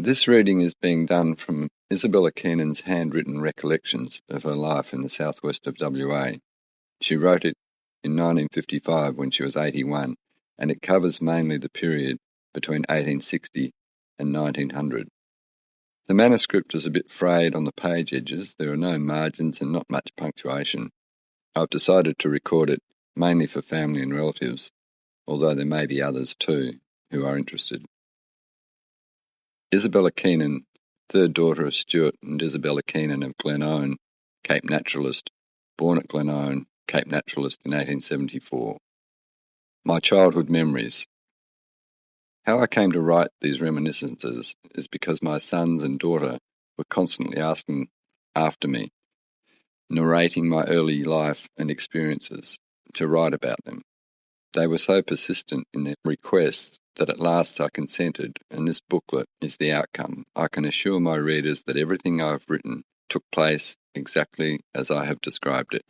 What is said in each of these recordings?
This reading is being done from Isabella Keenan's handwritten Recollections of her life in the southwest of WA. She wrote it in 1955 when she was 81, and it covers mainly the period between 1860 and 1900. The manuscript is a bit frayed on the page edges. There are no margins and not much punctuation. I've decided to record it mainly for family and relatives, although there may be others too who are interested. Isabella Keenan, third daughter of Stewart and Isabella Keenan of Glenowen, Cape Naturalist, born at Glenowen, Cape Naturalist in 1874. My childhood memories. How I came to write these reminiscences is because my sons and daughter were constantly asking after me, narrating my early life and experiences, to write about them. They were so persistent in their requests that at last I consented, and this booklet is the outcome. I can assure my readers that everything I've written took place exactly as I have described it.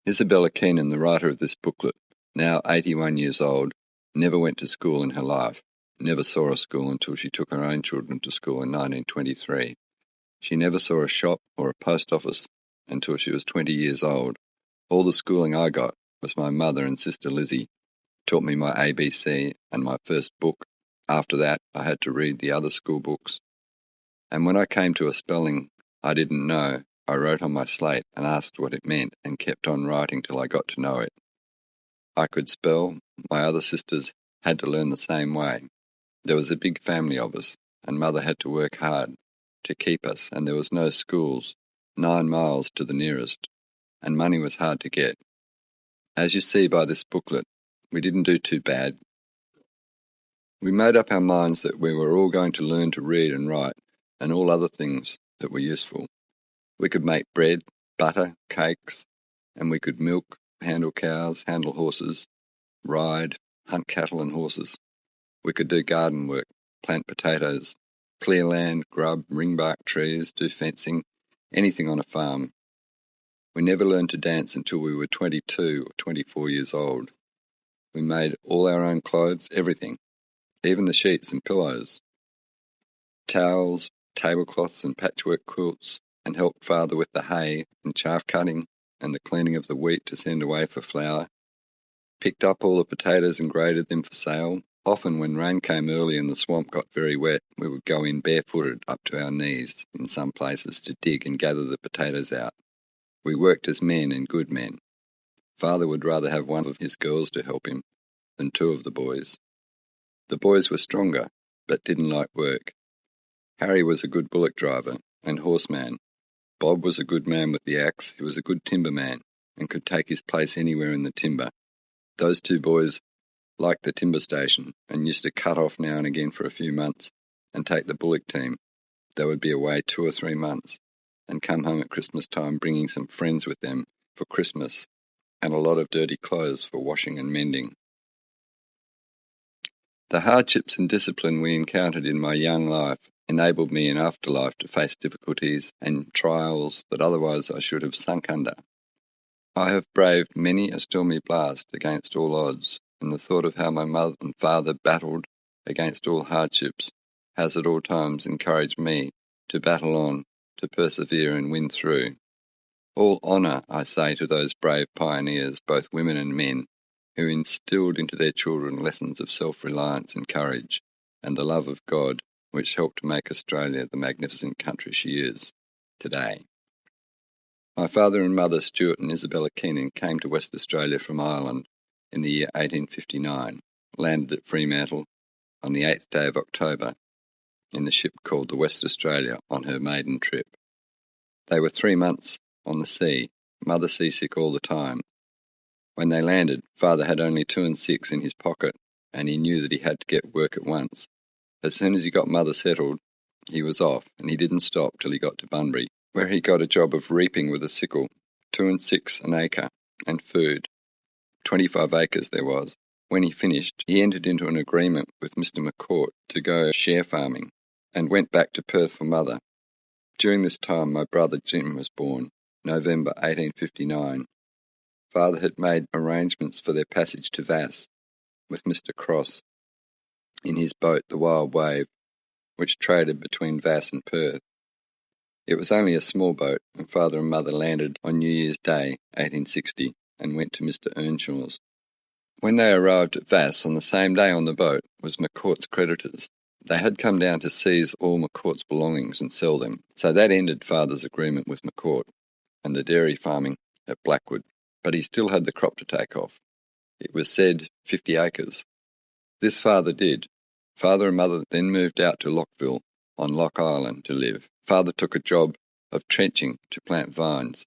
Isabella Keenan, the writer of this booklet, now 81 years old, never went to school in her life, never saw a school until she took her own children to school in 1923. She never saw a shop or a post office until she was 20 years old. All the schooling I got was my mother and sister Lizzie taught me my ABC and my first book. After that, I had to read the other school books. And when I came to a spelling I didn't know, I wrote on my slate and asked what it meant and kept on writing till I got to know it. I could spell. My other sisters had to learn the same way. There was a big family of us, and Mother had to work hard to keep us, and there was no schools, 9 miles to the nearest, and money was hard to get. As you see by this booklet, we didn't do too bad. We made up our minds that we were all going to learn to read and write and all other things that were useful. We could make bread, butter, cakes, and we could milk, handle cows, handle horses, ride, hunt cattle and horses. We could do garden work, plant potatoes, clear land, grub, ring bark trees, do fencing, anything on a farm. We never learned to dance until we were 22 or 24 years old. We made all our own clothes, everything, even the sheets and pillows, towels, tablecloths and patchwork quilts, and helped Father with the hay and chaff cutting and the cleaning of the wheat to send away for flour. Picked up all the potatoes and graded them for sale. Often when rain came early and the swamp got very wet, we would go in barefooted up to our knees in some places to dig and gather the potatoes out. We worked as men and good men. Father would rather have one of his girls to help him than 2 of the boys. The boys were stronger, but didn't like work. Harry was a good bullock driver and horseman. Bob was a good man with the axe. He was a good timberman and could take his place anywhere in the timber. Those 2 boys liked the timber station and used to cut off now and again for a few months and take the bullock team. They would be away 2 or 3 months and come home at Christmas time bringing some friends with them for Christmas and a lot of dirty clothes for washing and mending. The hardships and discipline we encountered in my young life enabled me in afterlife to face difficulties and trials that otherwise I should have sunk under. I have braved many a stormy blast against all odds, and the thought of how my mother and father battled against all hardships has at all times encouraged me to battle on, to persevere and win through. All honour, I say, to those brave pioneers, both women and men, who instilled into their children lessons of self-reliance and courage, and the love of God, which helped to make Australia the magnificent country she is today. My father and mother, Stewart and Isabella Keenan, came to West Australia from Ireland in the year 1859, landed at Fremantle on the 8th day of October in the ship called the West Australia on her maiden trip. They were 3 months on the sea, mother seasick all the time. When they landed, father had only 2 and 6 in his pocket, and he knew that he had to get work at once. As soon as he got mother settled, he was off, and he didn't stop till he got to Bunbury, where he got a job of reaping with a sickle, 2 and 6 an acre, and food. 25 acres there was. When he finished, he entered into an agreement with Mr. McCourt to go share farming, and went back to Perth for mother. During this time, my brother Jim was born, November 1859. Father had made arrangements for their passage to Vass with Mr. Cross. in his boat, the Wild Wave, which traded between Vass and Perth. It was only a small boat, and Father and Mother landed on New Year's Day, 1860, and went to Mr. Earnshaw's. When they arrived at Vass on the same day on the boat was McCourt's creditors. They had come down to seize all McCourt's belongings and sell them, so that ended Father's agreement with McCourt and the dairy farming at Blackwood, but he still had the crop to take off. It was said 50 acres. This Father did. Father and Mother then moved out to Lockville on Lock Island to live. Father took a job of trenching to plant vines.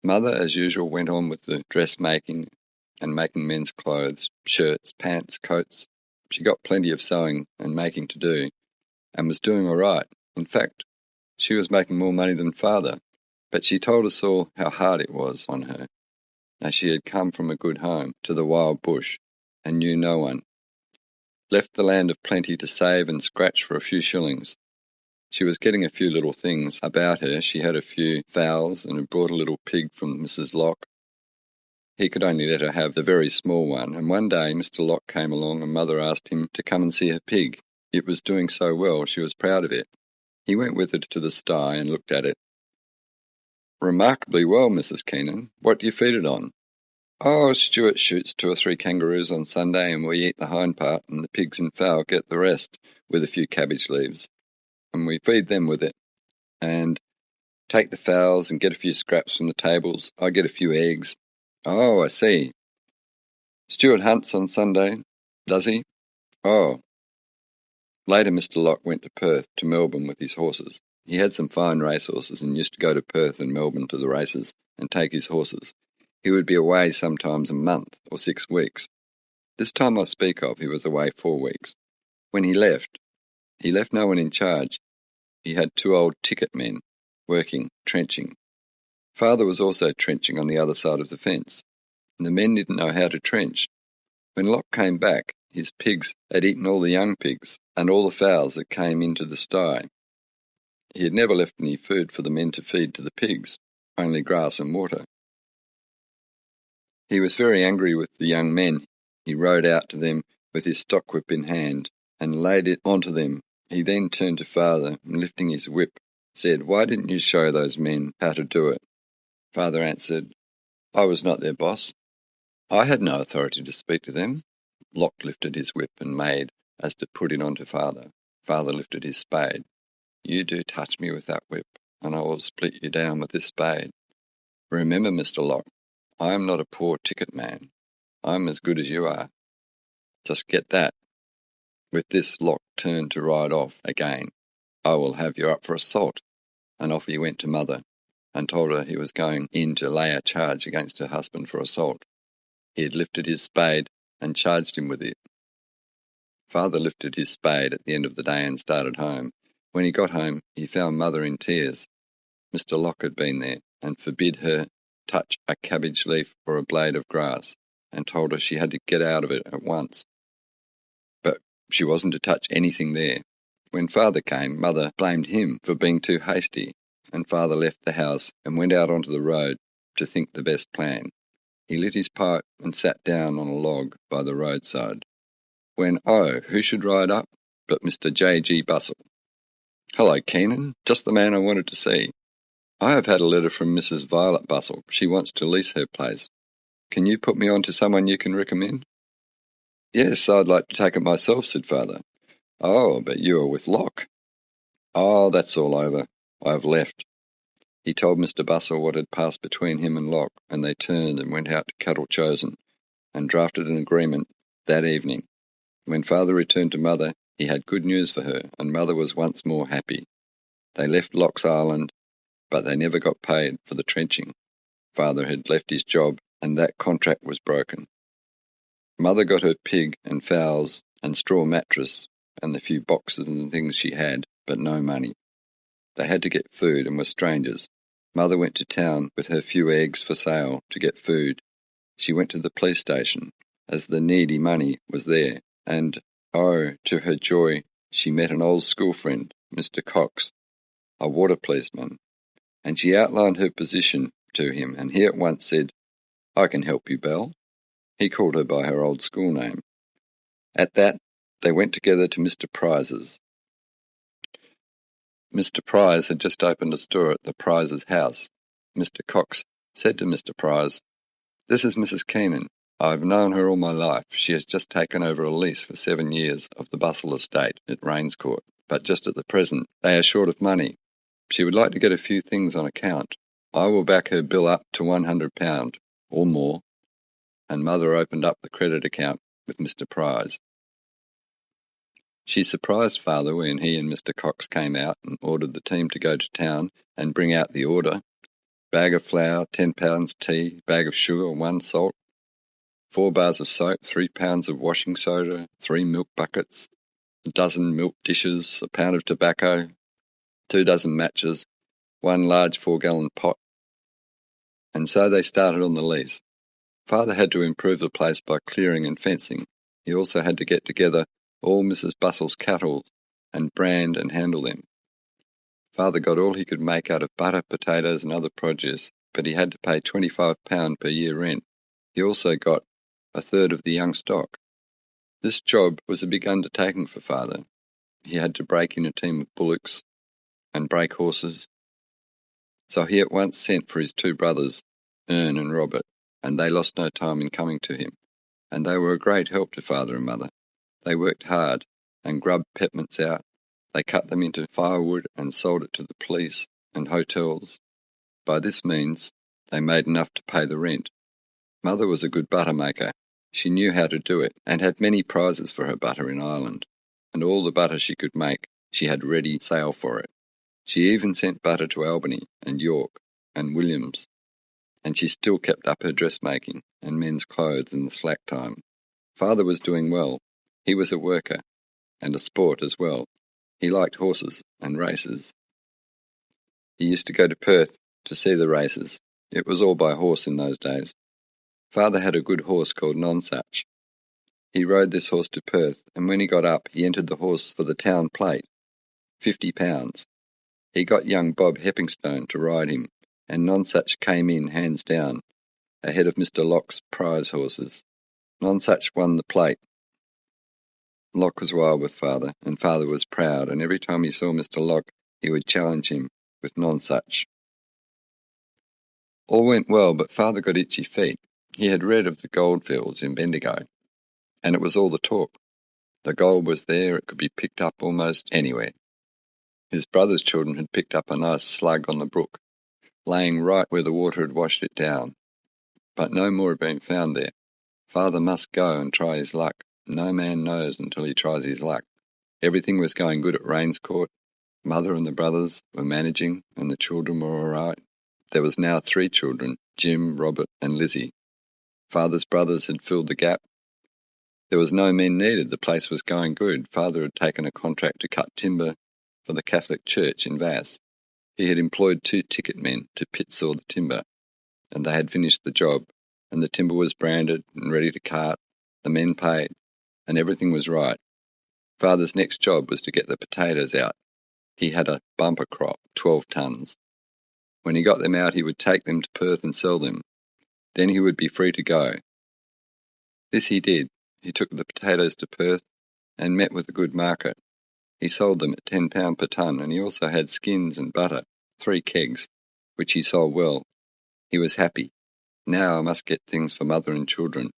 Mother, as usual, went on with the dressmaking and making men's clothes, shirts, pants, coats. She got plenty of sewing and making to do, and was doing all right. In fact, she was making more money than Father, but she told us all how hard it was on her, as she had come from a good home to the wild bush, and knew no one. Left the land of plenty to save and scratch for a few shillings. She was getting a few little things about her. She had a few fowls and had brought a little pig from Mrs. Locke. He could only let her have the very small one, and one day Mr. Locke came along and Mother asked him to come and see her pig. It was doing so well, she was proud of it. He went with her to the sty and looked at it. "Remarkably well, Mrs. Keenan. What do you feed it on?" "Oh, Stewart shoots 2 or 3 kangaroos on Sunday, and we eat the hind part, and the pigs and fowl get the rest, with a few cabbage leaves. And we feed them with it, and take the fowls and get a few scraps from the tables. I get a few eggs." "Oh, I see. Stewart hunts on Sunday, does he?" "Oh." Later Mr. Locke went to Perth, to Melbourne with his horses. He had some fine racehorses and used to go to Perth and Melbourne to the races and take his horses. He would be away sometimes a month or 6 weeks. This time I speak of, he was away 4 weeks. When he left no one in charge. He had 2 old ticket men working, trenching. Father was also trenching on the other side of the fence, and the men didn't know how to trench. When Locke came back, his pigs had eaten all the young pigs and all the fowls that came into the sty. He had never left any food for the men to feed to the pigs, only grass and water. He was very angry with the young men. He rode out to them with his stockwhip in hand and laid it onto them. He then turned to Father and, lifting his whip, said, "Why didn't you show those men how to do it?" Father answered, "I was not their boss. I had no authority to speak to them." Locke lifted his whip and made as to put it on to Father. Father lifted his spade. "You do touch me with that whip, and I will split you down with this spade. Remember, Mr. Locke, I am not a poor ticket man. I am as good as you are. Just get that." With this, Locke turned to ride off again. "I will have you up for assault." And off he went to Mother, and told her he was going in to lay a charge against her husband for assault. He had lifted his spade and charged him with it. Father lifted his spade at the end of the day and started home. When he got home, he found Mother in tears. Mr. Locke had been there and forbid her touch a cabbage leaf or a blade of grass, and told her she had to get out of it at once. But she wasn't to touch anything there. When Father came, Mother blamed him for being too hasty, and Father left the house and went out onto the road to think the best plan. He lit his pipe and sat down on a log by the roadside, when, who should ride up but Mr. J.G. Bussell. "Hello, Keenan, just the man I wanted to see. I have had a letter from Mrs. Violet Bussell. She wants to lease her place. Can you put me on to someone you can recommend?" "Yes, I'd like to take it myself," said Father. "Oh, but you are with Locke." "Oh, that's all over. I have left." He told Mr. Bussell what had passed between him and Locke, and they turned and went out to Cattle Chosen, and drafted an agreement that evening. When Father returned to Mother, he had good news for her, and Mother was once more happy. They left Locke's Island, but they never got paid for the trenching. Father had left his job, and that contract was broken. Mother got her pig and fowls and straw mattress and the few boxes and things she had, but no money. They had to get food and were strangers. Mother went to town with her few eggs for sale to get food. She went to the police station, as the needy money was there, and, to her joy, she met an old school friend, Mr. Cox, a water policeman, and she outlined her position to him, and he at once said, "I can help you, Belle." He called her by her old school name. At that, They went together to Mr. Pryse's. Mr. Pryse had just opened a store at the Pryse's house. Mr. Cox said to Mr. Pryse, "This is Mrs. Keenan. I have known her all my life. She has just taken over a lease for 7 years of the Bustle estate at Rainscourt, but just at the present they are short of money. She would like to get a few things on account. I will back her bill up to £100 or more." And Mother opened up the credit account with Mr. Pryse. She surprised Father when he and Mr. Cox came out and ordered the team to go to town and bring out the order: bag of flour, 10 pounds tea, bag of sugar, 1 salt, 4 bars of soap, 3 pounds of washing soda, 3 milk buckets, a dozen milk dishes, a pound of tobacco, 2 dozen matches, 1 large 4-gallon pot. And so they started on the lease. Father had to improve the place by clearing and fencing. He also had to get together all Mrs. Bustle's cattle and brand and handle them. Father got all he could make out of butter, potatoes and other produce, but he had to pay £25 per year rent. He also got a third of the young stock. This job was a big undertaking for Father. He had to break in a team of bullocks and break horses. So he at once sent for his 2 brothers, Ern and Robert, and they lost no time in coming to him, and they were a great help to Father and Mother. They worked hard and grubbed peppermints out. They cut them into firewood and sold it to the police and hotels. By this means, they made enough to pay the rent. Mother was a good butter maker. She knew how to do it and had many prizes for her butter in Ireland, and all the butter she could make, she had ready sale for it. She even sent butter to Albany and York and Williams, and she still kept up her dressmaking and men's clothes in the slack time. Father was doing well. He was a worker and a sport as well. He liked horses and races. He used to go to Perth to see the races. It was all by horse in those days. Father had a good horse called Nonsuch. He rode this horse to Perth, and when he got up, he entered the horse for the town plate, £50. He got young Bob Heppingstone to ride him, and Nonsuch came in hands down, ahead of Mr. Locke's prize horses. Nonsuch won the plate. Locke was wild with Father, and Father was proud, and every time he saw Mr. Locke, he would challenge him with Nonsuch. All went well, but Father got itchy feet. He had read of the goldfields in Bendigo, and it was all the talk. The gold was there, it could be picked up almost anywhere. His brother's children had picked up a nice slug on the brook, laying right where the water had washed it down. But no more had been found there. Father must go and try his luck. No man knows until he tries his luck. Everything was going good at Rainscourt. Mother and the brothers were managing, and the children were all right. There was now 3 children, Jim, Robert and Lizzie. Father's brothers had filled the gap. There was no men needed. The place was going good. Father had taken a contract to cut timber for the Catholic Church in Vass. He had employed 2 ticket men to pit saw the timber, and they had finished the job, and the timber was branded and ready to cart. The men paid, and everything was right. Father's next job was to get the potatoes out. He had a bumper crop, 12 tons. When he got them out, he would take them to Perth and sell them. Then he would be free to go. This he did. He took the potatoes to Perth and met with a good market. He sold them at £10 per tonne, and he also had skins and butter, 3 kegs, which he sold well. He was happy. Now I must get things for Mother and children,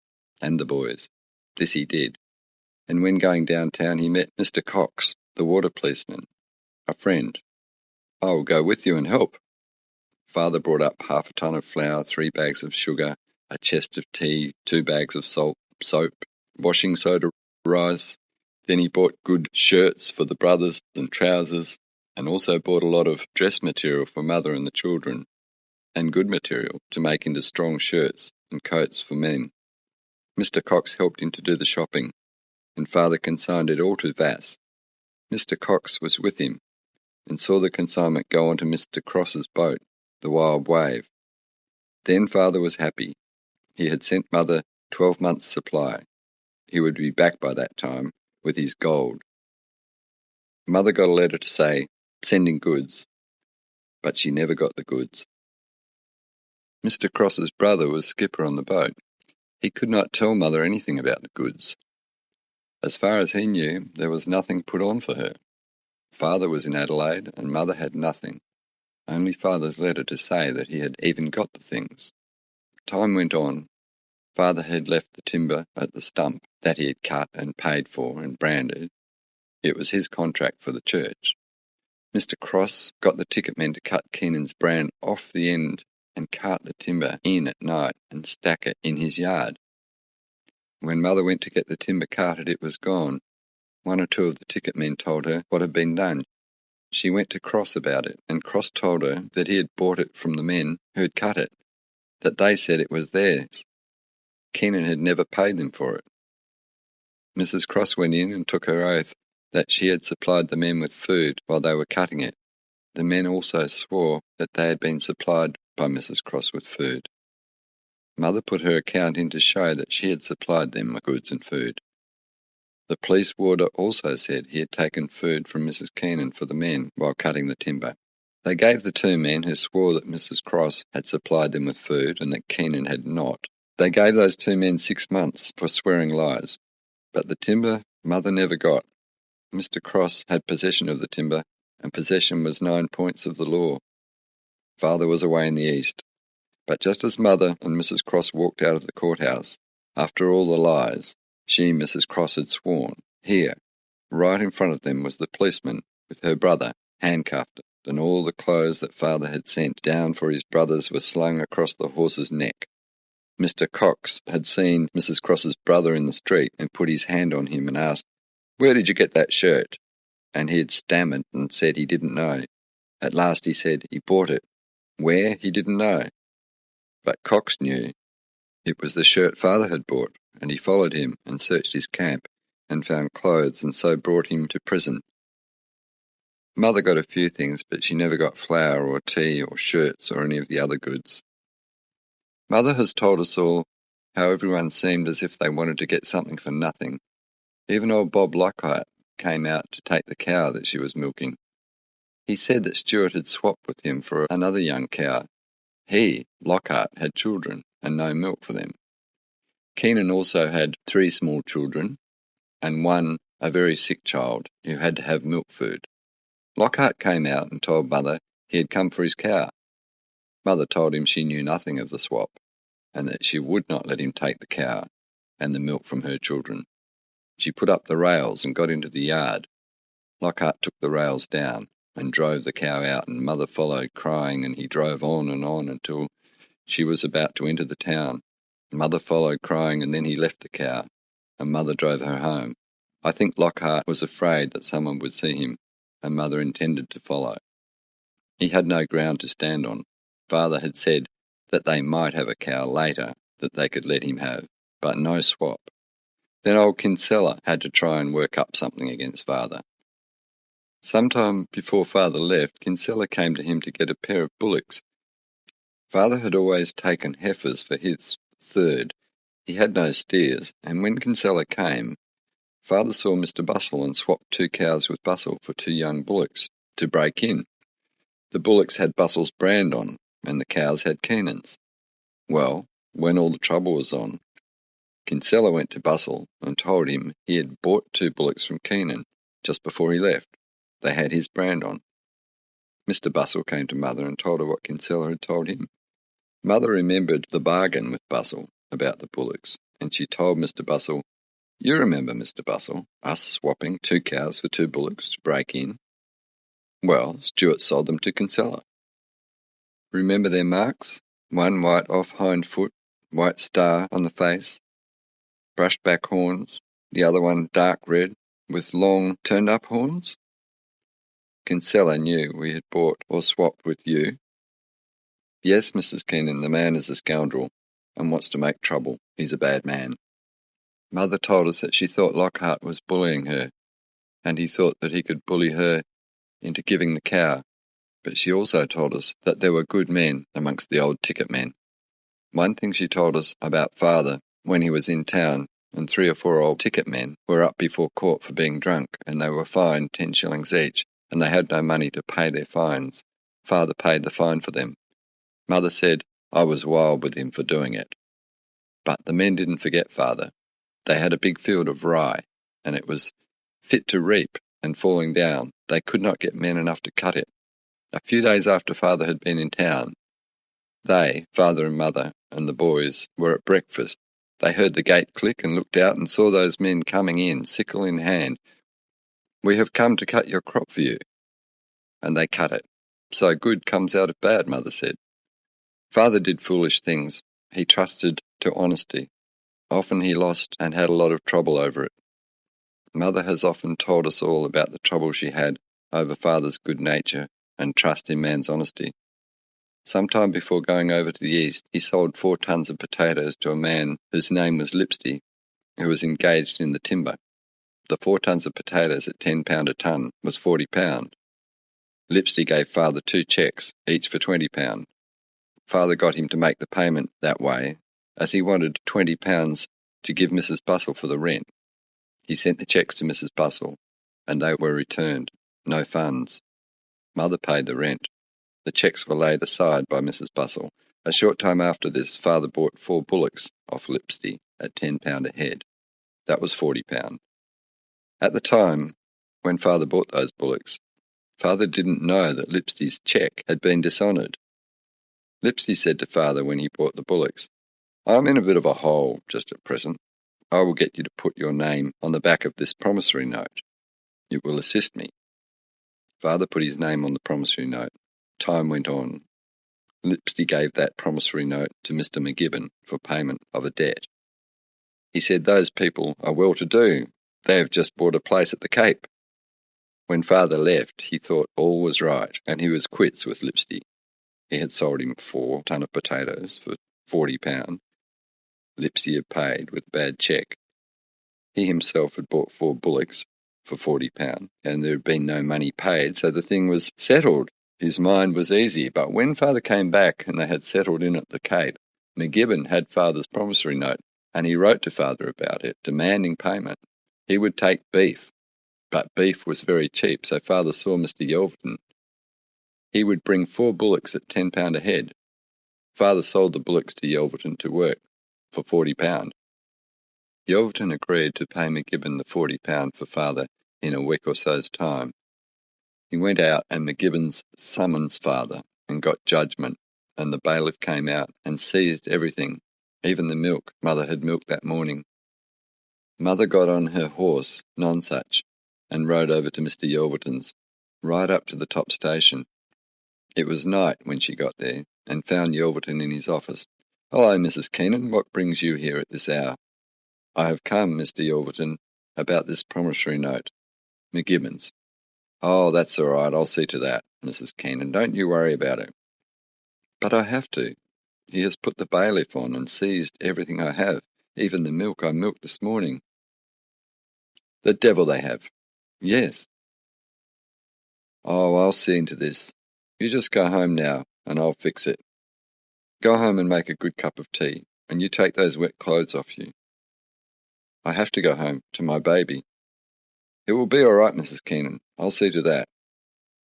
and the boys. This he did. And when going downtown, he met Mr. Cox, the water policeman, a friend. "I will go with you and help." Father brought up half a ton of flour, 3 bags of sugar, a chest of tea, 2 bags of salt, soap, washing soda, rice. Then he bought good shirts for the brothers and trousers, and also bought a lot of dress material for Mother and the children, and good material to make into strong shirts and coats for men. Mr. Cox helped him to do the shopping, and Father consigned it all to Vass. Mr. Cox was with him, and saw the consignment go onto Mr. Cross's boat, the Wild Wave. Then Father was happy. He had sent Mother 12 months' supply. He would be back by that time with his gold. Mother got a letter to say, "Sending goods," but she never got the goods. Mr. Cross's brother was skipper on the boat. He could not tell Mother anything about the goods. As far as he knew, there was nothing put on for her. Father was in Adelaide and Mother had nothing, only Father's letter to say that he had even got the things. Time went on. Father had left the timber at the stump that he had cut and paid for and branded. It was his contract for the church. Mr. Cross got the ticket men to cut Keenan's brand off the end and cart the timber in at night and stack it in his yard. When Mother went to get the timber carted, it was gone. One or two of the ticket men told her what had been done. She went to Cross about it, and Cross told her that he had bought it from the men who had cut it, that they said it was theirs. Keenan had never paid them for it. Mrs. Cross went in and took her oath that she had supplied the men with food while they were cutting it. The men also swore that they had been supplied by Mrs. Cross with food. Mother put her account in to show that she had supplied them with goods and food. The police warder also said he had taken food from Mrs. Keenan for the men while cutting the timber. They gave the two men who swore that Mrs. Cross had supplied them with food and that Keenan had not. They gave those two men 6 months for swearing lies. But the timber Mother never got. Mr. Cross had possession of the timber, and possession was 9 points of the law. Father was away in the east. But just as Mother and Mrs. Cross walked out of the courthouse, after all the lies she, Mrs. Cross, had sworn, here, right in front of them, was the policeman with her brother, handcuffed, and all the clothes that Father had sent down for his brothers were slung across the horse's neck. Mr. Cox had seen Mrs. Cross's brother in the street and put his hand on him and asked, "Where did you get that shirt?" And he had stammered and said he didn't know. At last he said he bought it. Where, he didn't know. But Cox knew. It was the shirt Father had bought, and he followed him and searched his camp and found clothes and so brought him to prison. Mother got a few things, but she never got flour or tea or shirts or any of the other goods. Mother has told us all how everyone seemed as if they wanted to get something for nothing. Even old Bob Lockhart came out to take the cow that she was milking. He said that Stewart had swapped with him for another young cow. He, Lockhart, had children and no milk for them. Keenan also had 3 small children and one, a very sick child, who had to have milk food. Lockhart came out and told Mother he had come for his cow. Mother told him she knew nothing of the swap and that she would not let him take the cow and the milk from her children. She put up the rails and got into the yard. Lockhart took the rails down and drove the cow out, and Mother followed crying, and he drove on until she was about to enter the town. Mother followed crying, and then he left the cow, and Mother drove her home. I think Lockhart was afraid that someone would see him, and Mother intended to follow. He had no ground to stand on. Father had said that they might have a cow later that they could let him have, but no swap. Then old Kinsella had to try and work up something against Father. Sometime before Father left, Kinsella came to him to get a pair of bullocks. Father had always taken heifers for his third. He had no steers, and when Kinsella came, Father saw Mr. Bustle and swapped 2 cows with Bustle for 2 young bullocks to break in. The bullocks had Bustle's brand on, and the cows had Keenan's. Well, when all the trouble was on, Kinsella went to Bustle and told him he had bought 2 bullocks from Keenan just before he left. They had his brand on. Mr. Bustle came to Mother and told her what Kinsella had told him. Mother remembered the bargain with Bustle about the bullocks, and she told Mr. Bustle, "You remember, Mr. Bustle, us swapping 2 cows for 2 bullocks to break in? Well, Stewart sold them to Kinsella. Remember their marks? One white off hind foot, white star on the face, brushed back horns, the other one dark red with long turned up horns? Kinsella knew we had bought or swapped with you." "Yes, Mrs. Keenan, the man is a scoundrel and wants to make trouble. He's a bad man." Mother told us that she thought Lockhart was bullying her, and he thought that he could bully her into giving the cow, but she also told us that there were good men amongst the old ticket men. One thing she told us about Father when he was in town, and 3 or 4 old ticket men were up before court for being drunk, and they were fined 10 shillings each, and they had no money to pay their fines. Father paid the fine for them. Mother said I was wild with him for doing it. But the men didn't forget Father. They had a big field of rye, and it was fit to reap and falling down. They could not get men enough to cut it. A few days after Father had been in town, they, Father and Mother, and the boys, were at breakfast. They heard the gate click and looked out and saw those men coming in, sickle in hand. "We have come to cut your crop for you." And they cut it. So good comes out of bad, Mother said. Father did foolish things. He trusted to honesty. Often he lost and had a lot of trouble over it. Mother has often told us all about the trouble she had over Father's good nature and trust in man's honesty. Sometime before going over to the east, he sold 4 tons of potatoes to a man whose name was Lipsty, who was engaged in the timber. The 4 tons of potatoes at £10 a ton was £40. Lipsty gave Father 2 cheques, each for £20. Father got him to make the payment that way, as he wanted £20 to give Mrs. Bustle for the rent. He sent the cheques to Mrs. Bustle, and they were returned. No funds. Mother paid the rent. The cheques were laid aside by Mrs. Bustle. A short time after this, Father bought 4 bullocks off Lipsty at £10 a head. That was £40. At the time, when Father bought those bullocks, Father didn't know that Lipsty's cheque had been dishonoured. Lipsty said to Father when he bought the bullocks, "I'm in a bit of a hole just at present. I will get you to put your name on the back of this promissory note. It will assist me." Father put his name on the promissory note. Time went on. Lipsty gave that promissory note to Mr. McGibbon for payment of a debt. He said, "Those people are well-to-do. They have just bought a place at the Cape." When Father left, he thought all was right, and he was quits with Lipsty. He had sold him 4 ton of potatoes for £40. Lipsty had paid with a bad cheque. He himself had bought 4 bullocks for £40, and there had been no money paid, so the thing was settled. His mind was easy, but when Father came back and they had settled in at the Cape, McGibbon had Father's promissory note, and he wrote to Father about it, demanding payment. He would take beef, but beef was very cheap, so Father saw Mr. Yelverton. He would bring 4 bullocks at £10 a head. Father sold the bullocks to Yelverton to work for £40. Yelverton agreed to pay McGibbon the £40 for Father in a week or so's time. He went out and McGibbon's summons Father and got judgment, and the bailiff came out and seized everything, even the milk Mother had milked that morning. Mother got on her horse, Nonsuch, and rode over to Mr. Yelverton's, right up to the top station. It was night when she got there, and found Yelverton in his office. "Hello, Mrs. Keenan, what brings you here at this hour?" "I have come, Mr. Yelverton, about this promissory note. McGibbon's." "Oh, that's all right, I'll see to that, Mrs. Keenan. Don't you worry about it." "But I have to. He has put the bailiff on and seized everything I have, even the milk I milked this morning." "The devil they have." "Yes." "Oh, I'll see into this. You just go home now, and I'll fix it. Go home and make a good cup of tea, and you take those wet clothes off you." "I have to go home, to my baby." "It will be all right, Mrs. Keenan. I'll see to that."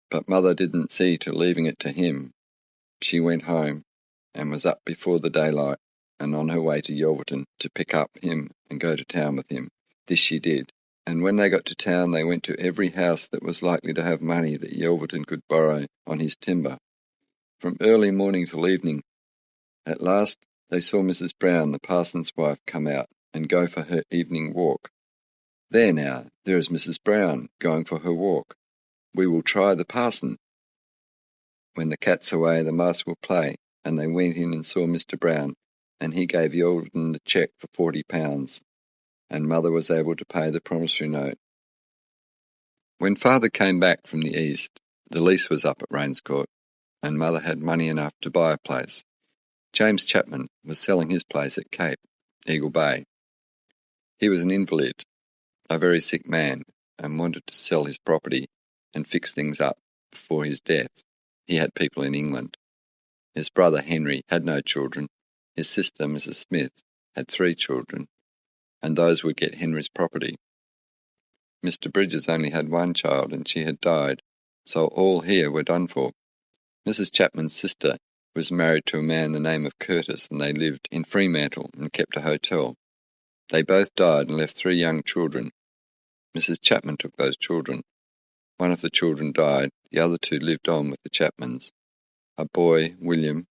But Mother didn't see to leaving it to him. She went home, and was up before the daylight, and on her way to Yelverton to pick up him and go to town with him. This she did, and when they got to town they went to every house that was likely to have money that Yelverton could borrow on his timber, from early morning till evening. At last they saw Mrs. Brown, the parson's wife, come out and go for her evening walk. "There now, there is Mrs. Brown going for her walk. We will try the parson. When the cat's away, the mice will play," and they went in and saw Mr. Brown, and he gave Yelverton the cheque for £40, and Mother was able to pay the promissory note. When Father came back from the east, the lease was up at Rainscourt, and Mother had money enough to buy a place. James Chapman was selling his place at Cape, Eagle Bay. He was an invalid, a very sick man, and wanted to sell his property and fix things up before his death. He had people in England. His brother Henry had no children. His sister, Mrs. Smith, had 3 children, and those would get Henry's property. Mr. Bridges only had 1 child, and she had died, so all here were done for. Mrs. Chapman's sister was married to a man the name of Curtis, and they lived in Fremantle and kept a hotel. They both died and left 3 young children. Mrs. Chapman took those children. One of the children died. The other two lived on with the Chapmans. A boy, William,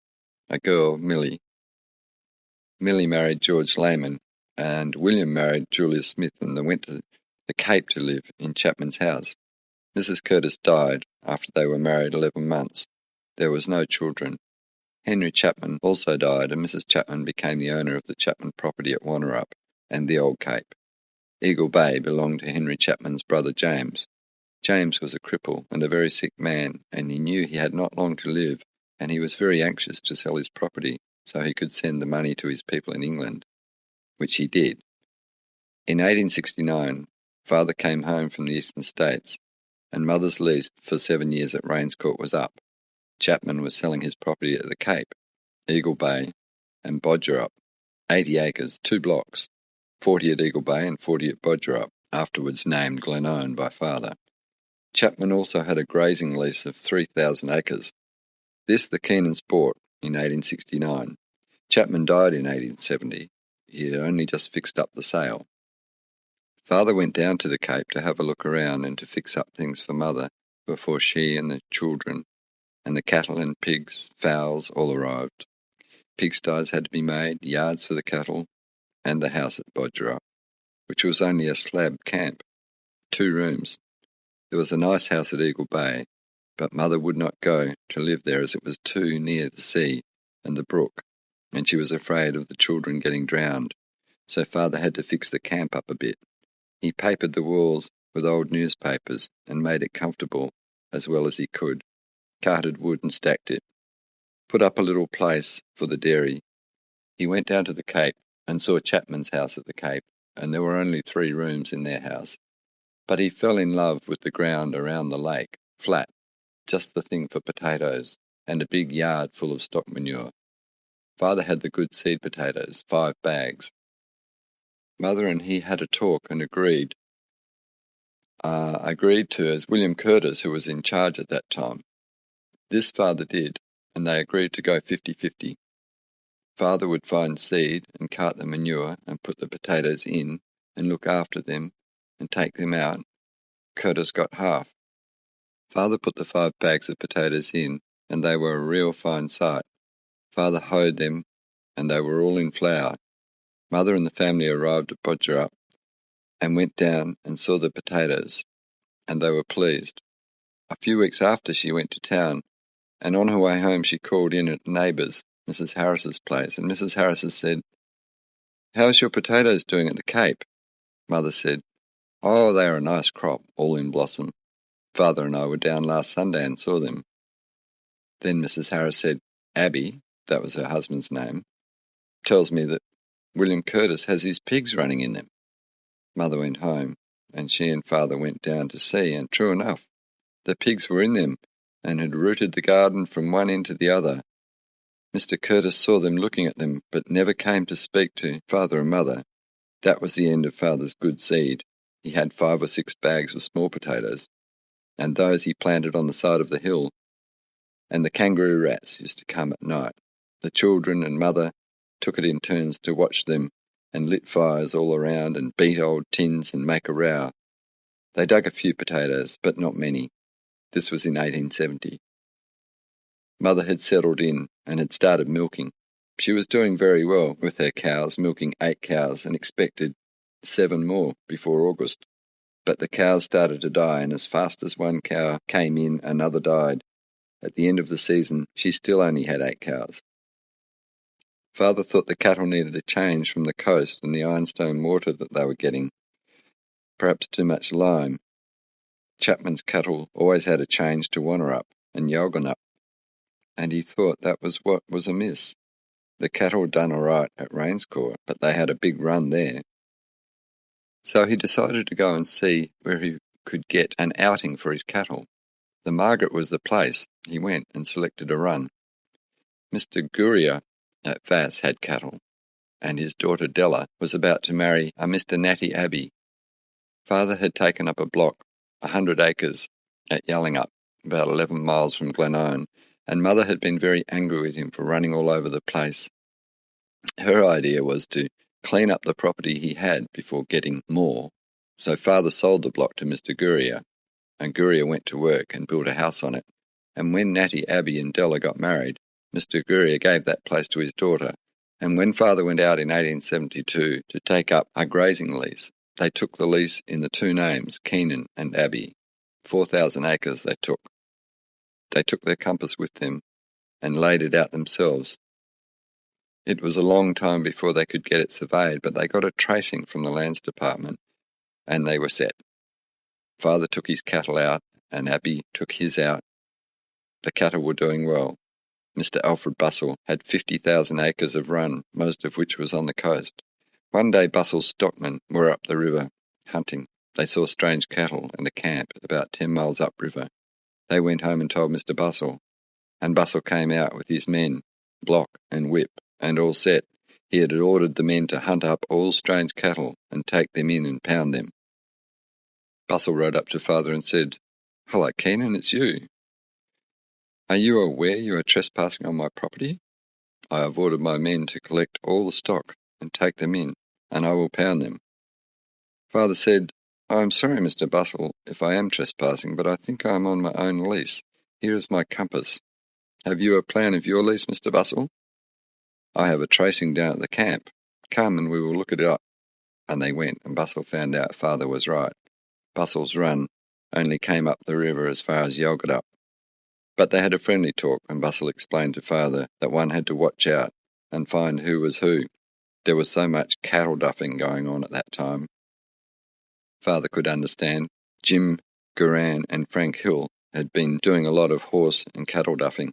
a girl, Millie. Millie married George Lehman, and William married Julia Smith, and they went to the Cape to live in Chapman's house. Mrs. Curtis died after they were married 11 months. There was no children. Henry Chapman also died, and Mrs. Chapman became the owner of the Chapman property at Wannerup and the Old Cape. Eagle Bay belonged to Henry Chapman's brother James. James was a cripple and a very sick man, and he knew he had not long to live, and he was very anxious to sell his property so he could send the money to his people in England, which he did. In 1869, Father came home from the Eastern States, and Mother's lease for 7 years at Rains Court was up. Chapman was selling his property at the Cape, Eagle Bay, and Bodgerup, 80 acres, 2 blocks, 40 at Eagle Bay and 40 at Bodgerup, afterwards named Glenone by Father. Chapman also had a grazing lease of 3,000 acres. This the Keenans bought in 1869. Chapman died in 1870. He had only just fixed up the sale. Father went down to the Cape to have a look around and to fix up things for Mother before she and the children and the cattle and pigs, fowls, all arrived. Pigsties had to be made, yards for the cattle, and the house at Bodgerup, which was only a slab camp, 2 rooms. There was a nice house at Eagle Bay, but Mother would not go to live there as it was too near the sea and the brook, and she was afraid of the children getting drowned, so Father had to fix the camp up a bit. He papered the walls with old newspapers and made it comfortable as well as he could, carted wood and stacked it, put up a little place for the dairy. He went down to the Cape and saw Chapman's house at the Cape, and there were only 3 rooms in their house. But he fell in love with the ground around the lake, flat, just the thing for potatoes, and a big yard full of stock manure. Father had the good seed potatoes, 5 bags. Mother and he had a talk and agreed to as William Curtis, who was in charge at that time. This Father did, and they agreed to go 50-50. Father would find seed and cart the manure and put the potatoes in and look after them and take them out. Curtis got half. Father put the 5 bags of potatoes in, and they were a real fine sight. Father hoed them, and they were all in flour. Mother and the family arrived at Bodgerup and went down and saw the potatoes, and they were pleased. A few weeks after she went to town, and on her way home she called in at a neighbour's, Mrs. Harris's place, and Mrs. Harris said, "How's your potatoes doing at the Cape?" Mother said, "Oh, they are a nice crop, all in blossom. Father and I were down last Sunday and saw them." Then Mrs. Harris said, "Abby," that was her husband's name, "tells me that William Curtis has his pigs running in them." Mother went home, and she and Father went down to see, and true enough, the pigs were in them and had rooted the garden from one end to the other. Mr. Curtis saw them looking at them, but never came to speak to Father and Mother. That was the end of Father's good seed. He had 5 or 6 bags of small potatoes, and those he planted on the side of the hill, and the kangaroo rats used to come at night. The children and Mother took it in turns to watch them and lit fires all around and beat old tins and make a row. They dug a few potatoes, but not many. This was in 1870. Mother had settled in and had started milking. She was doing very well with her cows, milking 8 cows and expected 7 more before August. But the cows started to die, and as fast as one cow came in, another died. At the end of the season, she still only had 8 cows. Father thought the cattle needed a change from the coast and the ironstone water that they were getting. Perhaps too much lime. Chapman's cattle always had a change to Wannerup and Yalganup, and he thought that was what was amiss. The cattle done all right at Rains Court, but they had a big run there. So he decided to go and see where he could get an outing for his cattle. The Margaret was the place. He went and selected a run. Mr. Gurrier at Vass had cattle, and his daughter Della was about to marry a Mr. Natty Abbey. Father had taken up a block, 100 acres, at Yallingup, about 11 miles from Glenone, and Mother had been very angry with him for running all over the place. Her idea was to clean up the property he had before getting more, So Father sold the block to Mr. Gurrier, and Gurrier went to work and built a house on it. And when Natty, Abby and Della got married, Mr. Gurrier gave that place to his daughter. And when Father went out in 1872 to take up a grazing lease, they took the lease in the two names, Keenan and Abby. 4,000 acres they took. They took their compass with them and laid it out themselves. It was a long time before they could get it surveyed, but they got a tracing from the Lands Department, and they were set. Father took his cattle out, and Abby took his out. The cattle were doing well. Mr. Alfred Bussell had 50,000 acres of run, most of which was on the coast. One day Bussell's stockmen were up the river, hunting. They saw strange cattle and a camp about 10 miles upriver. They went home and told Mr. Bussell, and Bussell came out with his men, block and whip, and all set. He had ordered the men to hunt up all strange cattle and take them in and pound them. Bussell rode up to Father and said, "Hello, Keenan, it's you. Are you aware you are trespassing on my property? I have ordered my men to collect all the stock and take them in, and I will pound them." Father said, "I am sorry, Mr. Bussell, if I am trespassing, but I think I am on my own lease. Here is my compass. Have you a plan of your lease, Mr. Bussell? I have a tracing down at the camp. Come and we will look it up." And they went, and Bussell found out Father was right. Bussell's run only came up the river as far as Yalgadup. But they had a friendly talk, and Bussell explained to Father that one had to watch out and find who was who. There was so much cattle duffing going on at that time. Father could understand. Jim Guran and Frank Hill had been doing a lot of horse and cattle duffing.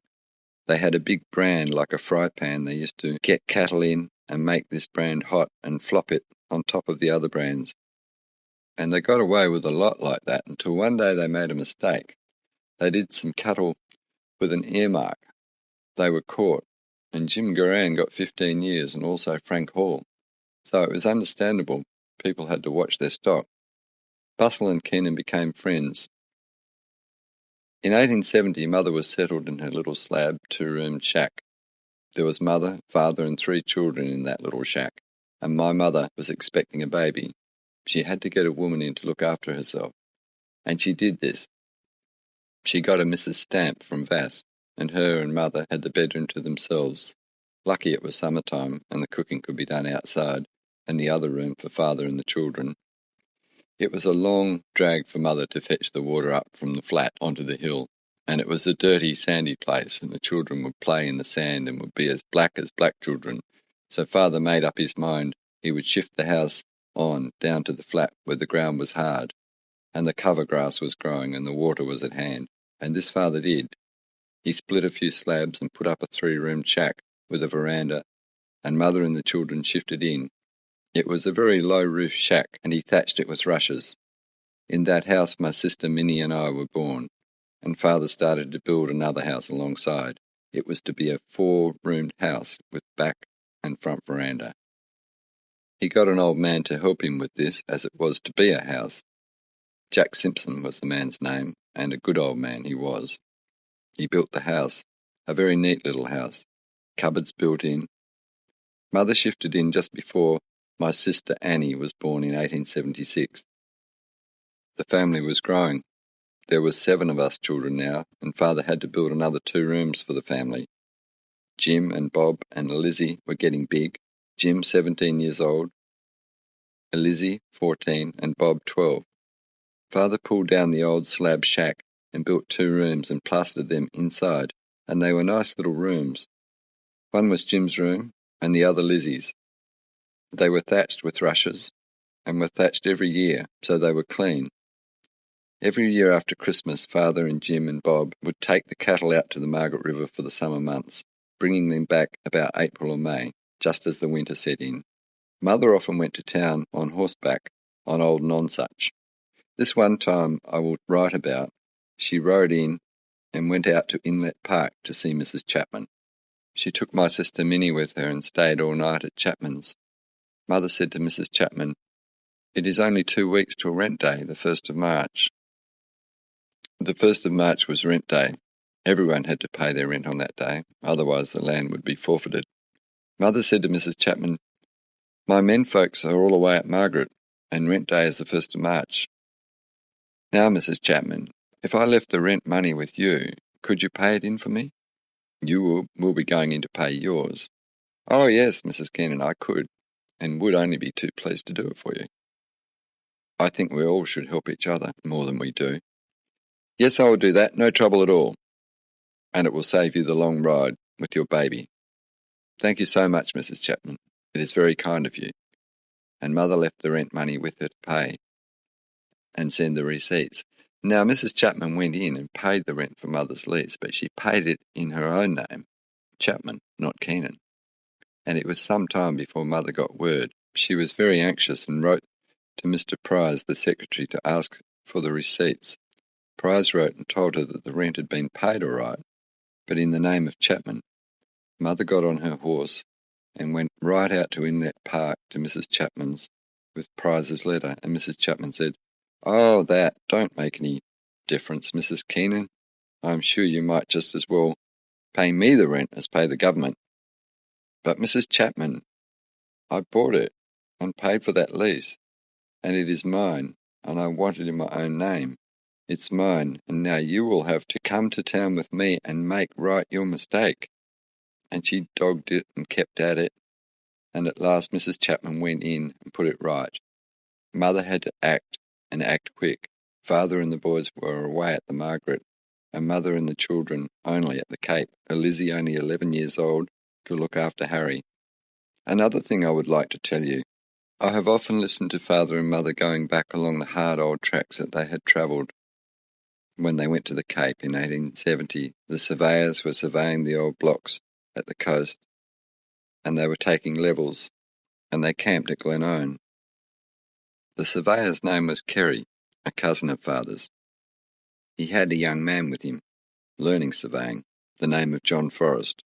They had a big brand like a fry pan. They used to get cattle in and make this brand hot and flop it on top of the other brands. And they got away with a lot like that until one day they made a mistake. They did some cattle with an earmark. They were caught, and Jim Guran got 15 years and also Frank Hall. So it was understandable people had to watch their stock. Bussell and Keenan became friends. In 1870, Mother was settled in her little slab, two-roomed shack. There was Mother, Father and 3 children in that little shack, and my mother was expecting a baby. She had to get a woman in to look after herself, and she did this. She got a Mrs. Stamp from Vass, and her and Mother had the bedroom to themselves. Lucky it was summertime, and the cooking could be done outside, and the other room for Father and the children. It was a long drag for Mother to fetch the water up from the flat onto the hill, and it was a dirty, sandy place, and the children would play in the sand and would be as black children. So Father made up his mind he would shift the house on down to the flat where the ground was hard, and the cover grass was growing and the water was at hand, and this Father did. He split a few slabs and put up a 3-roomed shack with a veranda, and Mother and the children shifted in. It was a very low-roof shack, and he thatched it with rushes. In that house my sister Minnie and I were born, and Father started to build another house alongside. It was to be a 4-roomed house with back and front veranda. He got an old man to help him with this, as it was to be a house. Jack Simpson was the man's name, and a good old man he was. He built the house, a very neat little house, cupboards built in. Mother shifted in just before my sister Annie was born in 1876. The family was growing. There were 7 of us children now, and Father had to build another 2 rooms for the family. Jim and Bob and Lizzie were getting big. Jim 17 years old, Lizzie 14, and Bob 12. Father pulled down the old slab shack and built 2 rooms and plastered them inside, and they were nice little rooms. One was Jim's room and the other Lizzie's. They were thatched with rushes and were thatched every year, so they were clean. Every year after Christmas, Father and Jim and Bob would take the cattle out to the Margaret River for the summer months, bringing them back about April or May, just as the winter set in. Mother often went to town on horseback on old Nonsuch. This one time I will write about, she rode in and went out to Inlet Park to see Mrs. Chapman. She took my sister Minnie with her and stayed all night at Chapman's. Mother said to Mrs. Chapman, "It is only 2 weeks till rent day, the 1st of March. The 1st of March was rent day. Everyone had to pay their rent on that day, otherwise the land would be forfeited. Mother said to Mrs. Chapman, "My men folks are all away at Margaret. and rent day is the 1st of March. Now, Mrs. Chapman, if I left the rent money with you, could you pay it in for me? You will be going in to pay yours. Oh, yes, Mrs. Keenan, I could, and would only be too pleased to do it for you. I think we all should help each other more than we do. Yes, I will do that, no trouble at all. And it will save you the long ride with your baby. Thank you so much, Mrs. Chapman. It is very kind of you. And Mother left the rent money with her to pay and send the receipts. Now, Mrs. Chapman went in and paid the rent for Mother's lease, but she paid it in her own name, Chapman, not Keenan. And it was some time before Mother got word. She was very anxious and wrote to Mr. Price, the secretary, to ask for the receipts. Price wrote and told her that the rent had been paid all right, but in the name of Chapman. Mother got on her horse and went right out to Inlet Park to Mrs. Chapman's with Price's letter, and Mrs. Chapman said, "Oh, that don't make any difference, Mrs. Keenan. I'm sure you might just as well pay me the rent as pay the government. But Mrs. Chapman, I bought it and paid for that lease, and it is mine, and I want it in my own name. It's mine, and now you will have to come to town with me and make right your mistake." And she dogged it and kept at it, and at last Mrs. Chapman went in and put it right. Mother had to act, and act quick. Father and the boys were away at the Margaret, and Mother and the children only at the Cape, Lizzie only 11 years old, to look after Harry. Another thing I would like to tell you. I have often listened to Father and Mother going back along the hard old tracks that they had travelled when they went to the Cape in 1870. The surveyors were surveying the old blocks at the coast, and they were taking levels, and they camped at Glenone. The surveyor's name was Kerry, a cousin of Father's. He had a young man with him, learning surveying, the name of John Forrest,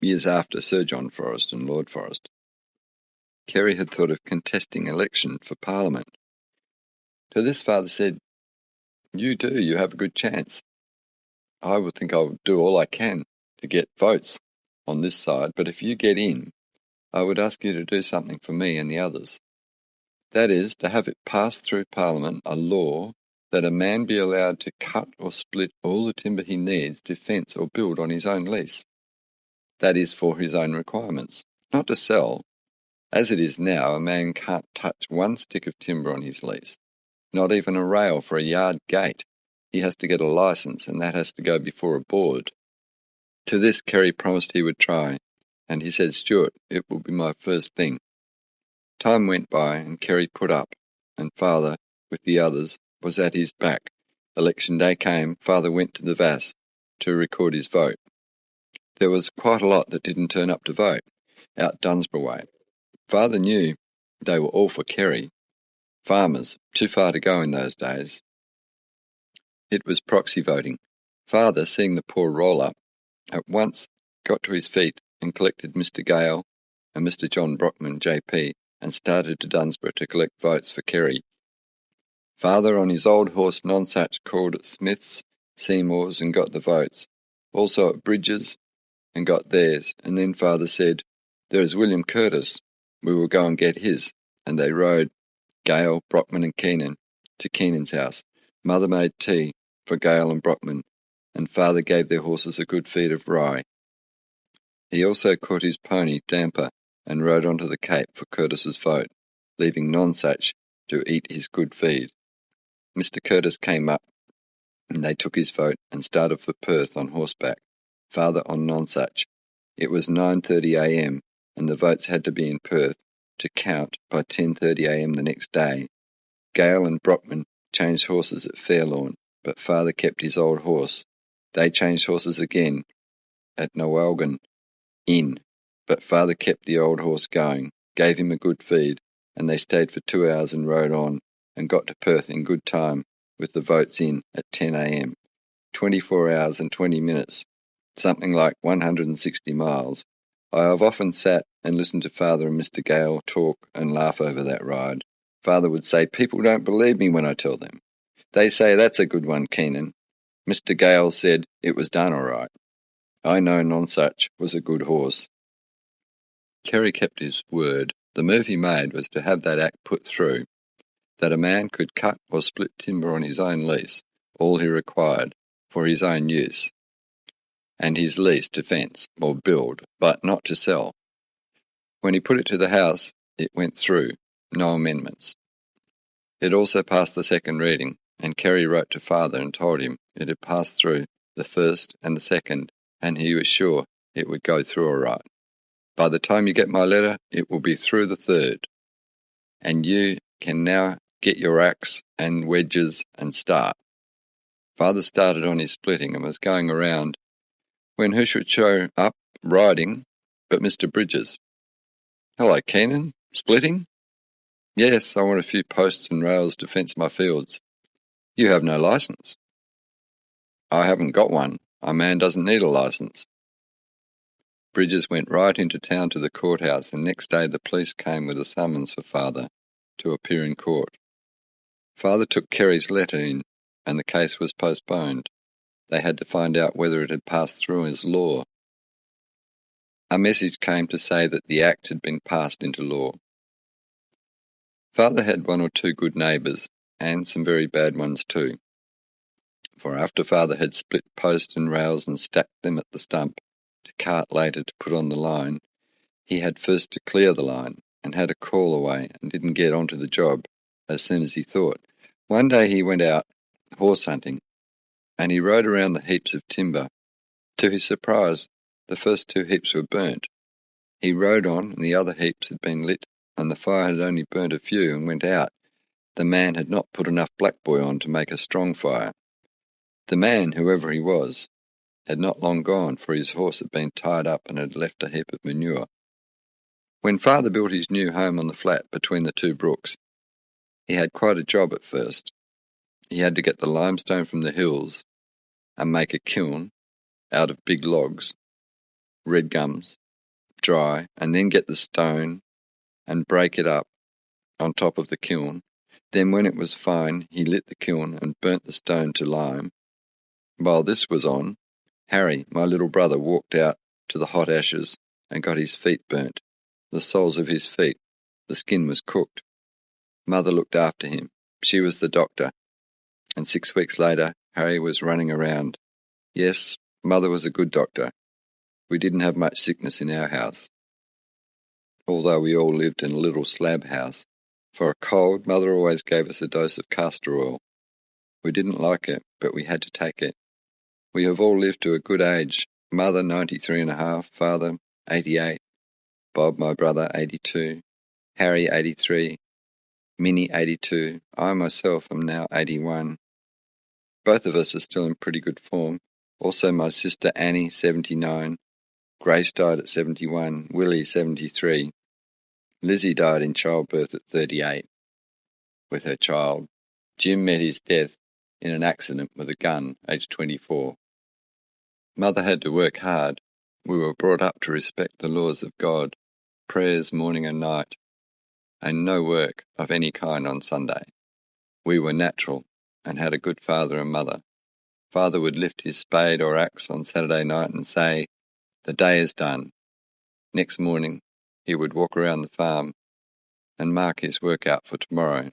years after Sir John Forrest and Lord Forrest. Kerry had thought of contesting election for Parliament. To this Father said, you have a good chance. I would think I'll do all I can to get votes on this side, but if you get in, I would ask you to do something for me and the others. That is, to have it passed through Parliament a law that a man be allowed to cut or split all the timber he needs to fence or build on his own lease. That is, for his own requirements, not to sell. As it is now, a man can't touch one stick of timber on his lease, not even a rail for a yard gate. He has to get a licence, and that has to go before a board. To this Kerry promised he would try, and he said, "Stewart, it will be my first thing." Time went by, and Kerry put up, and Father, with the others, was at his back. Election day came. Father went to the Vass to record his vote. There was quite a lot that didn't turn up to vote, out Dunsborough way. Father knew they were all for Kerry. Farmers, too far to go in those days. It was proxy voting. Father, seeing the poor roll-up, at once got to his feet and collected Mr. Gale and Mr. John Brockman, JP, and started to Dunsborough to collect votes for Kerry. Father on his old horse Nonsuch called at Smith's, Seymour's, and got the votes. Also at Bridges, and got theirs. And then Father said, "There is William Curtis. We will go and get his." And they rode, Gale, Brockman and Keenan, to Keenan's house. Mother made tea for Gale and Brockman, and Father gave their horses a good feed of rye. He also caught his pony, Damper, and rode on to the Cape for Curtis's vote, leaving Nonsuch to eat his good feed. Mr. Curtis came up, and they took his vote and started for Perth on horseback, Father on Nonsuch. It was 9:30 a.m., and the votes had to be in Perth to count by 10:30 a.m. the next day. Gale and Brockman changed horses at Fairlawn, but Father kept his old horse. They changed horses again at Noelgan Inn, but Father kept the old horse going, gave him a good feed, and they stayed for 2 hours and rode on, and got to Perth in good time, with the votes in at 10 a.m. 24 hours and 20 minutes, something like 160 miles. I have often sat and listened to Father and Mr. Gale talk and laugh over that ride. Father would say, "People don't believe me when I tell them. They say, 'That's a good one, Keenan.' Mr. Gale said it was done all right. I know Nonsuch was a good horse." Kerry kept his word. The move he made was to have that act put through, that a man could cut or split timber on his own lease, all he required, for his own use, and his lease to fence or build, but not to sell. When he put it to the House, it went through, no amendments. It also passed the second reading, and Kerry wrote to Father and told him it had passed through the first and the second, and he was sure it would go through all right. By the time you get my letter, it will be through the third, and you can now get your axe and wedges and start. Father started on his splitting and was going around when who should show up riding but Mr. Bridges. "Hello, Keenan. Splitting?" "Yes, I want a few posts and rails to fence my fields." "You have no license." "I haven't got one. A man doesn't need a license." Bridges went right into town to the courthouse, and next day the police came with a summons for Father to appear in court. Father took Kerry's letter in, and the case was postponed. They had to find out whether it had passed through as law. A message came to say that the act had been passed into law. Father had one or two good neighbours, and some very bad ones too. For after Father had split posts and rails and stacked them at the stump to cart later to put on the line, he had first to clear the line, and had a call away and didn't get onto the job as soon as he thought. One day he went out horse hunting, and he rode around the heaps of timber. To his surprise, the first two heaps were burnt. He rode on, and the other heaps had been lit, and the fire had only burnt a few and went out. The man had not put enough black boy on to make a strong fire. The man, whoever he was, had not long gone, for his horse had been tied up and had left a heap of manure. When Father built his new home on the flat between the two brooks, he had quite a job at first. He had to get the limestone from the hills and make a kiln out of big logs, red gums, dry, and then get the stone and break it up on top of the kiln. Then when it was fine, he lit the kiln and burnt the stone to lime. While this was on, Harry, my little brother, walked out to the hot ashes and got his feet burnt, the soles of his feet. The skin was cooked. Mother looked after him. She was the doctor. And 6 weeks later, Harry was running around. Yes, Mother was a good doctor. We didn't have much sickness in our house, although we all lived in a little slab house. For a cold, Mother always gave us a dose of castor oil. We didn't like it, but we had to take it. We have all lived to a good age. Mother 93.5, Father 88, Bob, my brother, 82, Harry 83, Minnie 82, I myself am now 81. Both of us are still in pretty good form. Also my sister Annie, 79, Grace died at 71, Willie 73, Lizzie died in childbirth at 38 with her child. Jim met his death in an accident with a gun, aged 24. Mother had to work hard. We were brought up to respect the laws of God, prayers morning and night, and no work of any kind on Sunday. We were natural and had a good father and mother. Father would lift his spade or axe on Saturday night and say, "The day is done." Next morning, he would walk around the farm and mark his work out for tomorrow.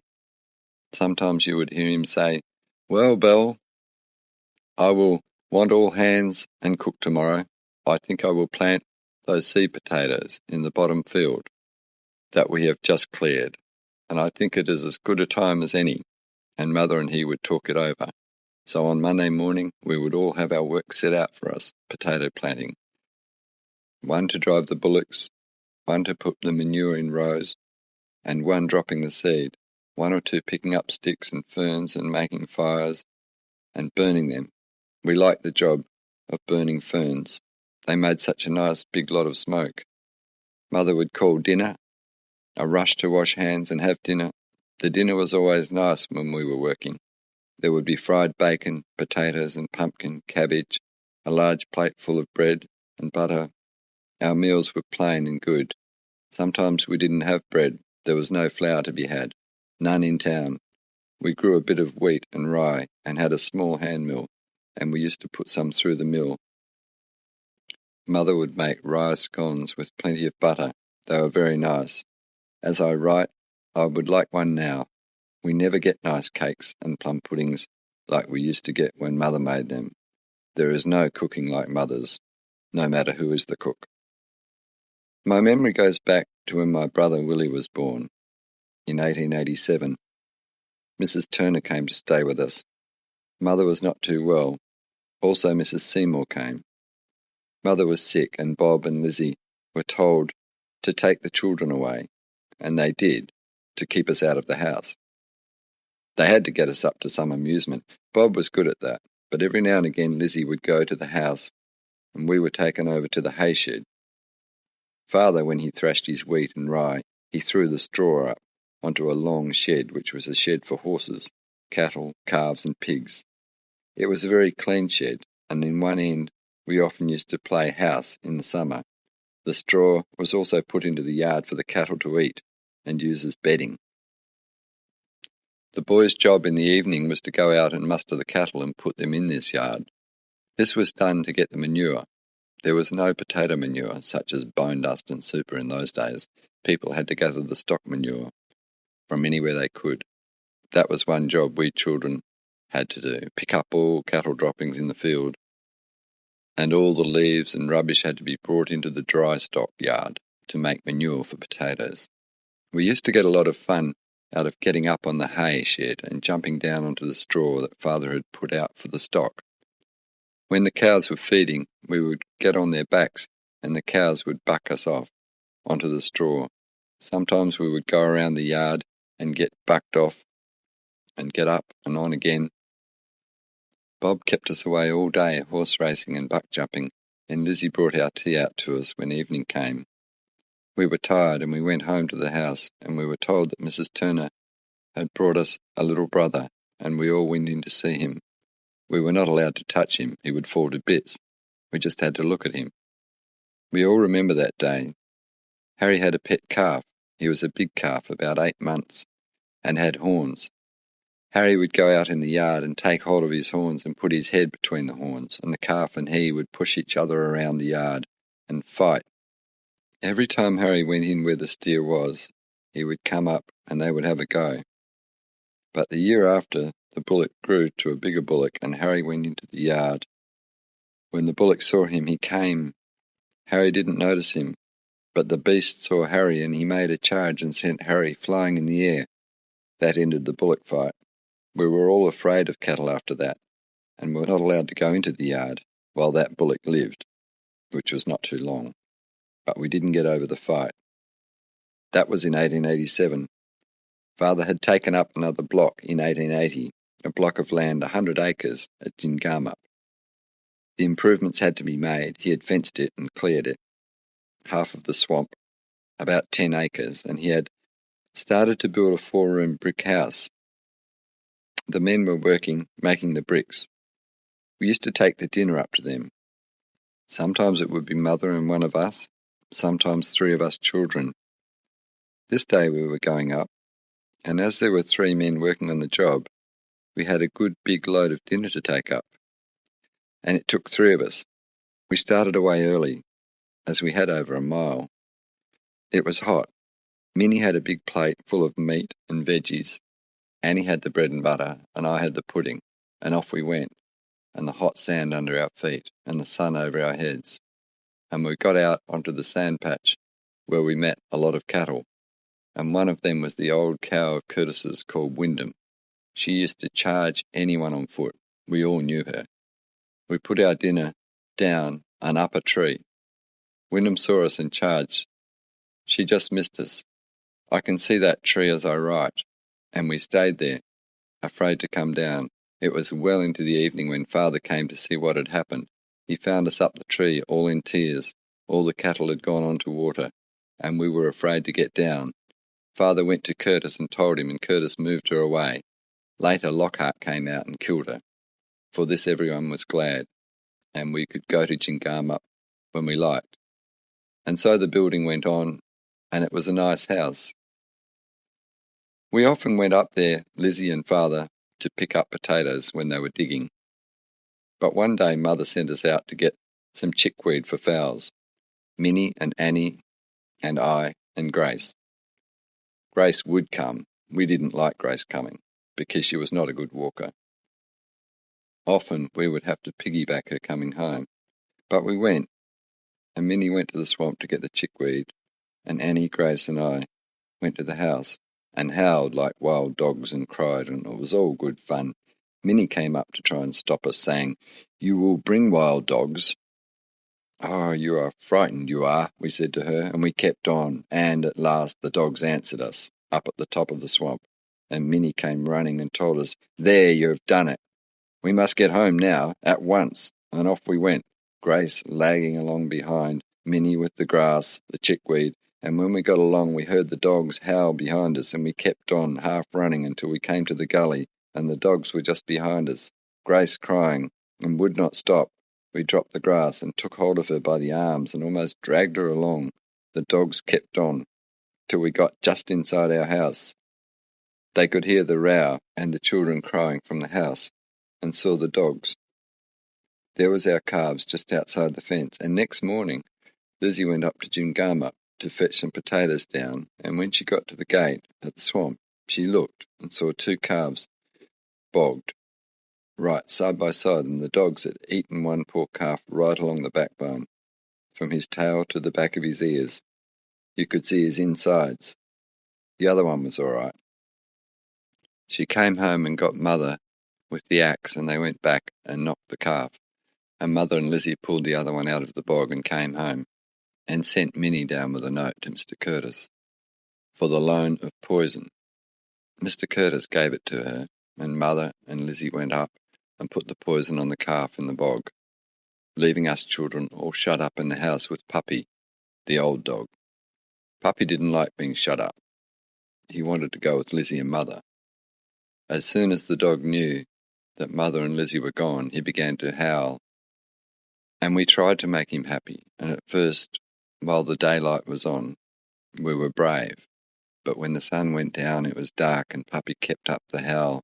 Sometimes you would hear him say, "Well, Belle, I will want all hands and cook tomorrow. I think I will plant those seed potatoes in the bottom field that we have just cleared, and I think it is as good a time as any," and Mother and he would talk it over. So on Monday morning, we would all have our work set out for us, potato planting. One to drive the bullocks, one to put the manure in rows, and one dropping the seed, one or two picking up sticks and ferns and making fires and burning them. We liked the job of burning ferns. They made such a nice big lot of smoke. Mother would call dinner, a rush to wash hands and have dinner. The dinner was always nice when we were working. There would be fried bacon, potatoes and pumpkin, cabbage, a large plate full of bread and butter. Our meals were plain and good. Sometimes we didn't have bread. There was no flour to be had, none in town. We grew a bit of wheat and rye and had a small hand mill, and we used to put some through the mill. Mother would make rye scones with plenty of butter. They were very nice. As I write, I would like one now. We never get nice cakes and plum puddings like we used to get when Mother made them. There is no cooking like Mother's, no matter who is the cook. My memory goes back to when my brother Willie was born, in 1887. Mrs. Turner came to stay with us. Mother was not too well. Also Mrs. Seymour came. Mother was sick, and Bob and Lizzie were told to take the children away, and they did, to keep us out of the house. They had to get us up to some amusement. Bob was good at that, but every now and again Lizzie would go to the house, and we were taken over to the hay shed. Father, when he thrashed his wheat and rye, he threw the straw up onto a long shed, which was a shed for horses, cattle, calves and pigs. It was a very clean shed, and in one end we often used to play house in the summer. The straw was also put into the yard for the cattle to eat and use as bedding. The boys' job in the evening was to go out and muster the cattle and put them in this yard. This was done to get the manure. There was no potato manure, such as bone dust and super in those days. People had to gather the stock manure from anywhere they could. That was one job we children had to do, pick up all cattle droppings in the field, and all the leaves and rubbish had to be brought into the dry stock yard to make manure for potatoes. We used to get a lot of fun out of getting up on the hay shed and jumping down onto the straw that Father had put out for the stock. When the cows were feeding, we would get on their backs and the cows would buck us off onto the straw. Sometimes we would go around the yard and get bucked off and get up and on again. Bob kept us away all day horse racing and buck jumping, and Lizzie brought our tea out to us when evening came. We were tired and we went home to the house, and we were told that Mrs. Turner had brought us a little brother, and we all went in to see him. We were not allowed to touch him, he would fall to bits. We just had to look at him. We all remember that day. Harry had a pet calf. He was a big calf, about 8 months, and had horns. Harry would go out in the yard and take hold of his horns and put his head between the horns, and the calf and he would push each other around the yard and fight. Every time Harry went in where the steer was, he would come up and they would have a go. But the year after, the bullock grew to a bigger bullock and Harry went into the yard. When the bullock saw him, he came. Harry didn't notice him, but the beast saw Harry and he made a charge and sent Harry flying in the air. That ended the bullock fight. We were all afraid of cattle after that, and were not allowed to go into the yard while that bullock lived, which was not too long. But we didn't get over the fight. That was in 1887. Father had taken up another block in 1880, a block of land 100 acres at Jingamup. The improvements had to be made. He had fenced it and cleared it. Half of the swamp, about 10 acres, and he had started to build a 4-room brick house. The men were working, making the bricks. We used to take the dinner up to them. Sometimes it would be Mother and one of us, sometimes 3 of us children. This day we were going up, and as there were 3 men working on the job, we had a good big load of dinner to take up. And it took 3 of us. We started away early, as we had over a mile. It was hot. Minnie had a big plate full of meat and veggies. Annie had the bread and butter, and I had the pudding, and off we went, and the hot sand under our feet, and the sun over our heads. And we got out onto the sand patch, where we met a lot of cattle, and one of them was the old cow of Curtis's called Wyndham. She used to charge anyone on foot. We all knew her. We put our dinner down and up a tree. Wyndham saw us and charged. She just missed us. I can see that tree as I write. And we stayed there, afraid to come down. It was well into the evening when Father came to see what had happened. He found us up the tree, all in tears. All the cattle had gone on to water, and we were afraid to get down. Father went to Curtis and told him, and Curtis moved her away. Later, Lockhart came out and killed her. For this everyone was glad, and we could go to Jingamup when we liked. And so the building went on, and it was a nice house. We often went up there, Lizzie and Father, to pick up potatoes when they were digging. But one day Mother sent us out to get some chickweed for fowls. Minnie and Annie and I and Grace. Grace would come, We didn't like Grace coming, because she was not a good walker. Often we would have to piggyback her coming home, but we went, and Minnie went to the swamp to get the chickweed, and Annie, Grace, and I went to the house, and howled like wild dogs and cried, and it was all good fun. Minnie came up to try and stop us, saying, "You will bring wild dogs." "Oh, you are frightened, you are," we said to her, and we kept on, and at last the dogs answered us, up at the top of the swamp, and Minnie came running and told us, "There, you have done it. We must get home now, at once," and off we went, Grace lagging along behind, Minnie with the grass, the chickweed, and when we got along we heard the dogs howl behind us, and we kept on, half running, until we came to the gully, and the dogs were just behind us, Grace crying, and would not stop. We dropped the grass and took hold of her by the arms and almost dragged her along. The dogs kept on, till we got just inside our house. They could hear the row and the children crying from the house, and saw the dogs. There was our calves just outside the fence, and next morning Lizzie went up to Jingama to fetch some potatoes down, and when she got to the gate at the swamp, she looked and saw 2 calves bogged, right side by side, and the dogs had eaten one poor calf right along the backbone, from his tail to the back of his ears. You could see his insides. The other one was all right. She came home and got Mother with the axe, and they went back and knocked the calf, and Mother and Lizzie pulled the other one out of the bog and came home, and sent Minnie down with a note to Mr. Curtis for the loan of poison. Mr. Curtis gave it to her, and Mother and Lizzie went up and put the poison on the calf in the bog, leaving us children all shut up in the house with Puppy, the old dog. Puppy didn't like being shut up. He wanted to go with Lizzie and Mother. As soon as the dog knew that Mother and Lizzie were gone, he began to howl, and we tried to make him happy, and at first, while the daylight was on, we were brave, but when the sun went down it was dark and Puppy kept up the howl.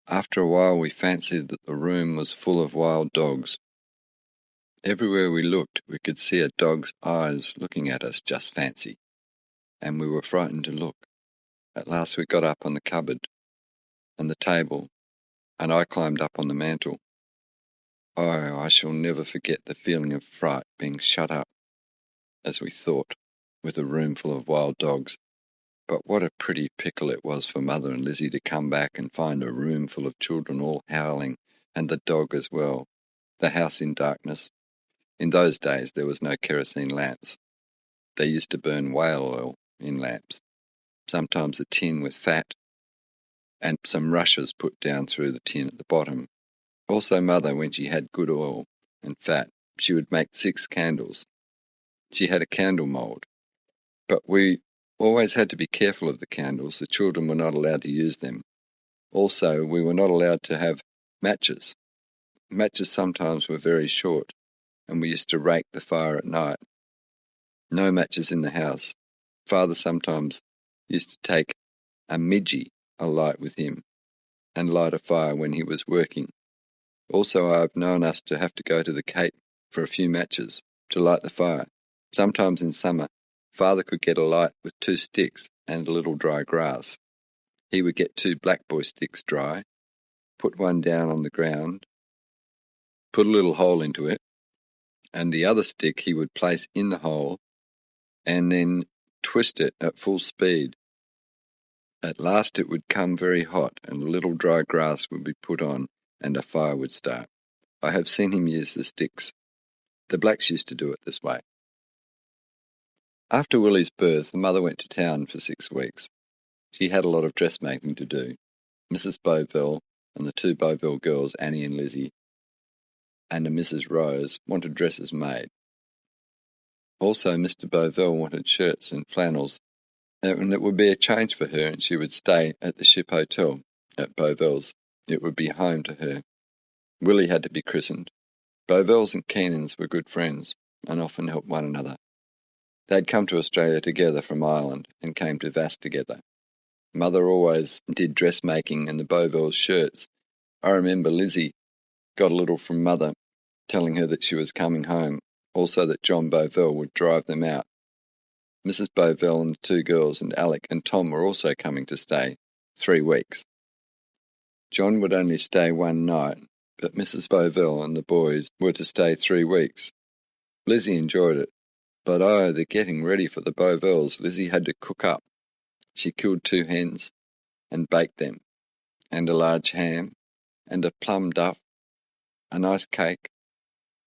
After a while we fancied that the room was full of wild dogs. Everywhere we looked we could see a dog's eyes looking at us, just fancy, and we were frightened to look. At last we got up on the cupboard and the table, and I climbed up on the mantel. Oh, I shall never forget the feeling of fright being shut up, as we thought, with a room full of wild dogs. But what a pretty pickle it was for Mother and Lizzie to come back and find a room full of children all howling, and the dog as well, the house in darkness. In those days there was no kerosene lamps. They used to burn whale oil in lamps, sometimes a tin with fat, and some rushes put down through the tin at the bottom. Also Mother, when she had good oil and fat, she would make 6 candles. She had a candle mould, but we always had to be careful of the candles. The children were not allowed to use them. Also, we were not allowed to have matches. Matches sometimes were very short, and we used to rake the fire at night. No matches in the house. Father sometimes used to take a midgie, a light with him, and light a fire when he was working. Also, I've known us to have to go to the Cape for a few matches to light the fire. Sometimes in summer, Father could get a light with 2 sticks and a little dry grass. He would get 2 black boy sticks dry, put one down on the ground, put a little hole into it, and the other stick he would place in the hole and then twist it at full speed. At last it would come very hot, and a little dry grass would be put on, and a fire would start. I have seen him use the sticks. The blacks used to do it this way. After Willie's birth, the mother went to town for 6 weeks. She had a lot of dressmaking to do. Mrs. Bovell and the 2 Bovell girls, Annie and Lizzie, and a Mrs. Rose, wanted dresses made. Also, Mr. Bovell wanted shirts and flannels, and it would be a change for her, and she would stay at the Ship Hotel at Bovell's. It would be home to her. Willie had to be christened. Bovells and Keenans were good friends, and often helped one another. They'd come to Australia together from Ireland, and came to Vass together. Mother always did dressmaking and the Bovells' shirts. I remember Lizzie got a little from Mother, telling her that she was coming home, also that John Bovell would drive them out. Mrs. Bovell and the 2 girls and Alec and Tom were also coming to stay, 3 weeks. John would only stay one night, but Mrs. Bovell and the boys were to stay 3 weeks. Lizzie enjoyed it, but the getting ready for the Bovells Lizzie had to cook up. She killed 2 hens and baked them, and a large ham, and a plum duff, a nice cake,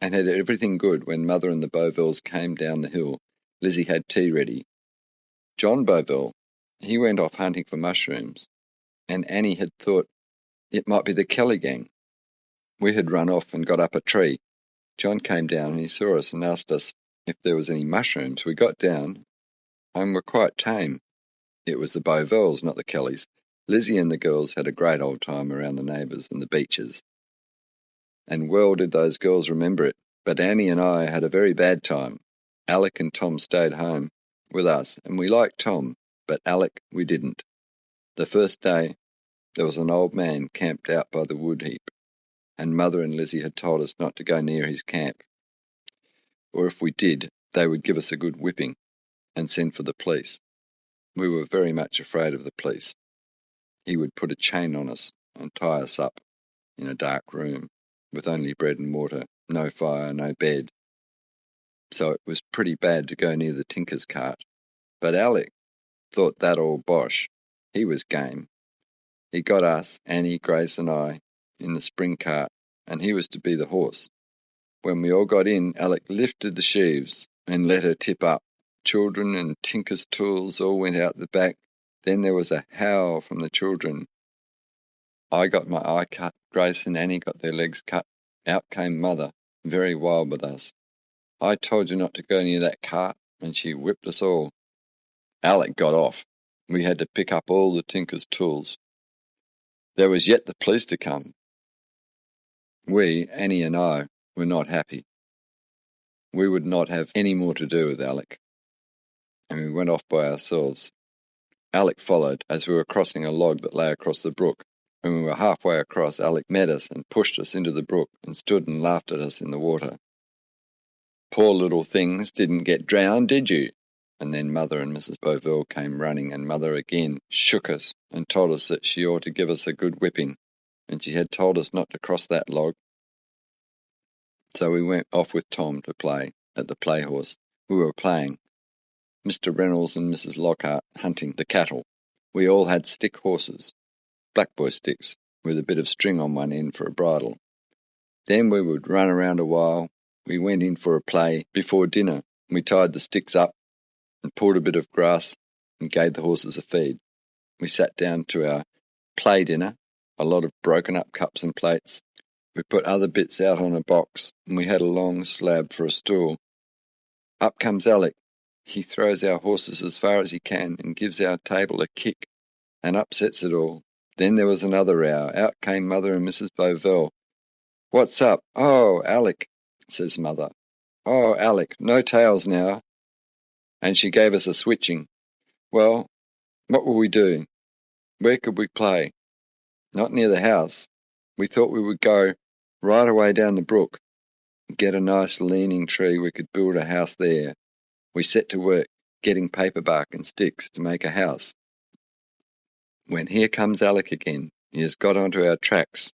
and had everything good. When Mother and the Bovells came down the hill, Lizzie had tea ready. John Bovell, he went off hunting for mushrooms, and Annie had thought it might be the Kelly gang. We had run off and got up a tree. John came down and he saw us and asked us if there was any mushrooms. We got down and were quite tame. It was the Bovells, not the Kellys. Lizzie and the girls had a great old time around the neighbours and the beaches. And well did those girls remember it. But Annie and I had a very bad time. Alec and Tom stayed home with us, and we liked Tom, but Alec we didn't. The first day, there was an old man camped out by the wood heap, and Mother and Lizzie had told us not to go near his camp, or if we did, they would give us a good whipping and send for the police. We were very much afraid of the police. He would put a chain on us and tie us up in a dark room with only bread and water, no fire, no bed. So it was pretty bad to go near the tinker's cart. But Alec thought that all bosh. He was game. He got us, Annie, Grace and I, in the spring cart, and he was to be the horse. When we all got in, Alec lifted the sheaves and let her tip up. Children and tinker's tools all went out the back. Then there was a howl from the children. I got my eye cut. Grace and Annie got their legs cut. Out came Mother, very wild with us. I told you not to go near that cart, and she whipped us all. Alec got off. We had to pick up all the tinker's tools. There was yet the police to come. We, Annie and I, were not happy. We would not have any more to do with Alec, and we went off by ourselves. Alec followed as we were crossing a log that lay across the brook. When we were halfway across, Alec met us and pushed us into the brook and stood and laughed at us in the water. Poor little things didn't get drowned, did you? And then Mother and Mrs. Bovell came running, and Mother again shook us and told us that she ought to give us a good whipping, and she had told us not to cross that log. So we went off with Tom to play at the playhorse. We were playing. Mr. Reynolds and Mrs. Lockhart hunting the cattle. We all had stick horses, black boy sticks, with a bit of string on one end for a bridle. Then we would run around a while. We went in for a play before dinner. We tied the sticks up and pulled a bit of grass and gave the horses a feed. We sat down to our play dinner, a lot of broken up cups and plates. We put other bits out on a box, and we had a long slab for a stool. Up comes Alec. He throws our horses as far as he can and gives our table a kick and upsets it all. Then there was another row. Out came Mother and Mrs. Bovell. "What's up?" "Oh, Alec," says Mother. "Oh, Alec, no tails now." And she gave us a switching. Well, what will we do? Where could we play? Not near the house. We thought we would go right away down the brook, get a nice leaning tree. We could build a house there. We set to work getting paper bark and sticks to make a house. When here comes Alec again, he has got onto our tracks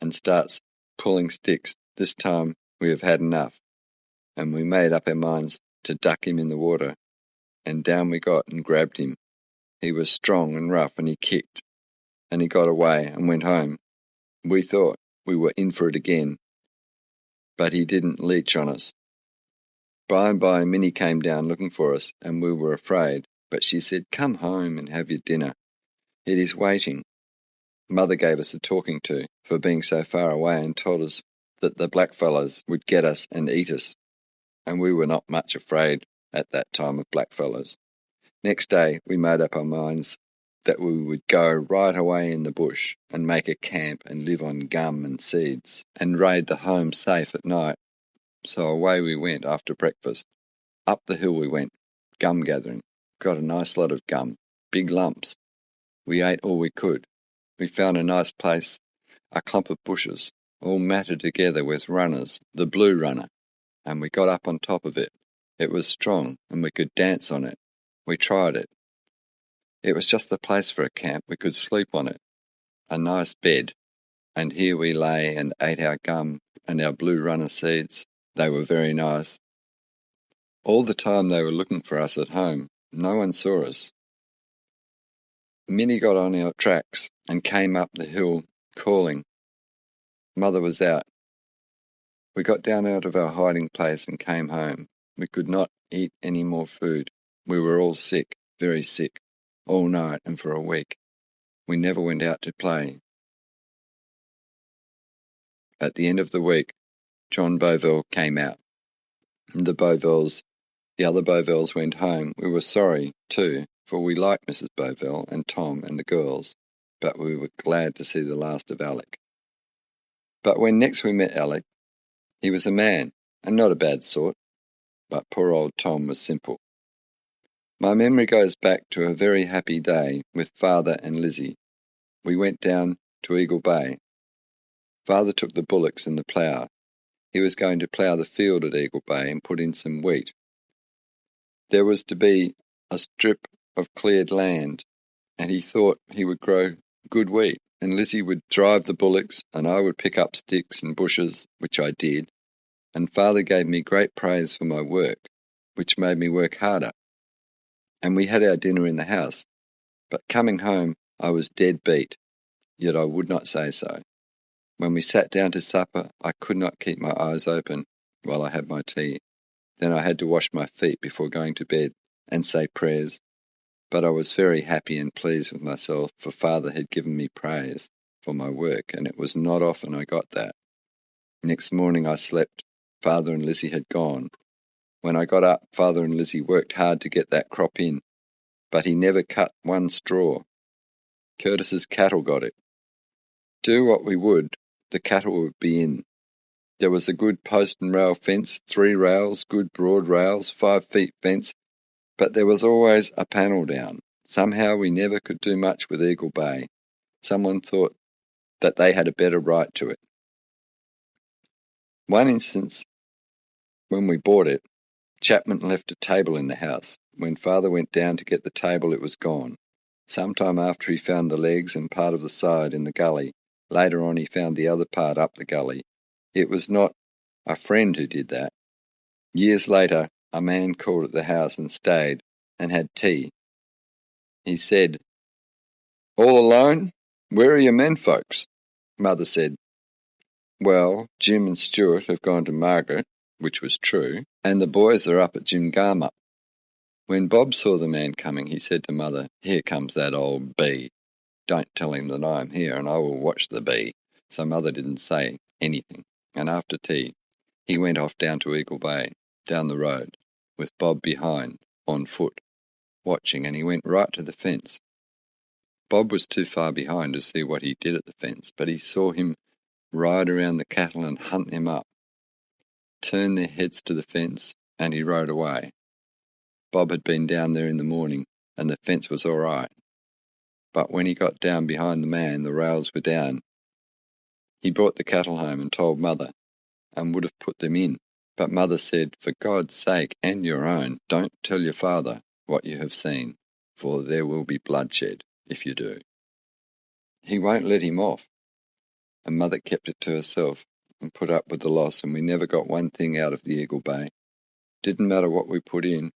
and starts pulling sticks. This time we have had enough, and we made up our minds to duck him in the water, and down we got and grabbed him. He was strong and rough, and he kicked, and he got away and went home. We thought we were in for it again, but he didn't leech on us. By and by Minnie came down looking for us, and we were afraid, but she said, "Come home and have your dinner. It is waiting." Mother gave us a talking to for being so far away and told us that the blackfellows would get us and eat us, and we were not much afraid at that time of blackfellows. Next day we made up our minds that we would go right away in the bush and make a camp and live on gum and seeds and raid the home safe at night. So away we went after breakfast. Up the hill we went, gum gathering. Got a nice lot of gum, big lumps. We ate all we could. We found a nice place, a clump of bushes, all matted together with runners, the blue runner, and we got up on top of it. It was strong, and we could dance on it. We tried it. It was just the place for a camp. We could sleep on it. A nice bed. And here we lay and ate our gum and our blue runner seeds. They were very nice. All the time they were looking for us at home. No one saw us. Minnie got on our tracks and came up the hill, calling. Mother was out. We got down out of our hiding place and came home. We could not eat any more food. We were all sick, very sick, all night and for a week. We never went out to play. At the end of the week, John Bovell came out. The other Bovells went home. We were sorry, too, for we liked Mrs. Bovell and Tom and the girls, but we were glad to see the last of Alec. But when next we met Alec, he was a man, and not a bad sort, but poor old Tom was simple. My memory goes back to a very happy day with Father and Lizzie. We went down to Eagle Bay. Father took the bullocks and the plough. He was going to plough the field at Eagle Bay and put in some wheat. There was to be a strip of cleared land, and he thought he would grow good wheat, and Lizzie would drive the bullocks, and I would pick up sticks and bushes, which I did, and Father gave me great praise for my work, which made me work harder. And we had our dinner in the house, but coming home I was dead beat, yet I would not say so. When we sat down to supper, I could not keep my eyes open while I had my tea. Then I had to wash my feet before going to bed and say prayers. But I was very happy and pleased with myself, for Father had given me praise for my work, and it was not often I got that. Next morning I slept. Father and Lizzie had gone. When I got up, Father and Lizzie worked hard to get that crop in, but he never cut one straw. Curtis's cattle got it. Do what we would, the cattle would be in. There was a good post and rail fence, 3 rails, good broad rails, 5 feet fence, but there was always a panel down. Somehow we never could do much with Eagle Bay. Someone thought that they had a better right to it. One instance, when we bought it, Chapman left a table in the house. When Father went down to get the table, it was gone. Sometime after he found the legs and part of the side in the gully. Later on he found the other part up the gully. It was not a friend who did that. Years later, a man called at the house and stayed and had tea. He said, "All alone? Where are your men folks?" Mother said, "Well, Jim and Stewart have gone to Margaret," which was true, "and the boys are up at Jim Garma." When Bob saw the man coming, he said to Mother, "Here comes that old bee. Don't tell him that I am here, and I will watch the bee." So Mother didn't say anything, and after tea, he went off down to Eagle Bay, down the road, with Bob behind, on foot, watching, and he went right to the fence. Bob was too far behind to see what he did at the fence, but he saw him ride around the cattle and hunt them up, turn their heads to the fence, and he rode away. Bob had been down there in the morning, and the fence was all right. But when he got down behind the man, the rails were down. He brought the cattle home and told Mother, and would have put them in. But Mother said, "For God's sake, and your own, don't tell your father what you have seen, for there will be bloodshed if you do." He won't let him off. And Mother kept it to herself and put up with the loss, and we never got one thing out of the Eagle Bay. Didn't matter what we put in.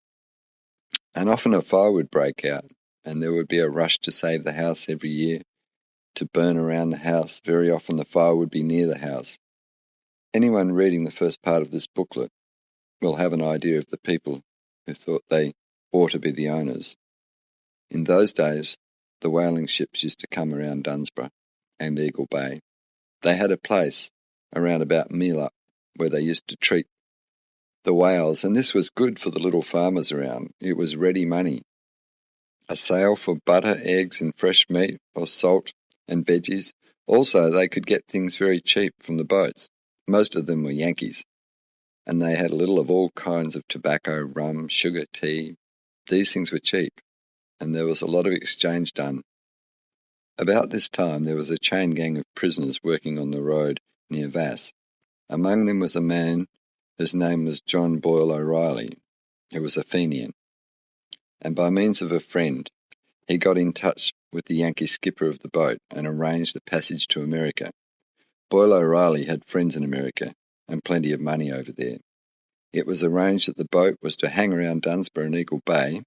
And often a fire would break out, and there would be a rush to save the house every year, to burn around the house. Very often the fire would be near the house. Anyone reading the first part of this booklet will have an idea of the people who thought they ought to be the owners. In those days, the whaling ships used to come around Dunsborough and Eagle Bay. They had a place around about Meelup where they used to treat the whales, and this was good for the little farmers around. It was ready money. A sale for butter, eggs, and fresh meat, or salt and veggies. Also, they could get things very cheap from the boats. Most of them were Yankees, and they had a little of all kinds of tobacco, rum, sugar, tea. These things were cheap, and there was a lot of exchange done. About this time, there was a chain gang of prisoners working on the road near Vass. Among them was a man whose name was John Boyle O'Reilly, who was a Fenian. And by means of a friend, He got in touch with the Yankee skipper of the boat and arranged a passage to America. Boyle O'Reilly had friends in America and plenty of money over there. It was arranged that the boat was to hang around Dunsborough and Eagle Bay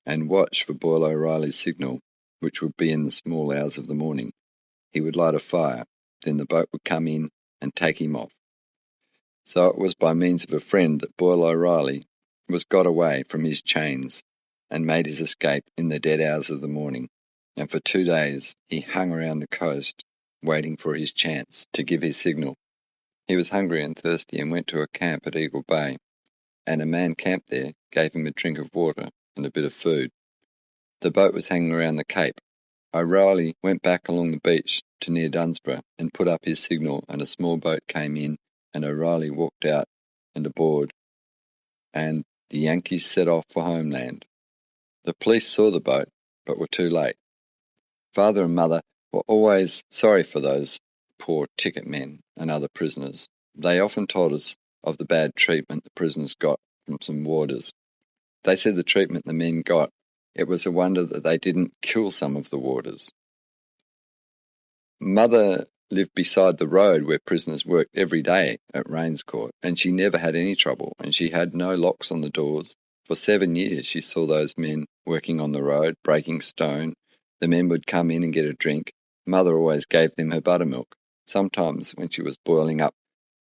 and watch for Boyle O'Reilly's signal, which would be in the small hours of the morning. He would light a fire, then the boat would come in and take him off. So it was by means of a friend that Boyle O'Reilly was got away from his chains and made his escape in the dead hours of the morning, and for 2 days he hung around the coast waiting for his chance to give his signal. He was hungry and thirsty and went to a camp at Eagle Bay, and a man camped there gave him a drink of water and a bit of food. The boat was hanging around the Cape. O'Reilly went back along the beach to near Dunsborough and put up his signal, and a small boat came in, and O'Reilly walked out and aboard, and the Yankees set off for homeland. The police saw the boat, but were too late. Father and Mother were always sorry for those poor ticket men and other prisoners. They often told us of the bad treatment the prisoners got from some warders. They said the treatment the men got, it was a wonder that they didn't kill some of the warders. Mother lived beside the road where prisoners worked every day at Rains Court, and she never had any trouble, and she had no locks on the doors. For 7 years she saw those men working on the road, breaking stone. The men would come in and get a drink. Mother always gave them her buttermilk. Sometimes when she was boiling up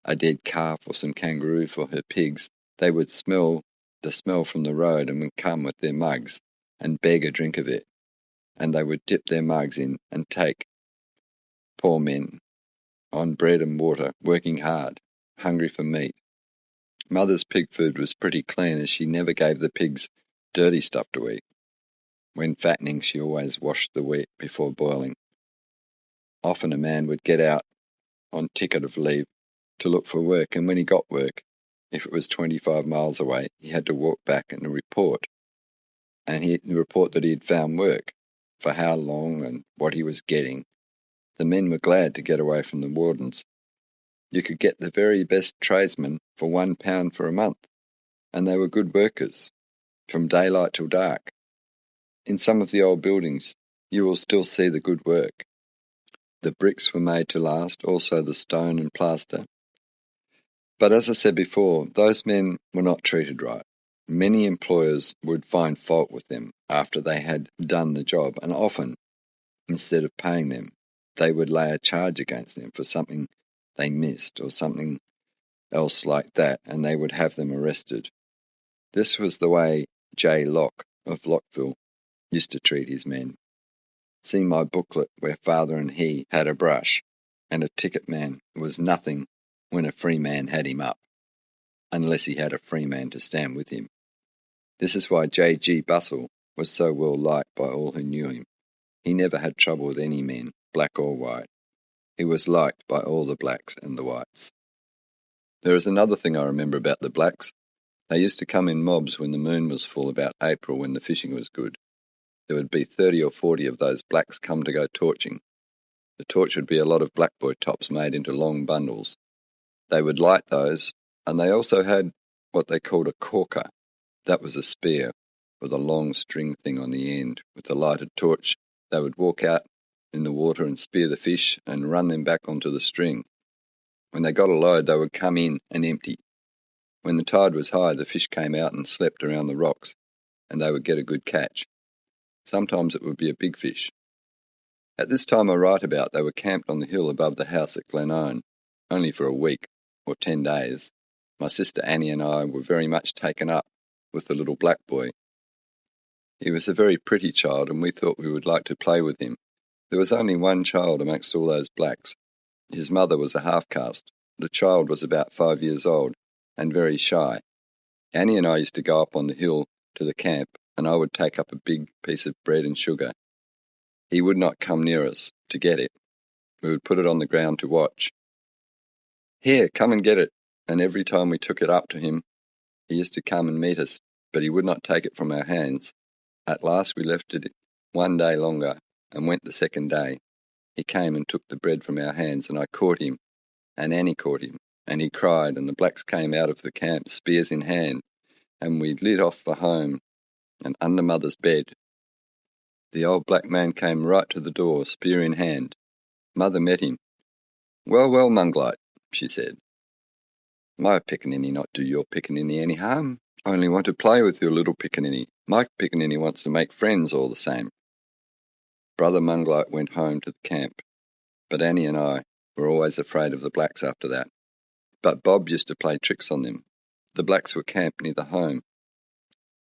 a dead calf or some kangaroo for her pigs, they would smell the smell from the road and would come with their mugs and beg a drink of it, and they would dip their mugs in and take. Poor men, on bread and water, working hard, hungry for meat. Mother's pig food was pretty clean, as she never gave the pigs dirty stuff to eat. When fattening, she always washed the wheat before boiling. Often a man would get out on ticket of leave to look for work, and when he got work, if it was 25 miles away, he had to walk back and report. And he'd report that he had found work, for how long and what he was getting. The men were glad to get away from the wardens. You could get the very best tradesmen for £1 for a month, and they were good workers, from daylight till dark. In some of the old buildings, you will still see the good work. The bricks were made to last, also the stone and plaster. But as I said before, those men were not treated right. Many employers would find fault with them after they had done the job, and often, instead of paying them, they would lay a charge against them for something they missed or something else like that, and they would have them arrested. This was the way J. Locke of Lockville used to treat his men. See my booklet where Father and he had a brush, and a ticket man was nothing when a free man had him up, unless he had a free man to stand with him. This is why J.G. Bussell was so well liked by all who knew him. He never had trouble with any men, black or white. He was liked by all the blacks and the whites. There is another thing I remember about the blacks. They used to come in mobs when the moon was full, about April, when the fishing was good. There would be 30 or 40 of those blacks come to go torching. The torch would be a lot of blackboy tops made into long bundles. They would light those, and they also had what they called a corker. That was a spear with a long string thing on the end. With the lighted torch, they would walk out in the water and spear the fish and run them back onto the string. When they got a load, they would come in and empty. When the tide was high, the fish came out and slept around the rocks, and they would get a good catch. Sometimes it would be a big fish. At this time I write about, they were camped on the hill above the house at Glenone, only for a week or 10 days. My sister Annie and I were very much taken up with the little black boy. He was a very pretty child, and we thought we would like to play with him. There was only one child amongst all those blacks. His mother was a half-caste. The child was about 5 years old and very shy. Annie and I used to go up on the hill to the camp, and I would take up a big piece of bread and sugar. He would not come near us to get it. We would put it on the ground to watch. "Here, come and get it." And every time we took it up to him, he used to come and meet us, but he would not take it from our hands. At last we left it 1 day longer and went the second day. He came and took the bread from our hands, and I caught him, and Annie caught him, and he cried, and the blacks came out of the camp, spears in hand, and we lit off for home and under Mother's bed. The old black man came right to the door, spear in hand. Mother met him. "Well, well, Munglite," she said. "My pickaninny not do your pickaninny any harm. I only want to play with your little pickaninny. My pickaninny wants to make friends all the same." Brother Munglite went home to the camp, but Annie and I were always afraid of the blacks after that. But Bob used to play tricks on them. The blacks were camped near the home.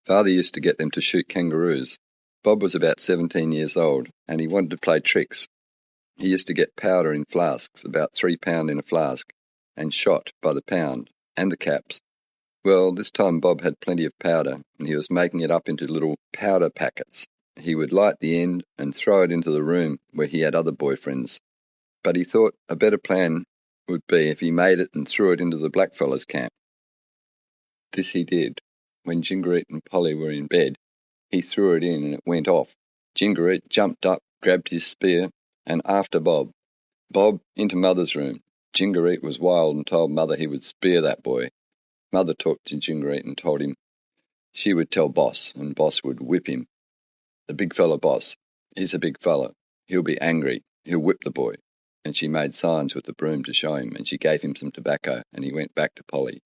Father used to get them to shoot kangaroos. Bob was about 17 years old, and he wanted to play tricks. He used to get powder in flasks, about 3 pound in a flask, and shot by the pound, and the caps. Well, this time Bob had plenty of powder, and he was making it up into little powder packets. He would light the end and throw it into the room where he had other boyfriends. But he thought a better plan would be if he made it and threw it into the blackfellas' camp. This he did. When Jingerit and Polly were in bed, he threw it in and it went off. Jingerit jumped up, grabbed his spear, and after Bob. Bob into Mother's room. Jingerit was wild and told Mother he would spear that boy. Mother talked to Jingerit and told him she would tell Boss, and Boss would whip him. The big fella Boss, he's a big fella. He'll be angry. He'll whip the boy. And she made signs with the broom to show him, and she gave him some tobacco, and he went back to Polly.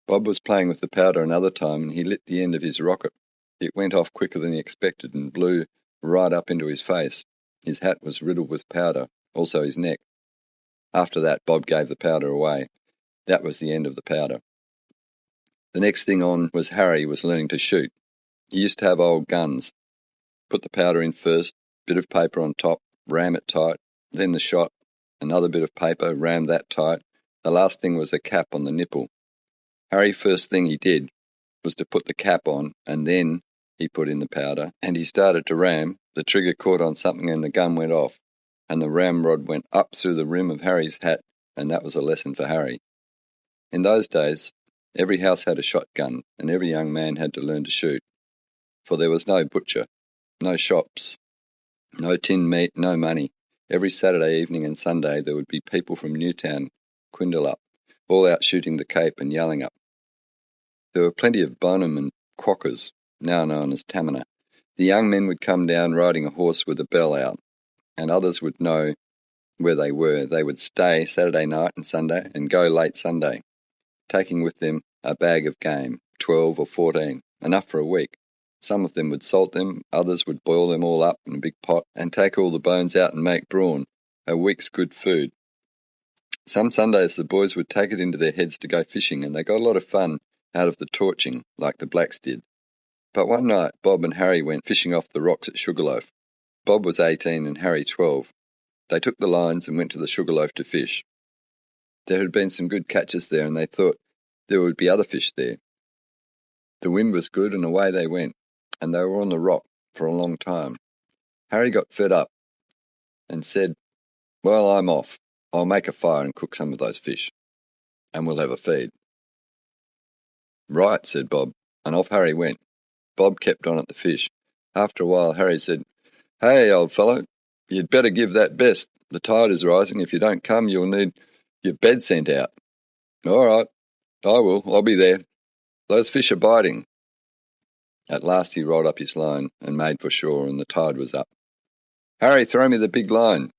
Bob was playing with the powder another time, and he lit the end of his rocket. It went off quicker than he expected and blew right up into his face. His hat was riddled with powder, also his neck. After that, Bob gave the powder away. That was the end of the powder. The next thing on was Harry was learning to shoot. He used to have old guns. Put the powder in first, bit of paper on top, ram it tight, then the shot, another bit of paper, ram that tight. The last thing was a cap on the nipple. Harry, first thing he did was to put the cap on, and then he put in the powder, and he started to ram. The trigger caught on something and the gun went off, and the ramrod went up through the rim of Harry's hat, and that was a lesson for Harry. In those days, every house had a shotgun, and every young man had to learn to shoot, for there was no butcher, no shops, no tinned meat, no money. Every Saturday evening and Sunday there would be people from Newtown, Quindalup, all out shooting the Cape and Yallingup. There were plenty of Bonham and Quackers, now known as Tamina. The young men would come down riding a horse with a bell out, and others would know where they were. They would stay Saturday night and Sunday and go late Sunday, taking with them a bag of game, 12 or 14, enough for a week. Some of them would salt them, others would boil them all up in a big pot and take all the bones out and make brawn, a week's good food. Some Sundays the boys would take it into their heads to go fishing, and they got a lot of fun out of the torching, like the blacks did. But one night Bob and Harry went fishing off the rocks at Sugarloaf. Bob was 18 and Harry 12. They took the lines and went to the Sugarloaf to fish. There had been some good catches there, and they thought there would be other fish there. The wind was good, and away they went, and they were on the rock for a long time. Harry got fed up and said, "Well, I'm off. I'll make a fire and cook some of those fish, and we'll have a feed." "Right," said Bob, and off Harry went. Bob kept on at the fish. After a while, Harry said, "Hey, old fellow, you'd better give that best. The tide is rising. If you don't come, you'll need your bed sent out." "All right, I will. I'll be there. Those fish are biting." At last he rolled up his line and made for shore, and the tide was up. "Harry, throw me the big line."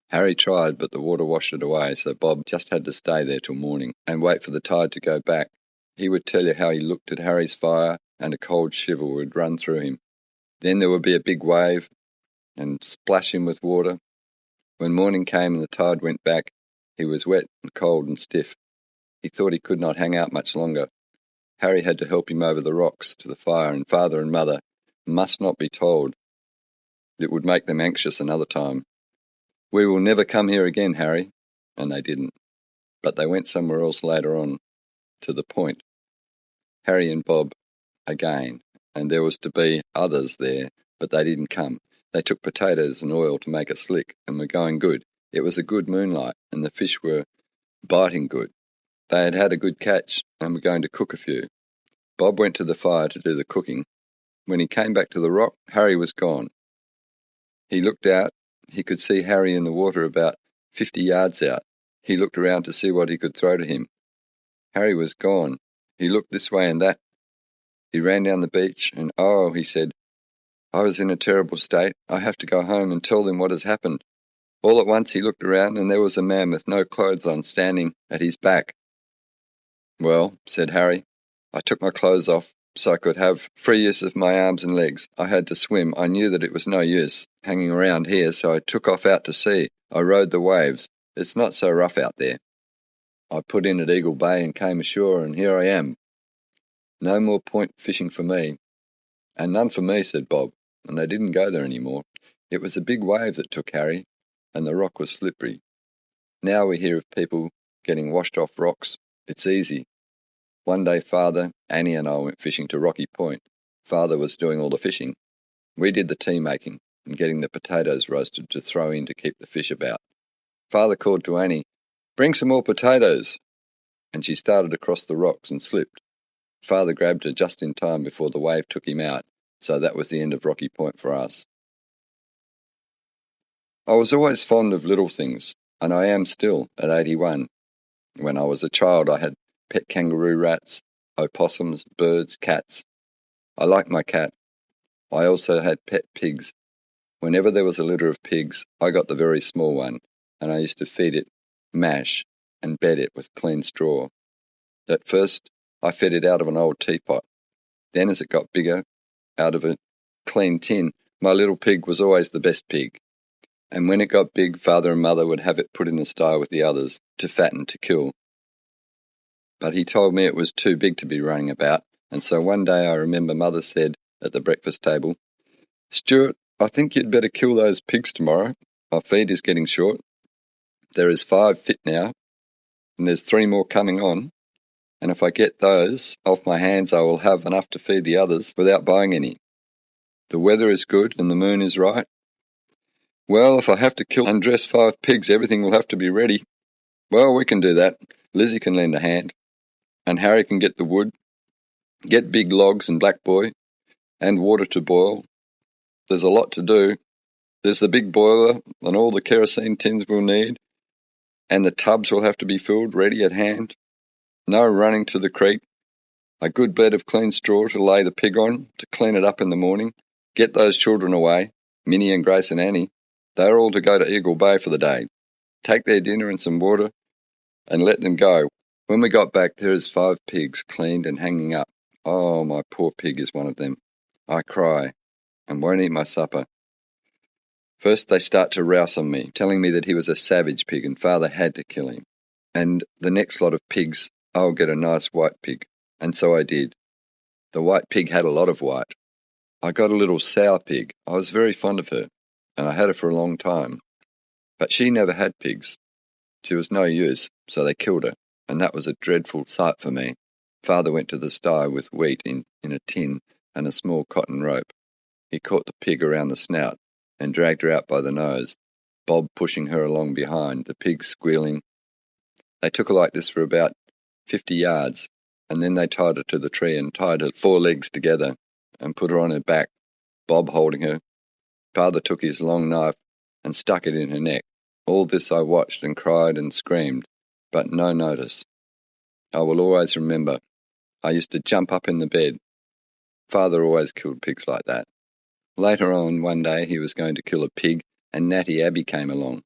Harry tried, but the water washed it away, so Bob just had to stay there till morning and wait for the tide to go back. He would tell you how he looked at Harry's fire, and a cold shiver would run through him. Then there would be a big wave, and splash him with water. When morning came and the tide went back, he was wet and cold and stiff. He thought he could not hang out much longer. Harry had to help him over the rocks to the fire, and Father and Mother must not be told. It would make them anxious another time. "We will never come here again, Harry." And they didn't. But they went somewhere else later on, to the Point. Harry and Bob again, and there was to be others there, but they didn't come. They took potatoes and oil to make a slick, and were going good. It was a good moonlight, and the fish were biting good. They had had a good catch, and were going to cook a few. Bob went to the fire to do the cooking. When he came back to the rock, Harry was gone. He looked out. He could see Harry in the water about 50 yards out. He looked around to see what he could throw to him. Harry was gone. He looked this way and that. He ran down the beach, and "Oh," he said, I was in a terrible state. I have to go home and tell them what has happened. All at once he looked around, and there was a man with no clothes on standing at his back. Well, said Harry, I took my clothes off so I could have free use of my arms and legs. I had to swim. I knew that it was no use hanging around here, so I took off out to sea. I rode the waves. It's not so rough out there. I put in at Eagle Bay and came ashore, and here I am. No more point fishing for me. And none for me, said Bob, and they didn't go there any more. It was a big wave that took Harry, and the rock was slippery. Now we hear of people getting washed off rocks. It's easy. One day Father, Annie and I went fishing to Rocky Point. Father was doing all the fishing. We did the tea making and getting the potatoes roasted to throw in to keep the fish about. Father called to Annie, Bring some more potatoes. And she started across the rocks and slipped. Father grabbed her just in time before the wave took him out, so that was the end of Rocky Point for us. I was always fond of little things, and I am still at 81. When I was a child, I had pet kangaroo rats, opossums, birds, cats. I liked my cat. I also had pet pigs. Whenever there was a litter of pigs, I got the very small one, and I used to feed it mash and bed it with clean straw. At first, I fed it out of an old teapot. Then, as it got bigger, out of a clean tin. My little pig was always the best pig. And when it got big, Father and Mother would have it put in the sty with the others, to fatten, to kill. But he told me it was too big to be running about, and so one day I remember Mother said at the breakfast table, Stewart, I think you'd better kill those pigs tomorrow. Our feed is getting short. There is 5 fit now, and there's 3 more coming on, and if I get those off my hands I will have enough to feed the others without buying any. The weather is good and the moon is right. Well, if I have to kill and dress 5 pigs, everything will have to be ready. Well, we can do that. Lizzie can lend a hand. And Harry can get the wood, get big logs and black boy, and water to boil. There's a lot to do. There's the big boiler and all the kerosene tins we'll need, and the tubs will have to be filled, ready at hand. No running to the creek. A good bed of clean straw to lay the pig on, to clean it up in the morning. Get those children away, Minnie and Grace and Annie. They're all to go to Eagle Bay for the day. Take their dinner and some water, and let them go. When we got back, there is 5 pigs cleaned and hanging up. Oh, my poor pig is one of them. I cry, and won't eat my supper. First they start to rouse on me, telling me that he was a savage pig and Father had to kill him. And the next lot of pigs, I'll get a nice white pig. And so I did. The white pig had a lot of white. I got a little sow pig. I was very fond of her, and I had her for a long time. But she never had pigs. She was no use, so they killed her, and that was a dreadful sight for me. Father went to the sty with wheat in a tin and a small cotton rope. He caught the pig around the snout and dragged her out by the nose, Bob pushing her along behind, the pig squealing. They took her like this for about 50 yards, and then they tied her to the tree and tied her 4 legs together and put her on her back, Bob holding her. Father took his long knife and stuck it in her neck. All this I watched and cried and screamed, but no notice. I will always remember. I used to jump up in the bed. Father always killed pigs like that. Later on, one day, he was going to kill a pig, and Natty Abbey came along.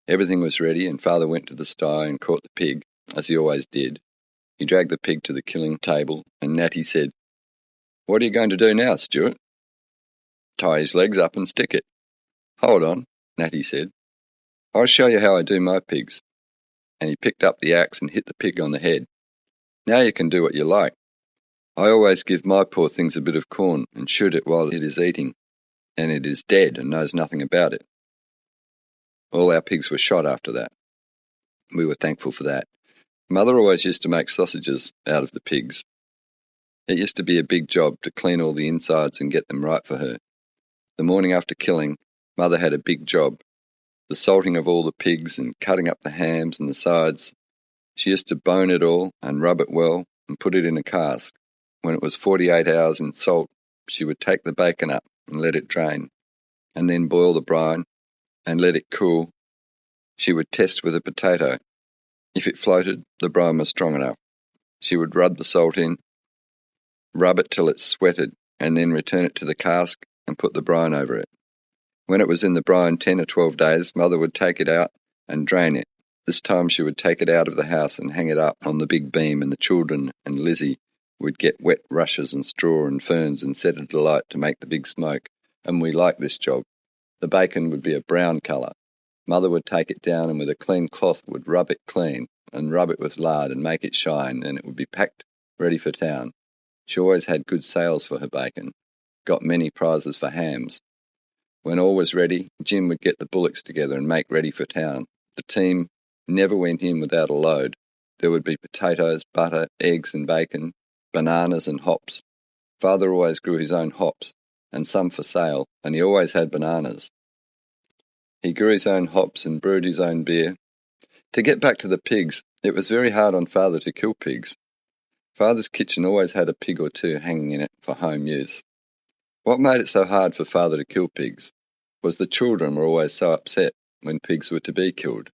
Everything was ready, and Father went to the sty and caught the pig, as he always did. He dragged the pig to the killing table, and Natty said, "What are you going to do now, Stewart?" "Tie his legs up and stick it." "Hold on," Natty said. "I'll show you how I do my pigs." And he picked up the axe and hit the pig on the head. "Now you can do what you like. I always give my poor things a bit of corn and shoot it while it is eating, and it is dead and knows nothing about it." All our pigs were shot after that. We were thankful for that. Mother always used to make sausages out of the pigs. It used to be a big job to clean all the insides and get them right for her. The morning after killing, Mother had a big job. The salting of all the pigs and cutting up the hams and the sides. She used to bone it all and rub it well and put it in a cask. When it was 48 hours in salt, she would take the bacon up and let it drain, and then boil the brine and let it cool. She would test with a potato. If it floated, the brine was strong enough. She would rub the salt in, rub it till it sweated, and then return it to the cask and put the brine over it. When it was in the brine 10 or 12 days, Mother would take it out and drain it. This time she would take it out of the house and hang it up on the big beam, and the children and Lizzie would get wet rushes and straw and ferns and set it alight to make the big smoke, and we liked this job. The bacon would be a brown colour. Mother would take it down and with a clean cloth would rub it clean and rub it with lard and make it shine, and it would be packed ready for town. She always had good sales for her bacon, got many prizes for hams. When all was ready, Jim would get the bullocks together and make ready for town. The team never went in without a load. There would be potatoes, butter, eggs and bacon, bananas and hops. Father always grew his own hops, and some for sale, and he always had bananas. He grew his own hops and brewed his own beer. To get back to the pigs, it was very hard on Father to kill pigs. Father's kitchen always had a pig or two hanging in it for home use. What made it so hard for Father to kill pigs was the children were always so upset when pigs were to be killed.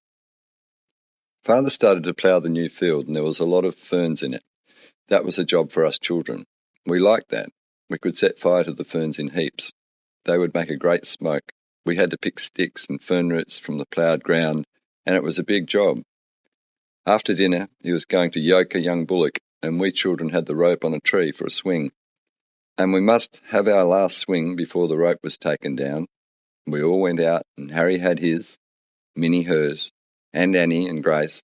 Father started to plough the new field, and there was a lot of ferns in it. That was a job for us children. We liked that. We could set fire to the ferns in heaps. They would make a great smoke. We had to pick sticks and fern roots from the ploughed ground, and it was a big job. After dinner, he was going to yoke a young bullock, and we children had the rope on a tree for a swing. And we must have our last swing before the rope was taken down. We all went out, and Harry had his, Minnie hers, and Annie and Grace.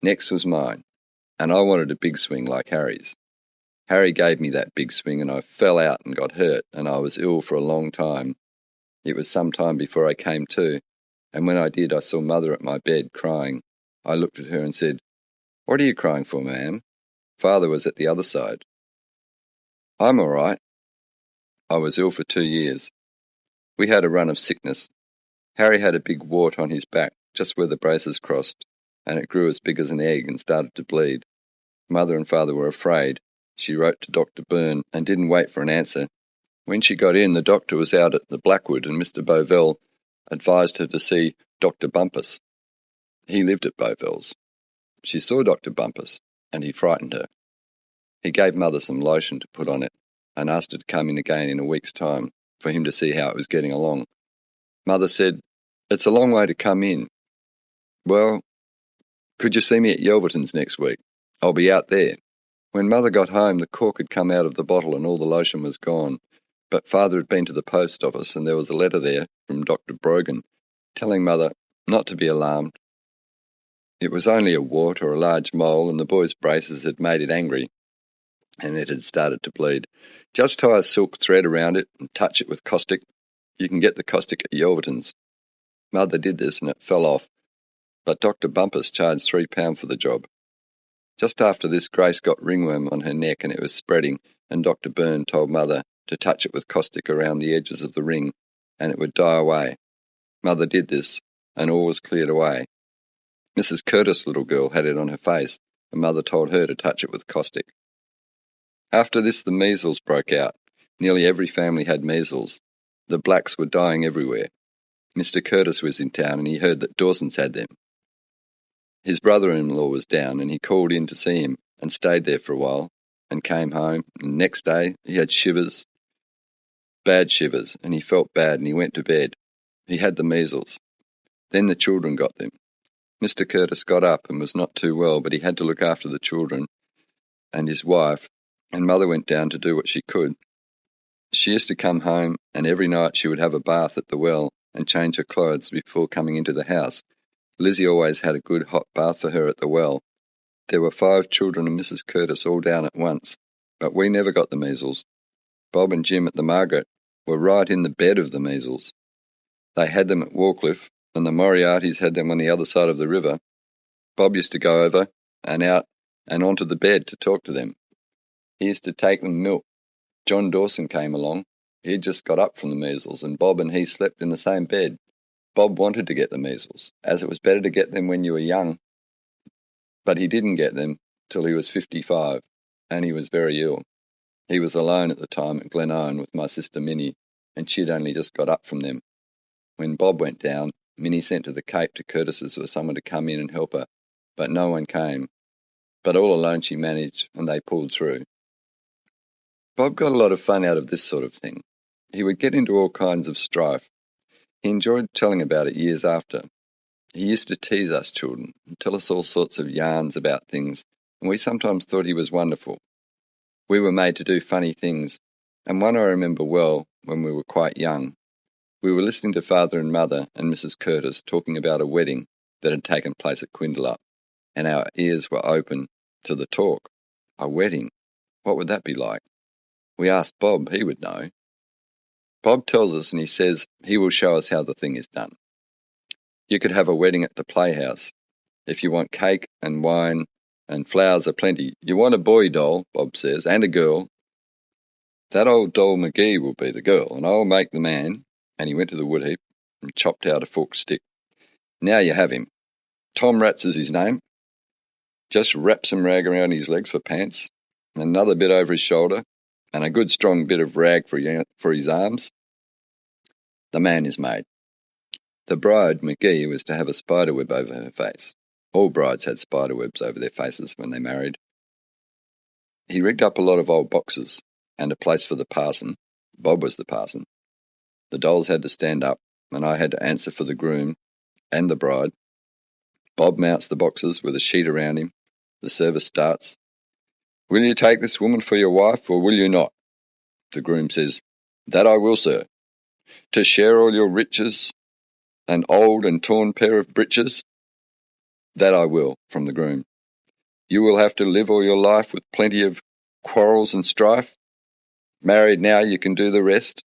Next was mine, and I wanted a big swing like Harry's. Harry gave me that big swing, and I fell out and got hurt, and I was ill for a long time. It was some time before I came to, and when I did, I saw Mother at my bed crying. I looked at her and said, "What are you crying for, ma'am?" Father was at the other side. "I'm all right." I was ill for 2 years. We had a run of sickness. Harry had a big wart on his back, just where the braces crossed, and it grew as big as an egg and started to bleed. Mother and Father were afraid. She wrote to Dr. Byrne and didn't wait for an answer. When she got in, the doctor was out at the Blackwood, and Mr. Bovell advised her to see Dr. Bumpus. He lived at Bovell's. She saw Dr. Bumpus, and he frightened her. He gave Mother some lotion to put on it and asked her to come in again in a week's time for him to see how it was getting along. Mother said, "It's a long way to come in." "Well, could you see me at Yelverton's next week? I'll be out there." When Mother got home, the cork had come out of the bottle and all the lotion was gone. But Father had been to the post office, and there was a letter there from Dr. Brogan telling Mother not to be alarmed. It was only a wart or a large mole, and the boy's braces had made it angry, and it had started to bleed. Just tie a silk thread around it and touch it with caustic. You can get the caustic at Yelverton's. Mother did this, and it fell off, but Dr. Bumpus charged £3 for the job. Just after this, Grace got ringworm on her neck, and it was spreading, and Dr. Byrne told Mother to touch it with caustic around the edges of the ring, and it would die away. Mother did this, and all was cleared away. Mrs. Curtis' little girl had it on her face, and Mother told her to touch it with caustic. After this, the measles broke out. Nearly every family had measles. The blacks were dying everywhere. Mr. Curtis was in town, and he heard that Dawson's had them. His brother-in-law was down, and he called in to see him, and stayed there for a while, and came home, and next day he had shivers, bad shivers, and he felt bad, and he went to bed. He had the measles. Then the children got them. Mr. Curtis got up and was not too well, but he had to look after the children and his wife, and Mother went down to do what she could. She used to come home, and every night she would have a bath at the well and change her clothes before coming into the house. Lizzie always had a good hot bath for her at the well. There were 5 children and Mrs. Curtis all down at once, but we never got the measles. Bob and Jim at the Margaret were right in the bed of the measles. They had them at Warcliffe, and the Moriartys had them on the other side of the river. Bob used to go over and out and onto the bed to talk to them. He used to take them milk. John Dawson came along. He'd just got up from the measles, and Bob and he slept in the same bed. Bob wanted to get the measles, as it was better to get them when you were young. But he didn't get them till he was 55, and he was very ill. He was alone at the time at Glenone with my sister Minnie, and she'd only just got up from them. When Bob went down, Minnie sent to the Cape to Curtis's for someone to come in and help her, but no one came. But all alone she managed, and they pulled through. Bob got a lot of fun out of this sort of thing. He would get into all kinds of strife. He enjoyed telling about it years after. He used to tease us children and tell us all sorts of yarns about things, and we sometimes thought he was wonderful. We were made to do funny things, and one I remember well when we were quite young. We were listening to Father and Mother and Mrs. Curtis talking about a wedding that had taken place at Quindalup, and our ears were open to the talk. A wedding? What would that be like? We asked Bob, he would know. Bob tells us, and he says he will show us how the thing is done. You could have a wedding at the playhouse. If you want cake and wine and flowers aplenty, you want a boy doll, Bob says, and a girl. That old doll McGee will be the girl, and I'll make the man. And he went to the wood heap and chopped out a forked stick. Now you have him. Tom Rats is his name. Just wrap some rag around his legs for pants, and another bit over his shoulder, and a good strong bit of rag for his arms. The man is made. The bride, McGee, was to have a spiderweb over her face. All brides had spiderwebs over their faces when they married. He rigged up a lot of old boxes and a place for the parson. Bob was the parson. The dolls had to stand up, and I had to answer for the groom and the bride. Bob mounts the boxes with a sheet around him. The service starts. Will you take this woman for your wife, or will you not? The groom says, That I will, sir. To share all your riches, an old and torn pair of breeches? That I will, from the groom. You will have to live all your life with plenty of quarrels and strife. Married now, you can do the rest.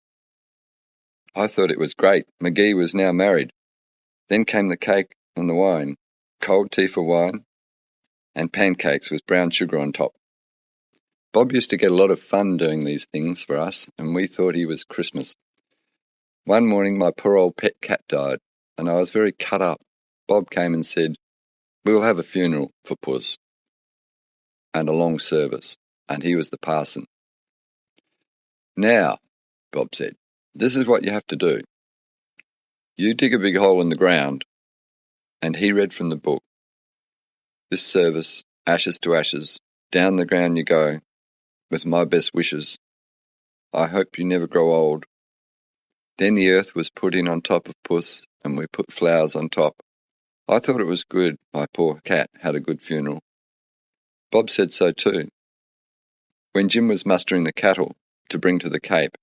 I thought it was great. McGee was now married. Then came the cake and the wine, cold tea for wine, and pancakes with brown sugar on top. Bob used to get a lot of fun doing these things for us, and we thought he was Christmas. One morning my poor old pet cat died, and I was very cut up. Bob came and said, We'll have a funeral for Puss, and a long service, and he was the parson. Now, Bob said, this is what you have to do. You dig a big hole in the ground, and he read from the book. This service, ashes to ashes, down the ground you go, with my best wishes. I hope you never grow old. Then the earth was put in on top of Puss, and we put flowers on top. I thought it was good my poor cat had a good funeral. Bob said so too. When Jim was mustering the cattle to bring to the Cape,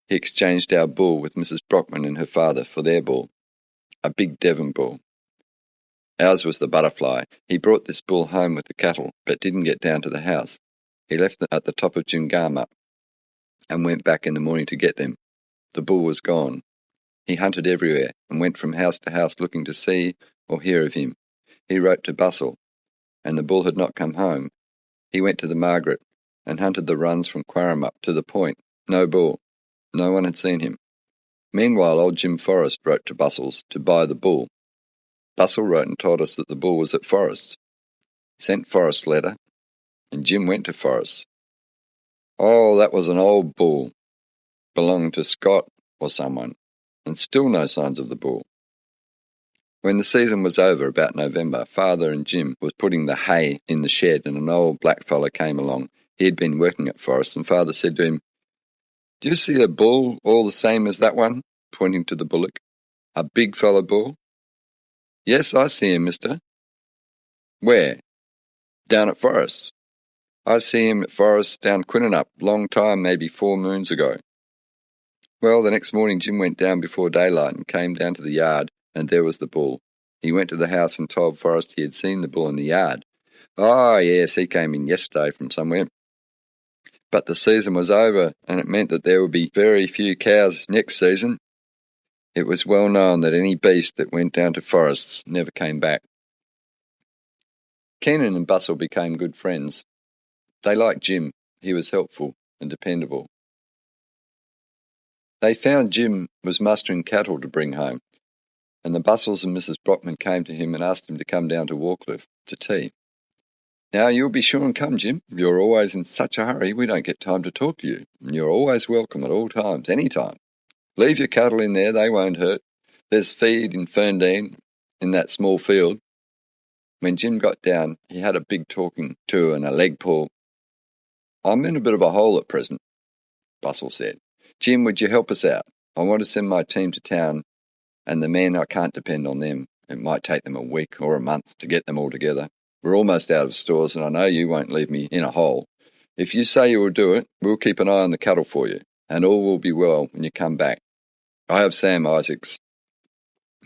he exchanged our bull with Mrs. Brockman and her father for their bull, a big Devon bull. Ours was the Butterfly. He brought this bull home with the cattle, but didn't get down to the house. He left them at the top of Jingama and went back in the morning to get them. The bull was gone. He hunted everywhere and went from house to house looking to see or hear of him. He wrote to Bustle, and the bull had not come home. He went to the Margaret and hunted the runs from Quarram up to the Point. No bull. No one had seen him. Meanwhile, old Jim Forrest wrote to Bustle's to buy the bull. Bustle wrote and told us that the bull was at Forrest's. Sent Forrest's letter, and Jim went to Forrest's. Oh, that was an old bull. Belonged to Scott or someone, and still no signs of the bull. When the season was over, about November, Father and Jim was putting the hay in the shed, and an old black fellow came along. He had been working at Forrest's, and Father said to him, Do you see a bull all the same as that one? Pointing to the bullock. A big fellow bull? Yes, I see him, mister. Where? Down at Forrest's. I see him at Forrest's down Quinnanup, long time, maybe 4 moons ago. Well, the next morning Jim went down before daylight and came down to the yard, and there was the bull. He went to the house and told Forrest he had seen the bull in the yard. Oh, yes, he came in yesterday from somewhere. But the season was over, and it meant that there would be very few cows next season. It was well known that any beast that went down to Forrest's never came back. Keenan and Bustle became good friends. They liked Jim. He was helpful and dependable. They found Jim was mustering cattle to bring home, and the Bustles and Mrs. Brockman came to him and asked him to come down to Wharcliffe to tea. Now, you'll be sure and come, Jim. You're always in such a hurry, we don't get time to talk to you. And you're always welcome at all times, any time. Leave your cattle in there, they won't hurt. There's feed in Ferndine, in that small field. When Jim got down, he had a big talking to and a leg pull. I'm in a bit of a hole at present, Bustle said. Jim, would you help us out? I want to send my team to town, and the men, I can't depend on them. It might take them a week or a month to get them all together. We're almost out of stores, and I know you won't leave me in a hole. If you say you will do it, we'll keep an eye on the cattle for you, and all will be well when you come back. I have Sam Isaacs.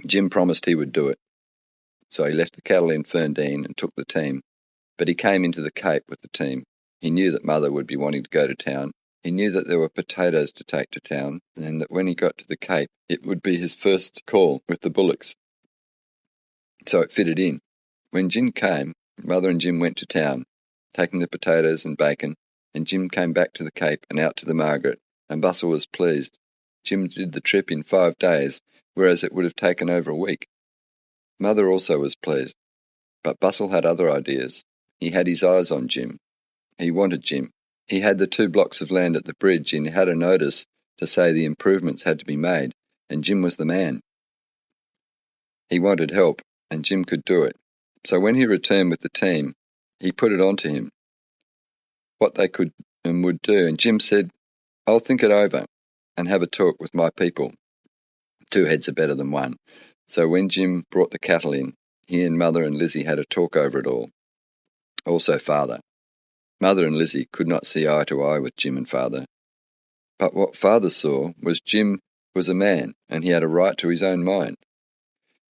Jim promised he would do it. So he left the cattle in Ferndean and took the team, but he came into the Cape with the team. He knew that Mother would be wanting to go to town. He knew that there were potatoes to take to town, and that when he got to the Cape, it would be his first call with the bullocks. So it fitted in. When Jim came, Mother and Jim went to town, taking the potatoes and bacon, and Jim came back to the Cape and out to the Margaret, and Bustle was pleased. Jim did the trip in 5 days, whereas it would have taken over a week. Mother also was pleased, but Bustle had other ideas. He had his eyes on Jim. He wanted Jim. He had the 2 blocks of land at the bridge, and he had a notice to say the improvements had to be made, and Jim was the man. He wanted help, and Jim could do it. So when he returned with the team, he put it on to him, what they could and would do, and Jim said, I'll think it over and have a talk with my people. 2 heads are better than 1. So when Jim brought the cattle in, he and Mother and Lizzie had a talk over it all. Also Father. Mother and Lizzie could not see eye to eye with Jim and Father. But what Father saw was Jim was a man, and he had a right to his own mind.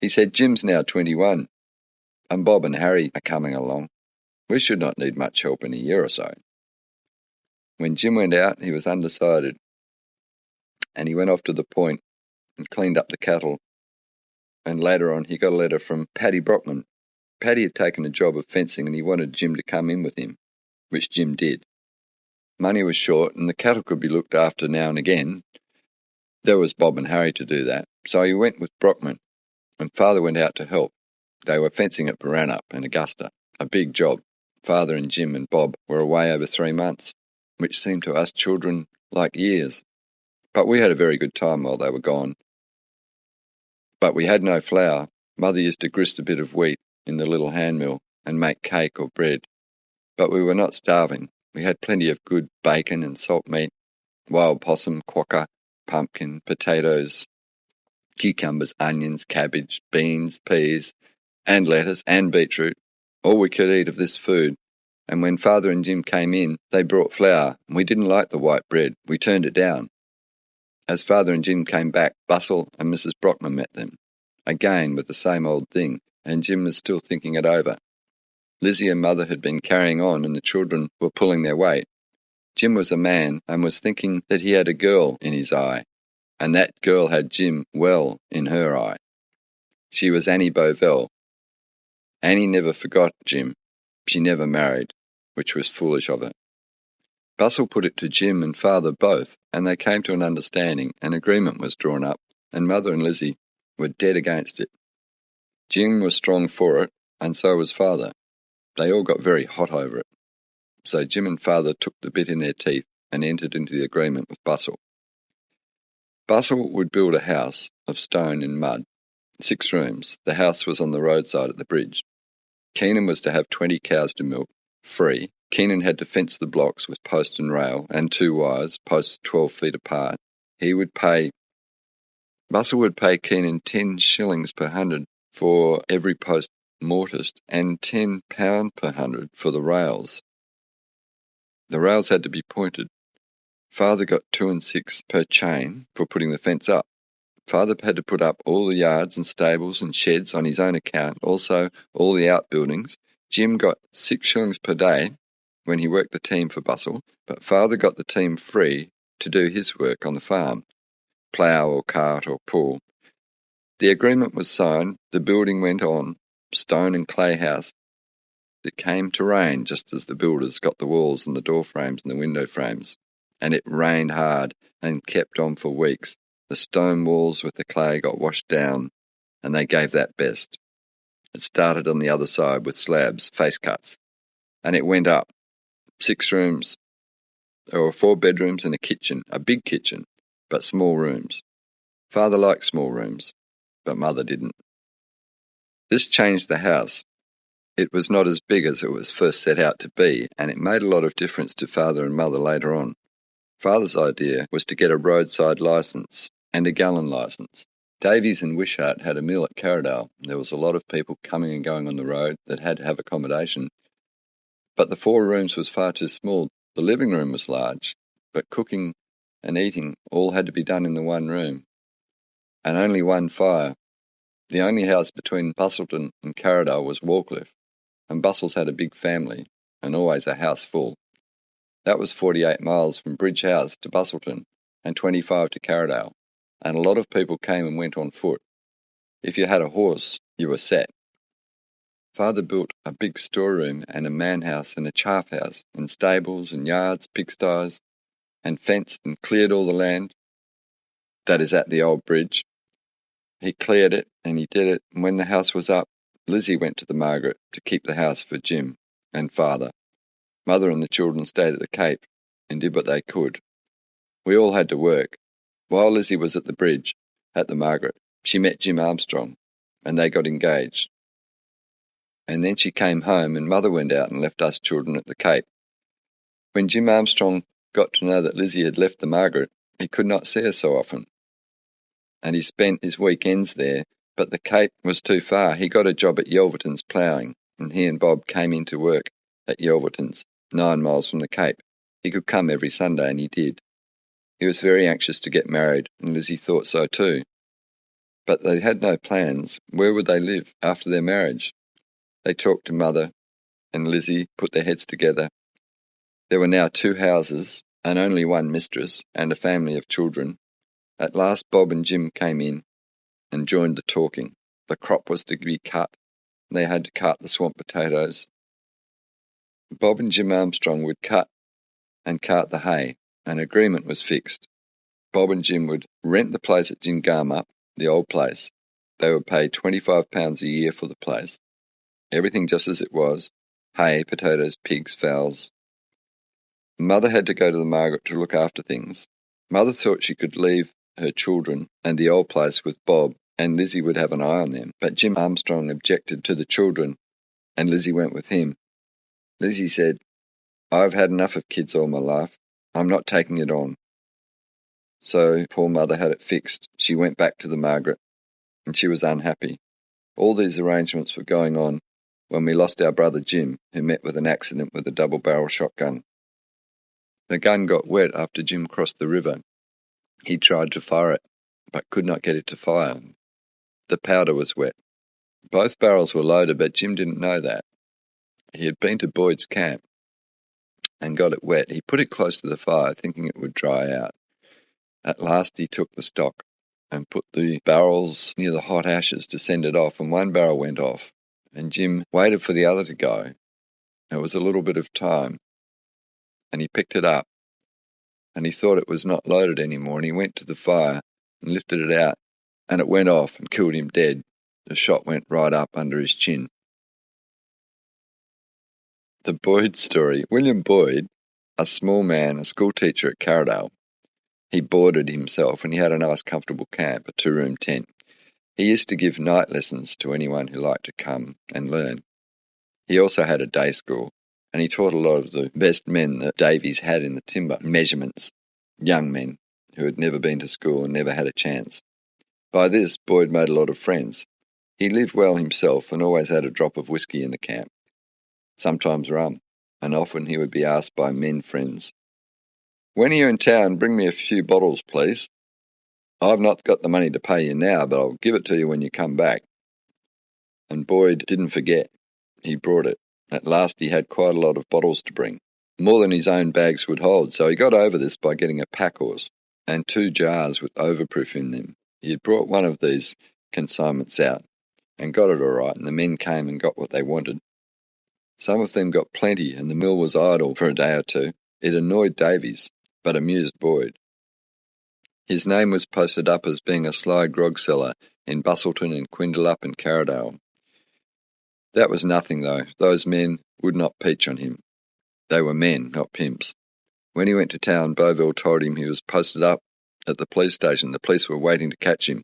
He said, Jim's now 21, and Bob and Harry are coming along. We should not need much help in a year or so. When Jim went out, he was undecided, and he went off to the point and cleaned up the cattle, and later on he got a letter from Paddy Brockman. Paddy had taken a job of fencing, and he wanted Jim to come in with him, which Jim did. Money was short, and the cattle could be looked after now and again. There was Bob and Harry to do that, so he went with Brockman, and Father went out to help. They were fencing at Baranup in Augusta, a big job. Father and Jim and Bob were away over 3 months, which seemed to us children like years. But we had a very good time while they were gone. But we had no flour. Mother used to grist a bit of wheat in the little hand mill and make cake or bread. But we were not starving. We had plenty of good bacon and salt meat, wild possum, quokka, pumpkin, potatoes, cucumbers, onions, cabbage, beans, peas, and lettuce, and beetroot. All we could eat of this food. And when Father and Jim came in, they brought flour, and we didn't like the white bread. We turned it down. As Father and Jim came back, Bustle and Mrs. Brockman met them, again with the same old thing, and Jim was still thinking it over. Lizzie and Mother had been carrying on, and the children were pulling their weight. Jim was a man and was thinking that he had a girl in his eye, and that girl had Jim well in her eye. She was Annie Bovell. Annie never forgot Jim. She never married, which was foolish of her. Bustle put it to Jim and Father both, and they came to an understanding. An agreement was drawn up, and Mother and Lizzie were dead against it. Jim was strong for it, and so was Father. They all got very hot over it. So Jim and Father took the bit in their teeth and entered into the agreement with Bustle. Bustle would build a house of stone and mud, 6 rooms. The house was on the roadside at the bridge. Keenan was to have 20 cows to milk, free. Keenan had to fence the blocks with post and rail and 2 wires, posts 12 feet apart. Bustle would pay Keenan 10 shillings per 100 for every post mortised and £10 per 100 for the rails. The rails had to be pointed. Father got 2 and 6 per chain for putting the fence up. Father had to put up all the yards and stables and sheds on his own account, also all the outbuildings. Jim got 6 shillings per day when he worked the team for Bustle, but Father got the team free to do his work on the farm, plough or cart or pull. The agreement was signed, the building went on, stone and clay house. It came to rain just as the builders got the walls and the door frames and the window frames, and it rained hard and kept on for weeks. The stone walls with the clay got washed down, and they gave that best. It started on the other side with slabs, face cuts, and it went up. 6 rooms. There were 4 bedrooms and a kitchen, a big kitchen, but small rooms. Father liked small rooms, but Mother didn't. This changed the house. It was not as big as it was first set out to be, and it made a lot of difference to Father and Mother later on. Father's idea was to get a roadside licence and a gallon licence. Davies and Wishart had a mill at Carradale. There was a lot of people coming and going on the road that had to have accommodation. But the 4 rooms was far too small. The living room was large, but cooking and eating all had to be done in the one room. And only one fire. The only house between Bustleton and Carradale was Warcliffe, and Bustles had a big family, and always a house full. That was 48 miles from Bridge House to Bustleton, and 25 to Carradale, and a lot of people came and went on foot. If you had a horse, you were set. Father built a big storeroom and a man house and a chaff house, and stables and yards, pigsties, and fenced and cleared all the land. That is at the old bridge. He cleared it, and he did it, and when the house was up, Lizzie went to the Margaret to keep the house for Jim and Father. Mother and the children stayed at the Cape and did what they could. We all had to work. While Lizzie was at the bridge, at the Margaret, she met Jim Armstrong, and they got engaged. And then she came home, and Mother went out and left us children at the Cape. When Jim Armstrong got to know that Lizzie had left the Margaret, he could not see her so often, and he spent his weekends there, but the Cape was too far. He got a job at Yelverton's ploughing, and he and Bob came in to work at Yelverton's, 9 miles from the Cape. He could come every Sunday, and he did. He was very anxious to get married, and Lizzie thought so too. But they had no plans. Where would they live after their marriage? They talked to Mother, and Lizzie put their heads together. There were now 2 houses, and only one mistress, and a family of children. At last Bob and Jim came in and joined the talking. The crop was to be cut. They had to cart the swamp potatoes. Bob and Jim Armstrong would cut and cart the hay. An agreement was fixed. Bob and Jim would rent the place at Gingarmup, the old place. They would pay £25 a year for the place. Everything just as it was. Hay, potatoes, pigs, fowls. Mother had to go to the Margaret to look after things. Mother thought she could leave her children and the old place with Bob, and Lizzie would have an eye on them. But Jim Armstrong objected to the children, and Lizzie went with him. Lizzie said, "I've had enough of kids all my life. I'm not taking it on." So poor Mother had it fixed. She went back to the Margaret, and she was unhappy. All these arrangements were going on when we lost our brother Jim, who met with an accident with a double-barrel shotgun. The gun got wet after Jim crossed the river. He tried to fire it, but could not get it to fire. The powder was wet. Both barrels were loaded, but Jim didn't know that. He had been to Boyd's camp and got it wet. He put it close to the fire, thinking it would dry out. At last he took the stock and put the barrels near the hot ashes to send it off, and one barrel went off, and Jim waited for the other to go. It was a little bit of time, and he picked it up, and he thought it was not loaded anymore, and he went to the fire and lifted it out, and it went off and killed him dead. The shot went right up under his chin. The Boyd story. William Boyd, a small man, a schoolteacher at Carradale. He boarded himself, and he had a nice comfortable camp, a 2-room tent. He used to give night lessons to anyone who liked to come and learn. He also had a day school, and he taught a lot of the best men that Davies had in the timber measurements, young men who had never been to school and never had a chance. By this, Boyd made a lot of friends. He lived well himself and always had a drop of whiskey in the camp, sometimes rum, and often he would be asked by men friends, "When are you in town, bring me a few bottles, please. I've not got the money to pay you now, but I'll give it to you when you come back." And Boyd didn't forget. He brought it. At last he had quite a lot of bottles to bring, more than his own bags would hold, so he got over this by getting a pack horse and 2 jars with overproof in them. He had brought one of these consignments out and got it all right, and the men came and got what they wanted. Some of them got plenty, and the mill was idle for a day or 2. It annoyed Davies, but amused Boyd. His name was posted up as being a sly grog seller in Bustleton and Quindalup and Carradale. That was nothing, though. Those men would not peach on him. They were men, not pimps. When he went to town, Beauville told him he was posted up at the police station. The police were waiting to catch him.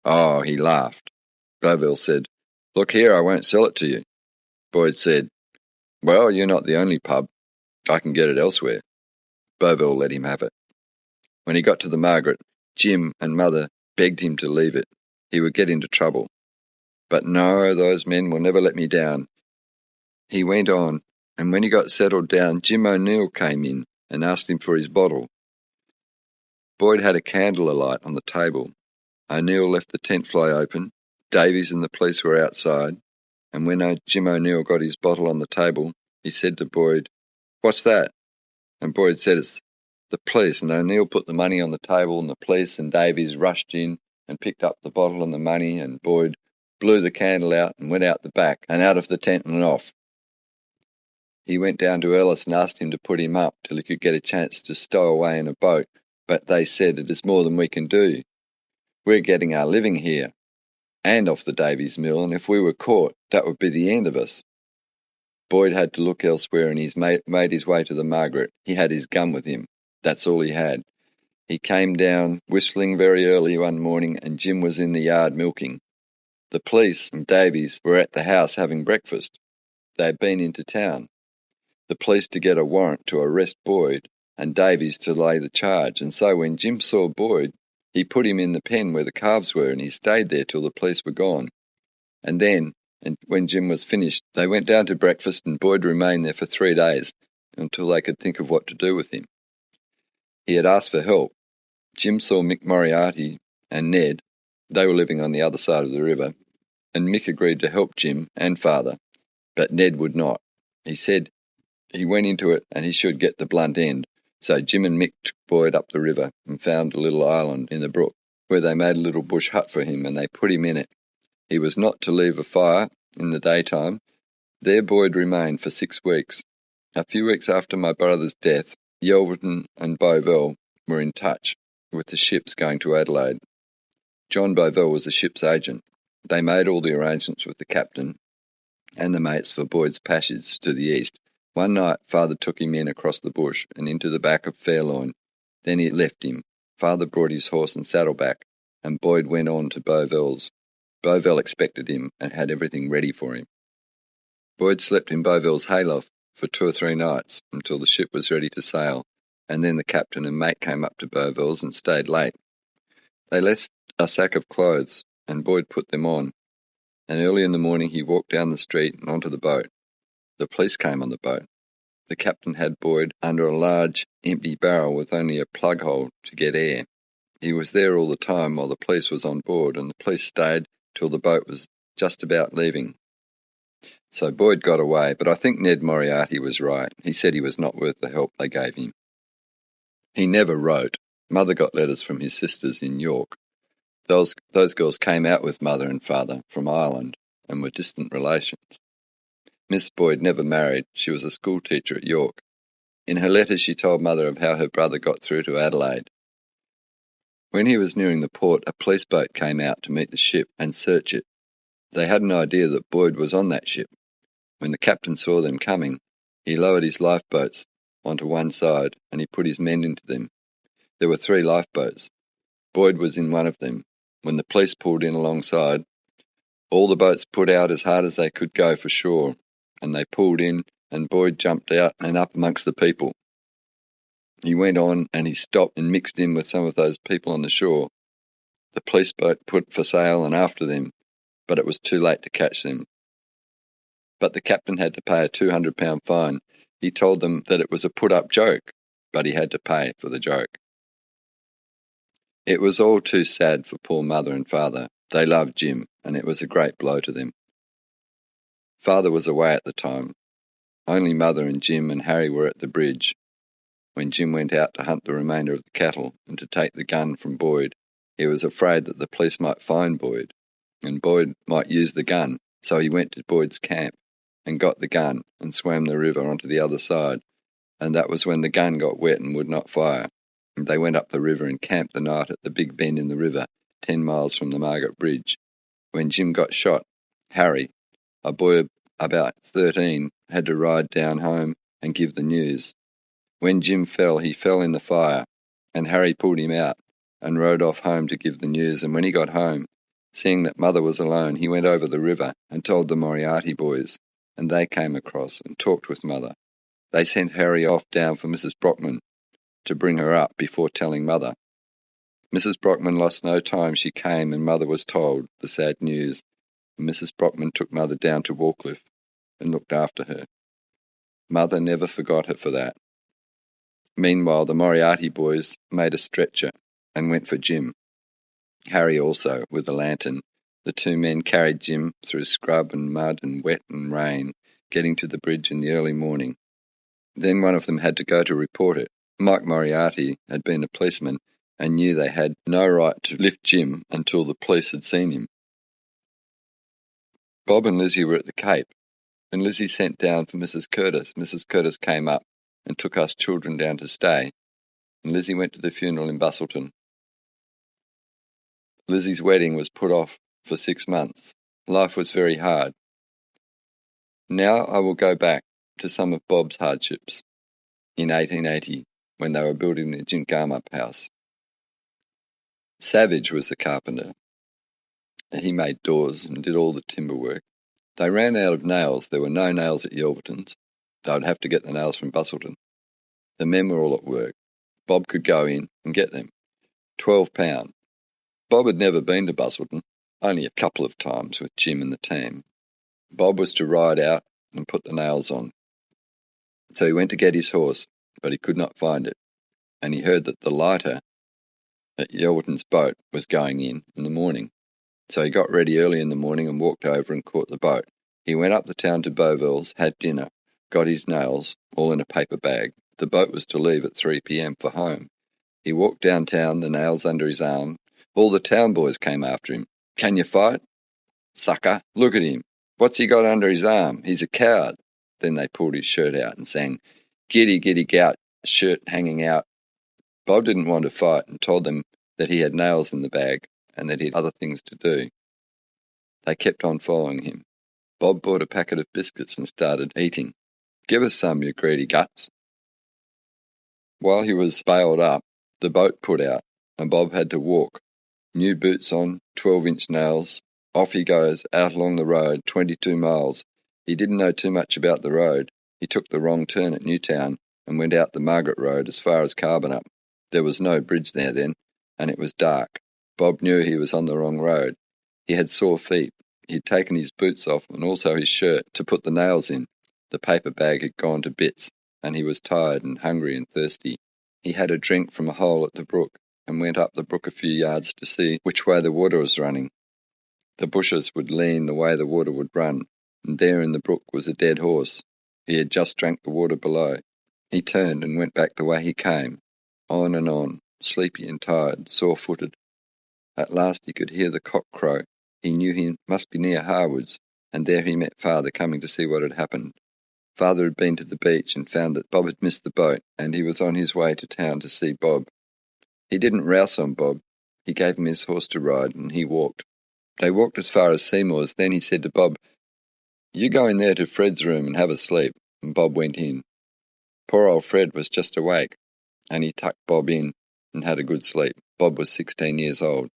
Oh, he laughed. Beauville said, "Look here, I won't sell it to you." Boyd said, "Well, you're not the only pub. I can get it elsewhere." Beauville let him have it. When he got to the Margaret, Jim and Mother begged him to leave it. He would get into trouble. But no, those men will never let me down. He went on, and when he got settled down, Jim O'Neill came in and asked him for his bottle. Boyd had a candle alight on the table. O'Neill left the tent fly open. Davies and the police were outside, and when Jim O'Neill got his bottle on the table, he said to Boyd, "What's that?" And Boyd said, "It's the police." And O'Neill put the money on the table, and the police and Davies rushed in and picked up the bottle and the money, and Boyd blew the candle out and went out the back and out of the tent and off. He went down to Ellis and asked him to put him up till he could get a chance to stow away in a boat, but they said, "It is more than we can do. We're getting our living here and off the Davies mill, and if we were caught, that would be the end of us." Boyd had to look elsewhere, and he's made his way to the Margaret. He had his gun with him. That's all he had. He came down whistling very early one morning, and Jim was in the yard milking. The police and Davies were at the house having breakfast. They had been into town. The police to get a warrant to arrest Boyd, and Davies to lay the charge, and so when Jim saw Boyd, he put him in the pen where the calves were, and he stayed there till the police were gone. And then, when Jim was finished, they went down to breakfast, and Boyd remained there for 3 days, until they could think of what to do with him. He had asked for help. Jim saw Mick Moriarty and Ned. They were living on the other side of the river, and Mick agreed to help Jim and Father, but Ned would not. He said he went into it and he should get the blunt end. So Jim and Mick took Boyd up the river and found a little island in the brook, where they made a little bush hut for him, and they put him in it. He was not to leave a fire in the daytime. There Boyd remained for 6 weeks. A few weeks after my brother's death, Yelverton and Bovell were in touch with the ships going to Adelaide. John Bovell was the ship's agent. They made all the arrangements with the captain and the mates for Boyd's passage to the east. One night Father took him in across the bush and into the back of Fairlawn. Then he left him. Father brought his horse and saddle back, and Boyd went on to Bovell's. Bovell expected him and had everything ready for him. Boyd slept in Bovell's hayloft for 2 or 3 nights until the ship was ready to sail, and then the captain and mate came up to Bovell's and stayed late. They left a sack of clothes, and Boyd put them on, and early in the morning he walked down the street and onto the boat. The police came on the boat. The captain had Boyd under a large, empty barrel with only a plug hole to get air. He was there all the time while the police was on board, and the police stayed till the boat was just about leaving. So Boyd got away, but I think Ned Moriarty was right. He said he was not worth the help they gave him. He never wrote. Mother got letters from his sisters in York. Those girls came out with Mother and Father from Ireland and were distant relations. Miss Boyd never married. She was a school teacher at York. In her letters she told Mother of how her brother got through to Adelaide. When he was nearing the port, a police boat came out to meet the ship and search it. They had an idea that Boyd was on that ship. When the captain saw them coming, he lowered his lifeboats onto one side and he put his men into them. There were 3 lifeboats. Boyd was in one of them. When the police pulled in alongside, all the boats put out as hard as they could go for shore, and they pulled in, and Boyd jumped out and up amongst the people. He went on and he stopped and mixed in with some of those people on the shore. The police boat put for sail and after them, but it was too late to catch them. But the captain had to pay a £200 fine. He told them that it was a put-up joke, but he had to pay for the joke. It was all too sad for poor Mother and Father. They loved Jim, and it was a great blow to them. Father was away at the time. Only Mother and Jim and Harry were at the bridge. When Jim went out to hunt the remainder of the cattle and to take the gun from Boyd, he was afraid that the police might find Boyd, and Boyd might use the gun, so he went to Boyd's camp and got the gun and swam the river onto the other side, and that was when the gun got wet and would not fire. And they went up the river and camped the night at the big bend in the river, 10 miles from the Margaret Bridge. When Jim got shot, Harry, a boy about 13, had to ride down home and give the news. When Jim fell, he fell in the fire, and Harry pulled him out and rode off home to give the news, and when he got home, seeing that Mother was alone, he went over the river and told the Moriarty boys, and they came across and talked with Mother. They sent Harry off down for Mrs. Brockman. to bring her up before telling Mother. Mrs. Brockman lost no time. She came, and Mother was told the sad news. Mrs. Brockman took Mother down to Warcliffe and looked after her. Mother never forgot her for that. Meanwhile, the Moriarty boys made a stretcher and went for Jim. Harry also, with a lantern. The two men carried Jim through scrub and mud and wet and rain, getting to the bridge in the early morning. Then one of them had to go to report it. Mike Moriarty had been a policeman and knew they had no right to lift Jim until the police had seen him. Bob and Lizzie were at the Cape, and Lizzie sent down for Mrs. Curtis. Mrs. Curtis came up and took us children down to stay, and Lizzie went to the funeral in Bustleton. Lizzie's wedding was put off for 6 months. Life was very hard. Now I will go back to some of Bob's hardships in 1880 when they were building the Jingamup house. Savage was the carpenter. He made doors and did all the timber work. They ran out of nails. There were no nails at Yelverton's. They would have to get the nails from Bustleton. The men were all at work. Bob could go in and get them. £12. Bob had never been to Bustleton, only a couple of times with Jim and the team. Bob was to ride out and put the nails on. So he went to get his horse, but he could not find it, and he heard that the lighter at Yelverton's boat was going in the morning. So he got ready early in the morning and walked over and caught the boat. He went up the town to Beauville's, had dinner, got his nails, all in a paper bag. The boat was to leave at 3 p.m. for home. He walked downtown, the nails under his arm. All the town boys came after him. "Can you fight? Sucker, look at him. What's he got under his arm? He's a coward." Then they pulled his shirt out and sang, "Giddy, giddy, gout," shirt hanging out. Bob didn't want to fight and told them that he had nails in the bag and that he had other things to do. They kept on following him. Bob bought a packet of biscuits and started eating. "Give us some, you greedy guts." While he was bailed up, the boat put out, and Bob had to walk. New boots on, 12-inch nails. Off he goes, out along the road, 22 miles. He didn't know too much about the road. He took the wrong turn at Newtown and went out the Margaret Road as far as Carbonup. There was no bridge there then, and it was dark. Bob knew he was on the wrong road. He had sore feet. He'd taken his boots off and also his shirt to put the nails in. The paper bag had gone to bits, and he was tired and hungry and thirsty. He had a drink from a hole at the brook and went up the brook a few yards to see which way the water was running. The bushes would lean the way the water would run, and there in the brook was a dead horse. He had just drank the water below. He turned and went back the way he came, on and on, sleepy and tired, sore-footed. At last he could hear the cock crow. He knew he must be near Harwood's, and there he met Father coming to see what had happened. Father had been to the beach and found that Bob had missed the boat, and he was on his way to town to see Bob. He didn't rouse on Bob. He gave him his horse to ride, and he walked. They walked as far as Seymour's. Then he said to Bob, "You go in there to Fred's room and have a sleep," and Bob went in. Poor old Fred was just awake, and he tucked Bob in and had a good sleep. Bob was 16 years old.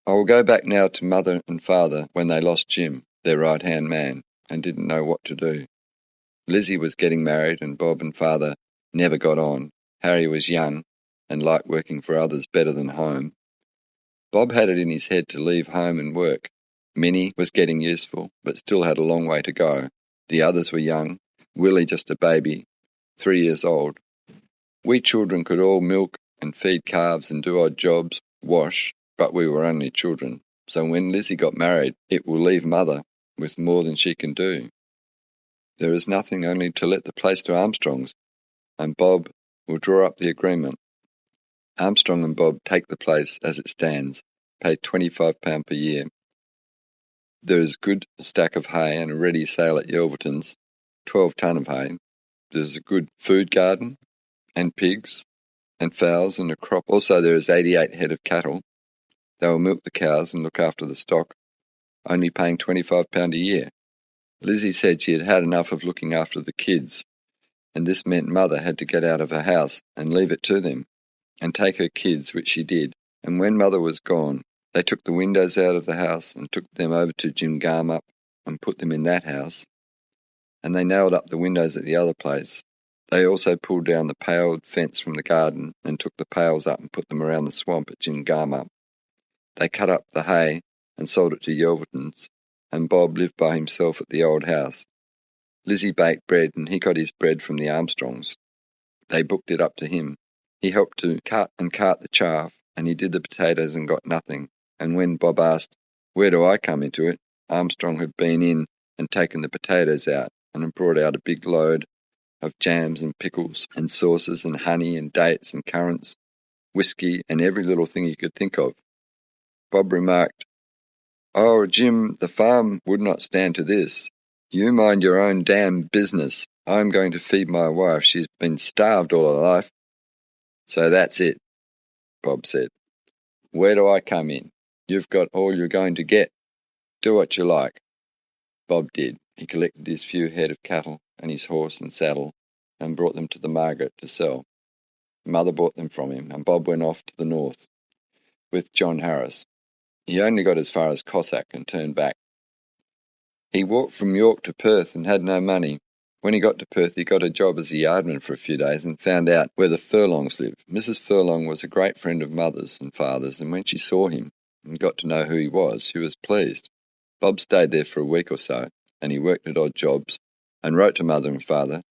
I will go back now to Mother and Father when they lost Jim, their right-hand man, and didn't know what to do. Lizzie was getting married, and Bob and Father never got on. Harry was young and liked working for others better than home. Bob had it in his head to leave home and work. Minnie was getting useful, but still had a long way to go. The others were young, Willie just a baby, 3 years old. We children could all milk and feed calves and do odd jobs, wash, but we were only children. So when Lizzie got married, it will leave Mother with more than she can do. There is nothing only to let the place to Armstrong's, and Bob will draw up the agreement. Armstrong and Bob take the place as it stands, pay £25 per year. There is good stack of hay and a ready sale at Yelverton's, 12 ton of hay. There's a good food garden and pigs and fowls and a crop. Also there is 88 head of cattle. They will milk the cows and look after the stock, only paying £25 a year. Lizzie said she had had enough of looking after the kids, and this meant Mother had to get out of her house and leave it to them, and take her kids, which she did. And when Mother was gone, they took the windows out of the house and took them over to Jingamup and put them in that house. And they nailed up the windows at the other place. They also pulled down the paled fence from the garden and took the pails up and put them around the swamp at Gingama. They cut up the hay and sold it to Yelverton's, and Bob lived by himself at the old house. Lizzie baked bread, and he got his bread from the Armstrongs. They booked it up to him. He helped to cut and cart the chaff, and he did the potatoes and got nothing. And when Bob asked, "Where do I come into it?" Armstrong had been in and taken the potatoes out and had brought out a big load of jams and pickles and sauces and honey and dates and currants, whiskey and every little thing you could think of. Bob remarked, "Oh, Jim, the farm would not stand to this. You mind your own damn business. I'm going to feed my wife. She's been starved all her life." "So that's it," Bob said. "Where do I come in? You've got all you're going to get. Do what you like." Bob did. He collected his few head of cattle and his horse and saddle and brought them to the Margaret to sell. Mother bought them from him, and Bob went off to the north with John Harris. He only got as far as Cossack and turned back. He walked from York to Perth and had no money. When he got to Perth, he got a job as a yardman for a few days and found out where the Furlongs lived. Mrs. Furlong was a great friend of Mother's and Father's, and when she saw him and got to know who he was, she was pleased. Bob stayed there for a week or so, and he worked at odd jobs and wrote to Mother and Father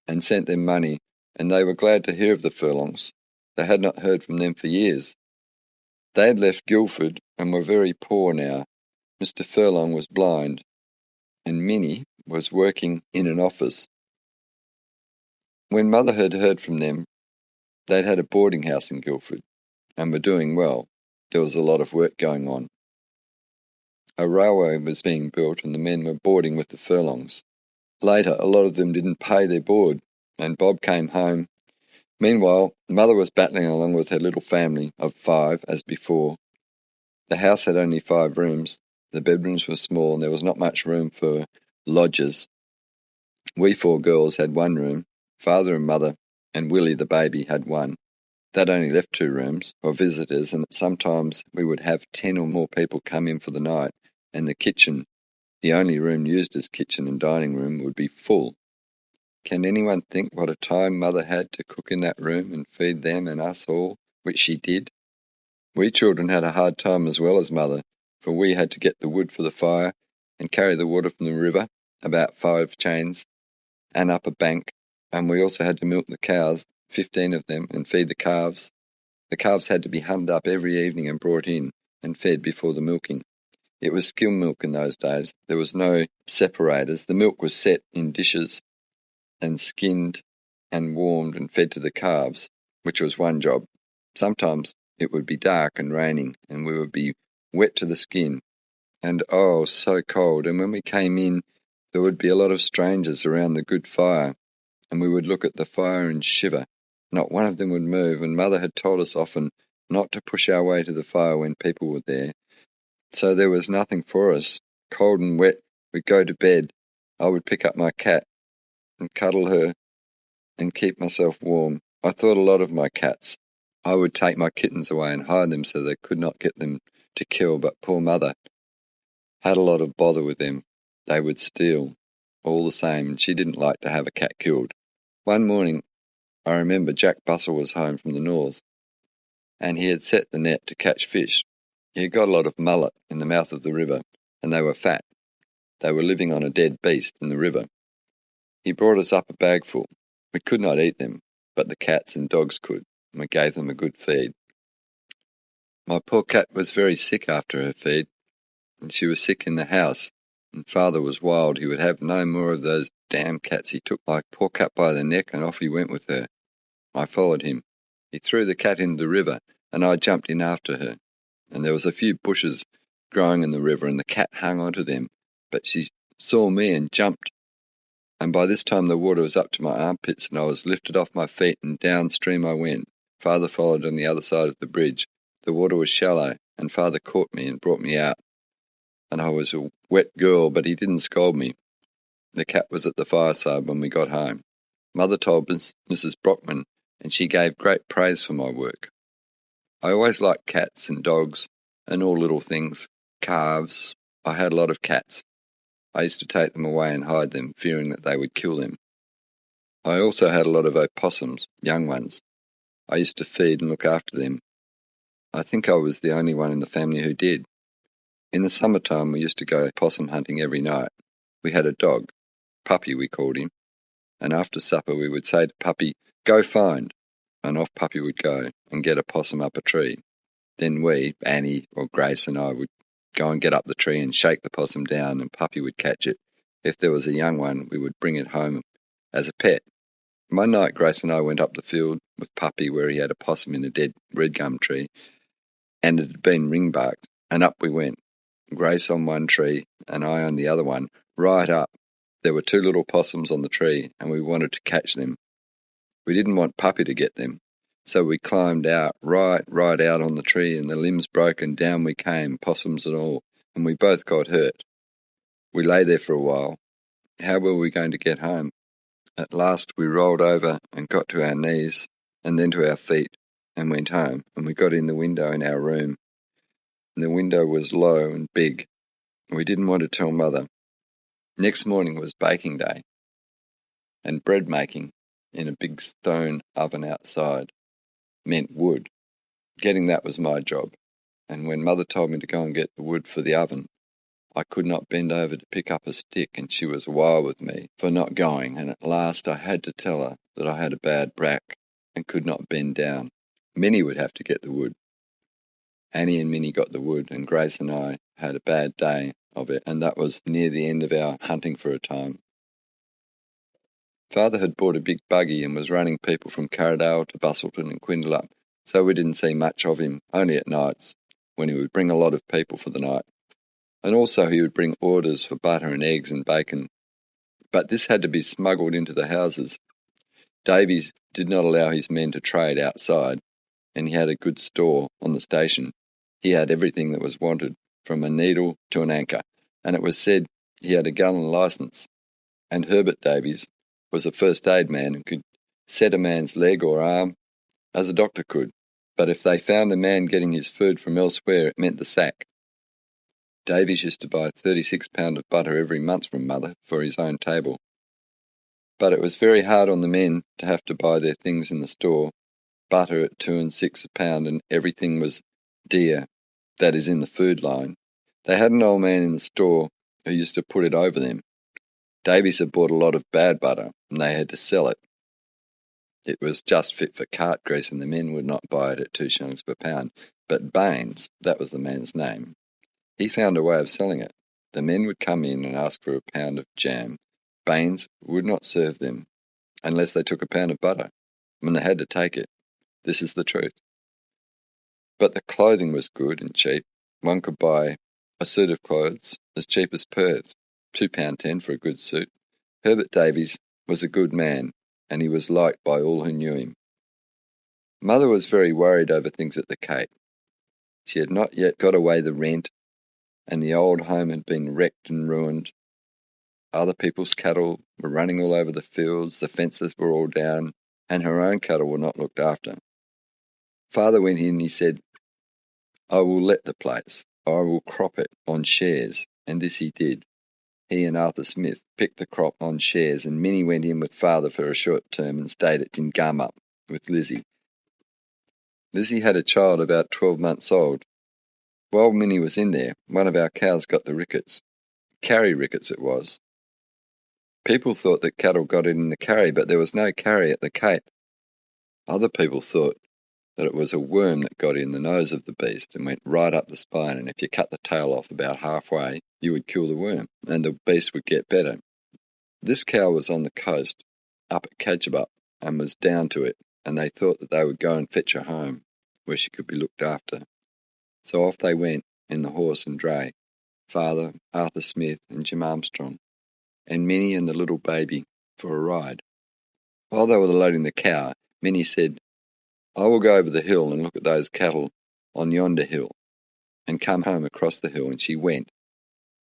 and sent them money, and they were glad to hear of the Furlongs. They had not heard from them for years. They had left Guildford and were very poor now. Mr. Furlong was blind, and Minnie was working in an office. When Mother had heard from them, they'd had a boarding house in Guildford and were doing well. There was a lot of work going on. A railway was being built and the men were boarding with the Furlongs. Later, a lot of them didn't pay their board, and Bob came home. Meanwhile, Mother was battling along with her little family of 5, as before. The house had only 5 rooms. The bedrooms were small and there was not much room for lodgers. We 4 girls had 1 room. Father and Mother and Willie the baby had 1. That only left 2 rooms for visitors, and sometimes we would have 10 or more people come in for the night, and the kitchen, the only room used as kitchen and dining room, would be full. Can anyone think what a time Mother had to cook in that room and feed them and us all, which she did? We children had a hard time as well as Mother, for we had to get the wood for the fire and carry the water from the river, about 5 chains, and up a bank, and we also had to milk the cows, 15 of them, and feed the calves. The calves had to be hunted up every evening and brought in and fed before the milking. It was skim milk in those days. There was no separators. The milk was set in dishes and skinned and warmed and fed to the calves, which was one job. Sometimes it would be dark and raining, and we would be wet to the skin, and oh, so cold. And when we came in, there would be a lot of strangers around the good fire, and we would look at the fire and shiver. Not one of them would move, and Mother had told us often not to push our way to the fire when people were there. So there was nothing for us. Cold and wet, we'd go to bed. I would pick up my cat and cuddle her and keep myself warm. I thought a lot of my cats. I would take my kittens away and hide them so they could not get them to kill, but poor Mother had a lot of bother with them. They would steal all the same, and she didn't like to have a cat killed. One morning, I remember Jack Bussell was home from the north, and he had set the net to catch fish. He had got a lot of mullet in the mouth of the river, and they were fat. They were living on a dead beast in the river. He brought us up a bagful. We could not eat them, but the cats and dogs could, and we gave them a good feed. My poor cat was very sick after her feed, and she was sick in the house, and Father was wild. He would have no more of those damn cats. He took my poor cat by the neck, and off he went with her. I followed him. He threw the cat into the river, and I jumped in after her. And there was a few bushes growing in the river, and the cat hung onto them, but she saw me and jumped. And by this time the water was up to my armpits, and I was lifted off my feet, and downstream I went. Father followed on the other side of the bridge. The water was shallow, and Father caught me and brought me out. And I was a wet girl, but he didn't scold me. The cat was at the fireside when we got home. Mother told Mrs. Brockman, and she gave great praise for my work. I always liked cats and dogs and all little things, calves. I had a lot of cats. I used to take them away and hide them, fearing that they would kill them. I also had a lot of opossums, young ones. I used to feed and look after them. I think I was the only one in the family who did. In the summertime, we used to go possum hunting every night. We had a dog, Puppy we called him, and after supper we would say to Puppy, "Go find," and off Puppy would go and get a possum up a tree. Then we, Annie or Grace and I, would go and get up the tree and shake the possum down, and Puppy would catch it. If there was a young one, we would bring it home as a pet. One night Grace and I went up the field with Puppy where he had a possum in a dead red gum tree, and it had been ring-barked, and up we went. Grace on one tree and I on the other one, right up. There were 2 little possums on the tree, and we wanted to catch them. We didn't want Puppy to get them, so we climbed out, right out on the tree, and the limbs broke, and down we came, possums and all, and we both got hurt. We lay there for a while. How were we going to get home? At last we rolled over and got to our knees, and then to our feet, and went home, and we got in the window in our room. And the window was low and big. We didn't want to tell Mother. Next morning was baking day, and bread making in a big stone oven outside meant wood. Getting that was my job, and when Mother told me to go and get the wood for the oven, I could not bend over to pick up a stick, and she was wild with me for not going, and at last I had to tell her that I had a bad back and could not bend down. Minnie would have to get the wood. Annie and Minnie got the wood, and Grace and I had a bad day of it, and that was near the end of our hunting for a time. Father had bought a big buggy and was running people from Carradale to Bustleton and Quindalup, so we didn't see much of him, only at nights, when he would bring a lot of people for the night. And also he would bring orders for butter and eggs and bacon. But this had to be smuggled into the houses. Davies did not allow his men to trade outside, and he had a good store on the station. He had everything that was wanted, from a needle to an anchor, and it was said he had a gun licence. And Herbert Davies was a first aid man and could set a man's leg or arm as a doctor could. But if they found a man getting his food from elsewhere, it meant the sack. Davies used to buy 36 pounds of butter every month from Mother for his own table. But it was very hard on the men to have to buy their things in the store, butter at 2 and 6 a pound, and everything was dear, that is in the food line. They had an old man in the store who used to put it over them. Davies had bought a lot of bad butter, and they had to sell it. It was just fit for cart grease, and the men would not buy it at 2 shillings per pound. But Baines, that was the man's name, he found a way of selling it. The men would come in and ask for a pound of jam. Baines would not serve them unless they took a pound of butter, and they had to take it. This is the truth. But the clothing was good and cheap. One could buy a suit of clothes as cheap as Perth, £2.10 for a good suit. Herbert Davies was a good man, and he was liked by all who knew him. Mother was very worried over things at the Cape. She had not yet got away the rent, and the old home had been wrecked and ruined. Other people's cattle were running all over the fields, the fences were all down, and her own cattle were not looked after. Father went in and he said, "I will let the place. I will crop it on shares," and this he did. He and Arthur Smith picked the crop on shares, and Minnie went in with Father for a short term and stayed at Tingumup with Lizzie. Lizzie had a child about 12 months old. While Minnie was in there, one of our cows got the rickets. Carry rickets it was. People thought that cattle got it in the carry, but there was no carry at the Cape. Other people thought that it was a worm that got in the nose of the beast and went right up the spine, and if you cut the tail off about halfway, you would kill the worm, and the beast would get better. This cow was on the coast, up at Cadgebup, and was down to it, and they thought that they would go and fetch her home, where she could be looked after. So off they went in the horse and dray, Father, Arthur Smith, and Jim Armstrong, and Minnie and the little baby for a ride. While they were loading the cow, Minnie said, "I will go over the hill and look at those cattle on yonder hill, and come home across the hill," and she went,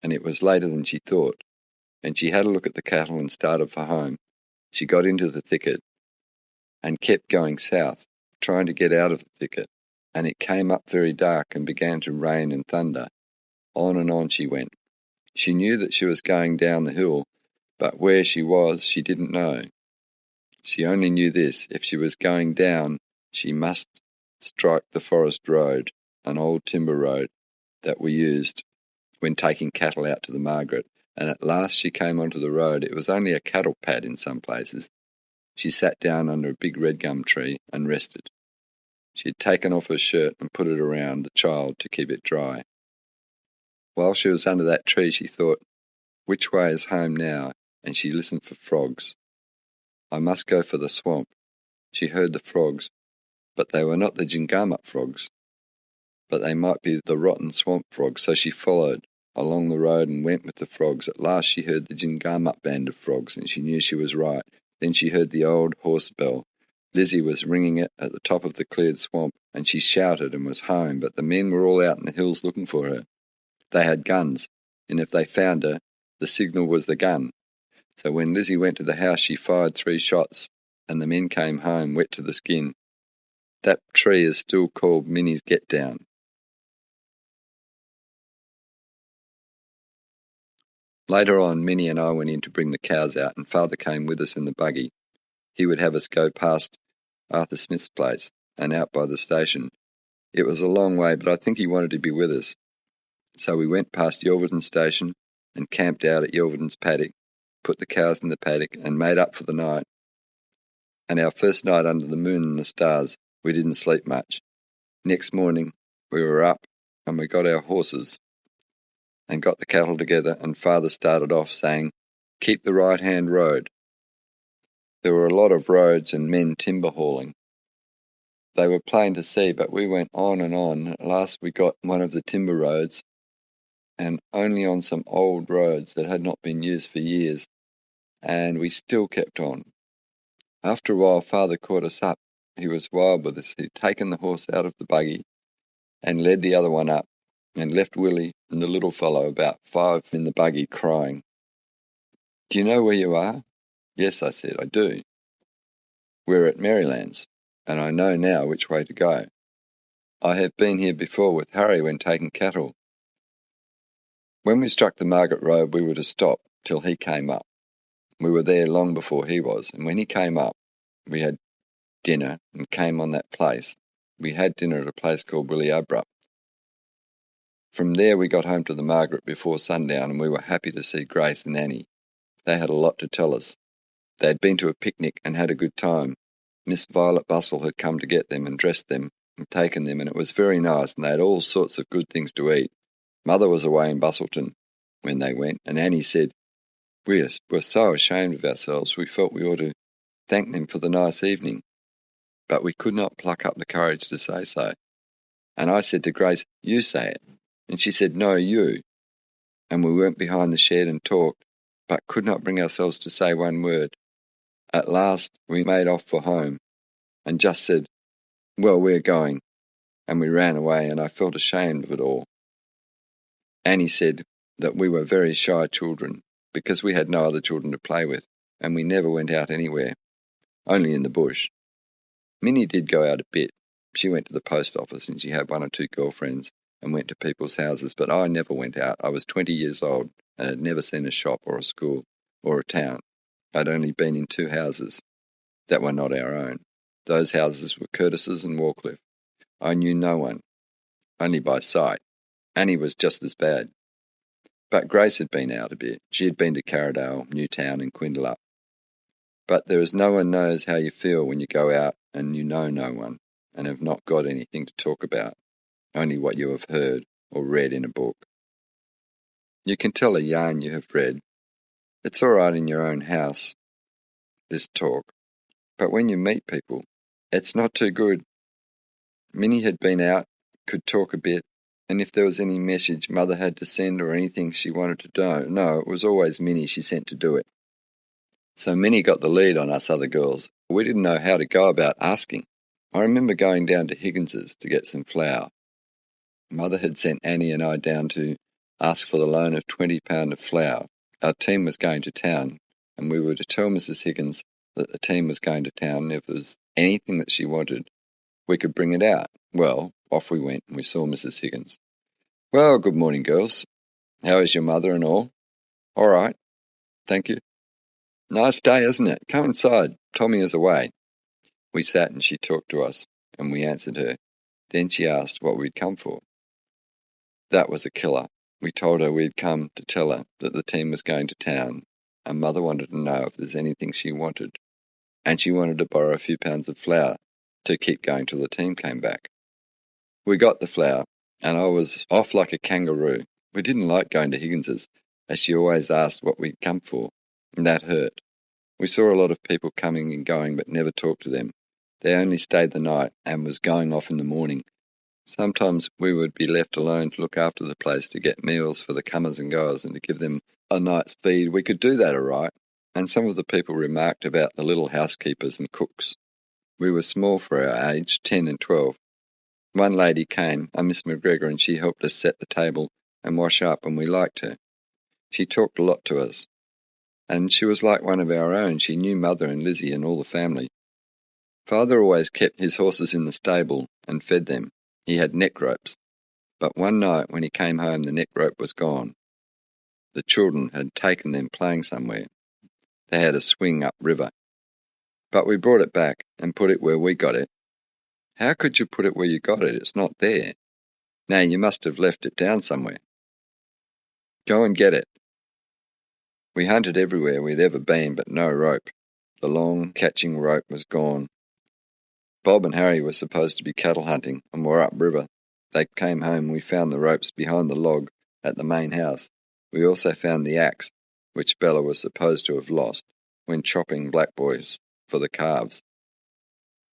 and it was later than she thought, and she had a look at the cattle and started for home. She got into the thicket and kept going south, trying to get out of the thicket, and it came up very dark and began to rain and thunder. On and on she went. She knew that she was going down the hill, but where she was she didn't know. She only knew this: if she was going down, she must strike the forest road, an old timber road that we used when taking cattle out to the Margaret, and at last she came onto the road. It was only a cattle pad in some places. She sat down under a big red gum tree and rested. She had taken off her shirt and put it around the child to keep it dry. While she was under that tree, she thought, which way is home now? And she listened for frogs. I must go for the swamp. She heard the frogs, but they were not the Jingamup frogs, but they might be the rotten swamp frogs, so she followed along the road and went with the frogs. At last she heard the Jingamup band of frogs, and she knew she was right. Then she heard the old horse bell. Lizzie was ringing it at the top of the cleared swamp, and she shouted and was home, but the men were all out in the hills looking for her. They had guns, and if they found her, the signal was the gun. So when Lizzie went to the house, she fired 3 shots, and the men came home wet to the skin. That tree is still called Minnie's Get Down. Later on, Minnie and I went in to bring the cows out, and Father came with us in the buggy. He would have us go past Arthur Smith's place and out by the station. It was a long way, but I think he wanted to be with us. So we went past Yelverton station and camped out at Yelverton's paddock, put the cows in the paddock and made up for the night. And our first night under the moon and the stars, we didn't sleep much. Next morning, we were up and we got our horses and got the cattle together, and Father started off saying, "Keep the right-hand road." There were a lot of roads and men timber hauling. They were plain to see, but we went on and on. At last we got one of the timber roads, and only on some old roads that had not been used for years, and we still kept on. After a while, Father caught us up. He was wild with us. He'd taken the horse out of the buggy and led the other one up, and left Willie and the little fellow, about 5, in the buggy, crying. "Do you know where you are?" "Yes," I said, "I do. We're at Maryland's, and I know now which way to go. I have been here before with Harry when taking cattle." When we struck the Margaret Road, we were to stop till he came up. We were there long before he was, and when he came up, we had dinner and came on that place. We had dinner at a place called Willie Abrupt. From there we got home to the Margaret before sundown, and we were happy to see Grace and Annie. They had a lot to tell us. They had been to a picnic and had a good time. Miss Violet Bustle had come to get them and dressed them and taken them, and it was very nice, and they had all sorts of good things to eat. Mother was away in Bustleton when they went, and Annie said, "We were so ashamed of ourselves, we felt we ought to thank them for the nice evening." But we could not pluck up the courage to say so. And I said to Grace, "You say it." And she said, "No, you." And we went behind the shed and talked, but could not bring ourselves to say one word. At last we made off for home, and just said, "Well, we're going." And we ran away, and I felt ashamed of it all. Annie said that we were very shy children, because we had no other children to play with, and we never went out anywhere, only in the bush. Minnie did go out a bit. She went to the post office, and she had 1 or 2 girlfriends, and went to people's houses, but I never went out. I was 20 years old, and had never seen a shop or a school or a town. I'd only been in 2 houses that were not our own. Those houses were Curtis's and Warcliffe. I knew no one, only by sight. Annie was just as bad. But Grace had been out a bit. She had been to Carradale, Newtown and Quindelup. But there is no one knows how you feel when you go out and you know no one, and have not got anything to talk about, only what you have heard or read in a book. You can tell a yarn you have read. It's all right in your own house, this talk, but when you meet people, it's not too good. Minnie had been out, could talk a bit, and if there was any message Mother had to send or anything she wanted to know, it was always Minnie she sent to do it. So Minnie got the lead on us other girls. We didn't know how to go about asking. I remember going down to Higgins's to get some flour. Mother had sent Annie and I down to ask for the loan of £20 of flour. Our team was going to town, and we were to tell Mrs. Higgins that the team was going to town, and if there was anything that she wanted, we could bring it out. Well, off we went, and we saw Mrs. Higgins. "Well, good morning, girls. How is your mother and all?" "All right, thank you." Nice day, isn't it? Come inside. Tommy is away. We sat and she talked to us, and we answered her. Then she asked what we'd come for. That was a killer. We told her we'd come to tell her that the team was going to town, and Mother wanted to know if there's anything she wanted, and she wanted to borrow a few pounds of flour to keep going till the team came back. We got the flour, and I was off like a kangaroo. We didn't like going to Higgins's, as she always asked what we'd come for, and that hurt. We saw a lot of people coming and going, but never talked to them. They only stayed the night and was going off in the morning. Sometimes we would be left alone to look after the place, to get meals for the comers and goers and to give them a night's feed. We could do that all right, and some of the people remarked about the little housekeepers and cooks. We were small for our age, 10 and 12. One lady came, a Miss McGregor, and she helped us set the table and wash up, and we liked her. She talked a lot to us, and she was like one of our own. She knew Mother and Lizzie and all the family. Father always kept his horses in the stable and fed them. He had neck ropes, but one night when he came home the neck rope was gone. The children had taken them playing somewhere. They had a swing up river. But we brought it back and put it where we got it. How could you put it where you got it? It's not there. Now you must have left it down somewhere. Go and get it. We hunted everywhere we'd ever been, but no rope. The long catching rope was gone. Bob and Harry were supposed to be cattle hunting and were upriver. They came home and we found the ropes behind the log at the main house. We also found the axe, which Bella was supposed to have lost when chopping black boys for the calves.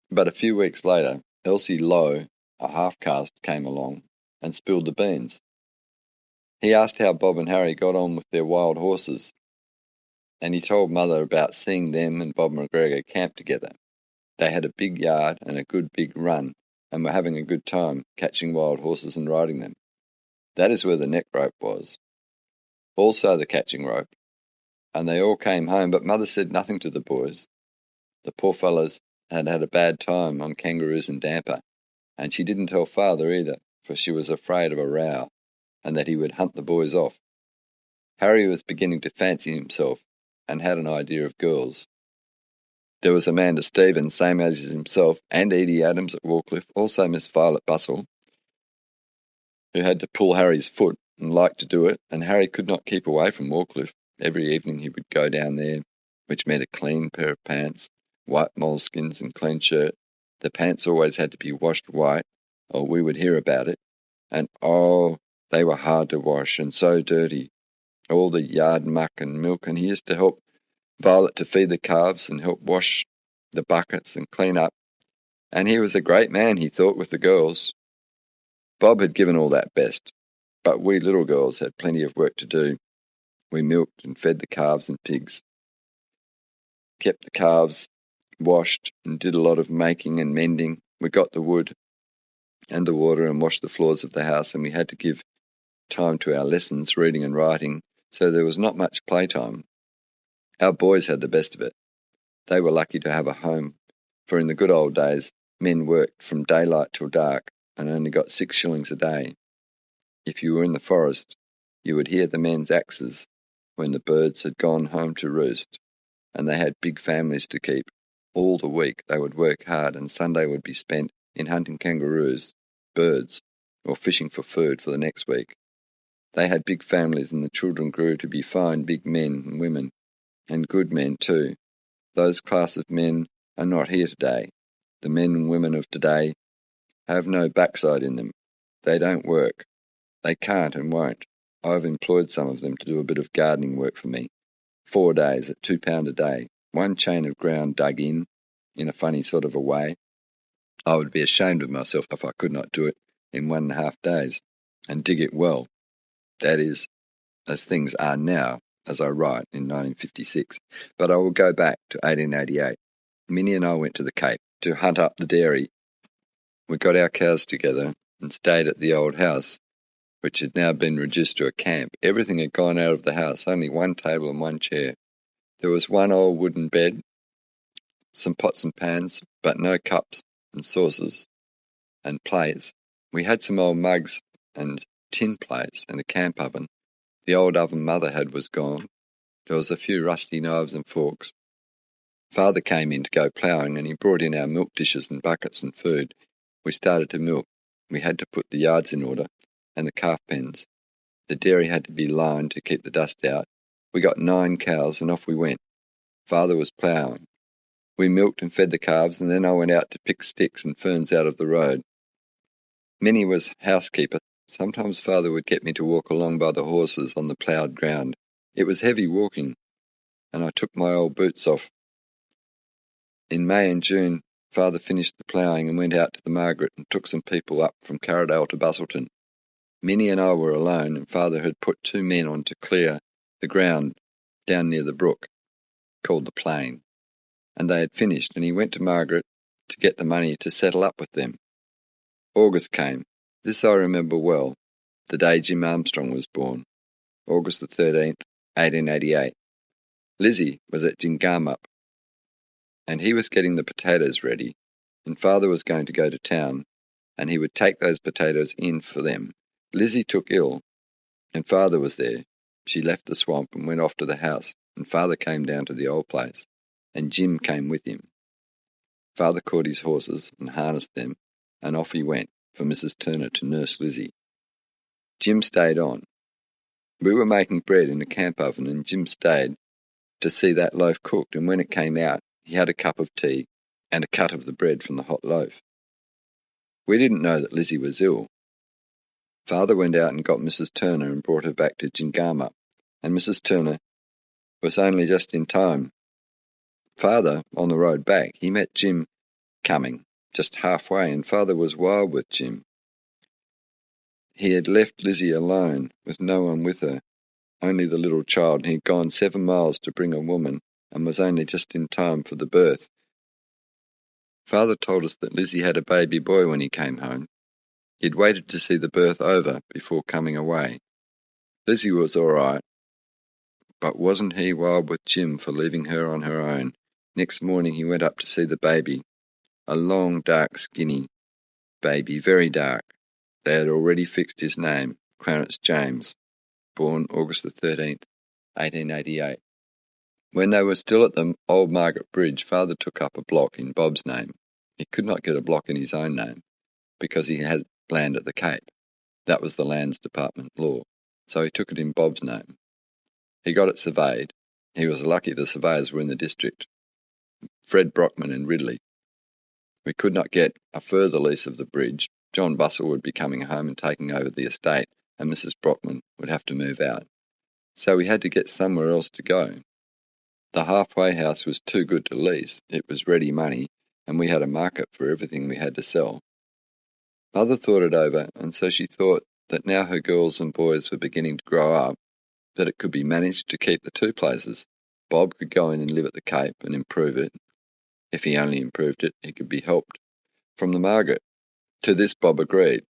But a few weeks later, Elsie Lowe, a half-caste, came along and spilled the beans. He asked how Bob and Harry got on with their wild horses, and he told Mother about seeing them and Bob McGregor camp together. They had a big yard and a good big run, and were having a good time catching wild horses and riding them. That is where the neck rope was. Also the catching rope. And they all came home, but Mother said nothing to the boys. The poor fellows had had a bad time on kangaroos and damper, and she didn't tell Father either, for she was afraid of a row, and that he would hunt the boys off. Harry was beginning to fancy himself, and had an idea of girls. There was Amanda Stevens, same age as himself, and Edie Adams at Warcliffe, also Miss Violet Bussell, who had to pull Harry's foot and liked to do it, and Harry could not keep away from Warcliffe. Every evening he would go down there, which meant a clean pair of pants, white moleskins and clean shirt. The pants always had to be washed white, or we would hear about it, and they were hard to wash and so dirty. All the yard muck and milk, and he used to help Violet to feed the calves and help wash the buckets and clean up. And he was a great man, he thought, with the girls. Bob had given all that best, but we little girls had plenty of work to do. We milked and fed the calves and pigs, kept the calves washed and did a lot of making and mending. We got the wood and the water and washed the floors of the house, and we had to give time to our lessons, reading and writing, so there was not much playtime. Our boys had the best of it. They were lucky to have a home, for in the good old days, men worked from daylight till dark and only got 6 shillings a day. If you were in the forest, you would hear the men's axes when the birds had gone home to roost, and they had big families to keep. All the week they would work hard, and Sunday would be spent in hunting kangaroos, birds, or fishing for food for the next week. They had big families, and the children grew to be fine big men and women, and good men too. Those class of men are not here today. The men and women of today have no backside in them. They don't work. They can't and won't. I've employed some of them to do a bit of gardening work for me. 4 days at £2 a day, 1 chain of ground dug in a funny sort of a way. I would be ashamed of myself if I could not do it in 1.5 days, and dig it well. That is, as things are now, as I write in 1956. But I will go back to 1888. Minnie and I went to the Cape to hunt up the dairy. We got our cows together and stayed at the old house, which had now been reduced to a camp. Everything had gone out of the house, only 1 table and 1 chair. There was 1 old wooden bed, some pots and pans, but no cups and saucers and plates. We had some old mugs and tin plates and a camp oven. The old oven Mother had was gone. There was a few rusty knives and forks. Father came in to go ploughing, and he brought in our milk dishes and buckets and food. We started to milk. We had to put the yards in order, and the calf pens. The dairy had to be lined to keep the dust out. We got 9 cows, and off we went. Father was ploughing. We milked and fed the calves, and then I went out to pick sticks and ferns out of the road. Minnie was housekeeper. Sometimes Father would get me to walk along by the horses on the ploughed ground. It was heavy walking, and I took my old boots off. In May and June, Father finished the ploughing and went out to the Margaret and took some people up from Carradale to Busselton. Minnie and I were alone, and Father had put 2 men on to clear the ground down near the brook, called the Plain, and they had finished, and he went to Margaret to get the money to settle up with them. August came. This I remember well, the day Jim Armstrong was born, August the 13th, 1888. Lizzie was at Jingamup, and he was getting the potatoes ready, and Father was going to go to town, and he would take those potatoes in for them. Lizzie took ill, and Father was there. She left the swamp and went off to the house, and Father came down to the old place, and Jim came with him. Father caught his horses and harnessed them, and off he went for Mrs. Turner to nurse Lizzie. Jim stayed on. We were making bread in a camp oven, and Jim stayed to see that loaf cooked, and when it came out, he had a cup of tea and a cut of the bread from the hot loaf. We didn't know that Lizzie was ill. Father went out and got Mrs. Turner and brought her back to Jingamup, and Mrs. Turner was only just in time. Father, on the road back, he met Jim coming, just halfway, and Father was wild with Jim. He had left Lizzie alone, with no one with her, only the little child, and he'd gone 7 miles to bring a woman, and was only just in time for the birth. Father told us that Lizzie had a baby boy when he came home. He'd waited to see the birth over before coming away. Lizzie was all right, but wasn't he wild with Jim for leaving her on her own? Next morning he went up to see the baby, a long, dark, skinny baby, very dark. They had already fixed his name, Clarence James, born August the 13th, 1888. When they were still at the Old Margaret Bridge, Father took up a block in Bob's name. He could not get a block in his own name, because he had land at the Cape. That was the Lands Department law, so he took it in Bob's name. He got it surveyed. He was lucky the surveyors were in the district, Fred Brockman and Ridley. We could not get a further lease of the bridge. John Bussell would be coming home and taking over the estate, and Mrs. Brockman would have to move out. So we had to get somewhere else to go. The halfway house was too good to lease. It was ready money, and we had a market for everything we had to sell. Mother thought it over, and so she thought that now her girls and boys were beginning to grow up, that it could be managed to keep the 2 places. Bob could go in and live at the Cape and improve it. If he only improved it, he could be helped from the Margaret. To this Bob agreed.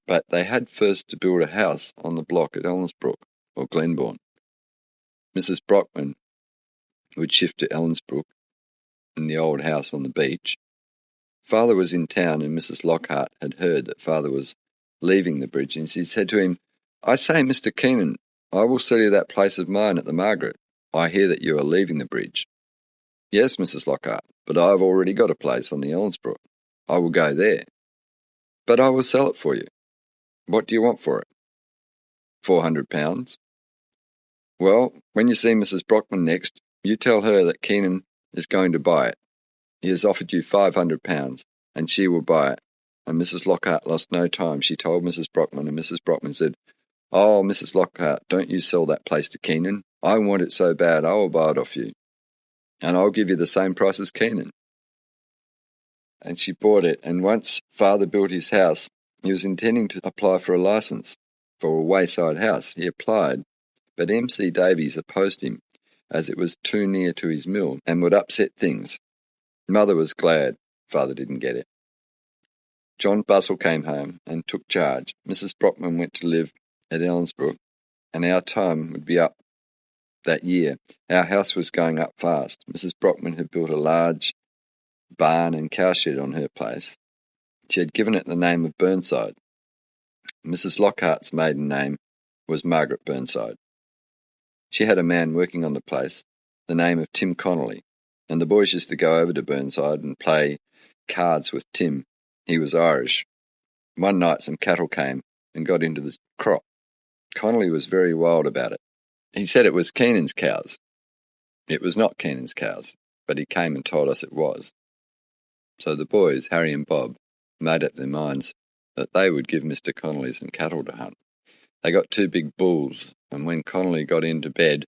But they had first to build a house on the block at Ellensbrook, or Glenbourne. Mrs. Brockman would shift to Ellensbrook, in the old house on the beach. Father was in town, and Mrs. Lockhart had heard that Father was leaving the bridge, and she said to him, "I say, Mr. Keenan, I will sell you that place of mine at the Margaret. I hear that you are leaving the bridge." "Yes, Mrs. Lockhart, but I have already got a place on the Ellensbrook. I will go there." "But I will sell it for you." "What do you want for it?" £400. "Well, when you see Mrs. Brockman next, you tell her that Keenan is going to buy it. He has offered you £500, and she will buy it." And Mrs. Lockhart lost no time. She told Mrs. Brockman, and Mrs. Brockman said, "Oh, Mrs. Lockhart, don't you sell that place to Keenan. I want it so bad, I will buy it off you. And I'll give you the same price as Keenan." And she bought it, and once Father built his house, he was intending to apply for a licence for a wayside house. He applied, but M.C. Davies opposed him, as it was too near to his mill and would upset things. Mother was glad Father didn't get it. John Bussell came home and took charge. Mrs. Brockman went to live at Ellensbrook, and our time would be up that year. Our house was going up fast. Mrs. Brockman had built a large barn and cowshed on her place. She had given it the name of Burnside. Mrs. Lockhart's maiden name was Margaret Burnside. She had a man working on the place, the name of Tim Connolly, and the boys used to go over to Burnside and play cards with Tim. He was Irish. One night some cattle came and got into the crop. Connolly was very wild about it. He said it was Keenan's cows. It was not Keenan's cows, but he came and told us it was. So the boys, Harry and Bob, made up their minds that they would give Mr. Connolly some cattle to hunt. They got 2 big bulls, and when Connolly got into bed,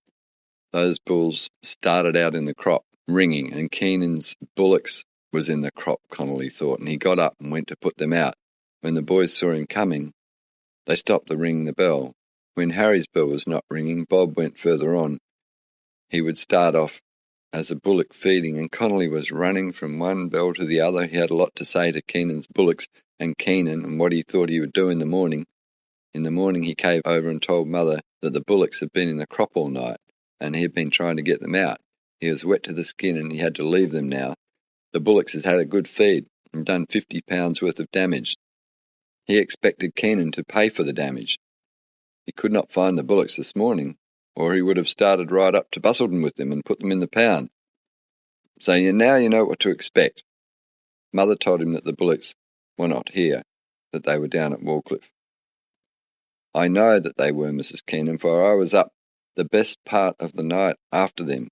those bulls started out in the crop, ringing, and Keenan's bullocks was in the crop, Connolly thought, and he got up and went to put them out. When the boys saw him coming, they stopped to ring the bell. When Harry's bell was not ringing, Bob went further on. He would start off as a bullock feeding, and Connolly was running from one bell to the other. He had a lot to say to Keenan's bullocks and Keenan and what he thought he would do in the morning. In the morning he came over and told Mother that the bullocks had been in the crop all night, and he had been trying to get them out. He was wet to the skin and he had to leave them now. The bullocks had had a good feed and done 50 pounds worth of damage. He expected Keenan to pay for the damage. He could not find the bullocks this morning, or he would have started right up to Bustleton with them and put them in the pound. So now you know what to expect. Mother told him that the bullocks were not here, that they were down at Wallcliffe. I know that they were, Mrs. Keenan, for I was up the best part of the night after them.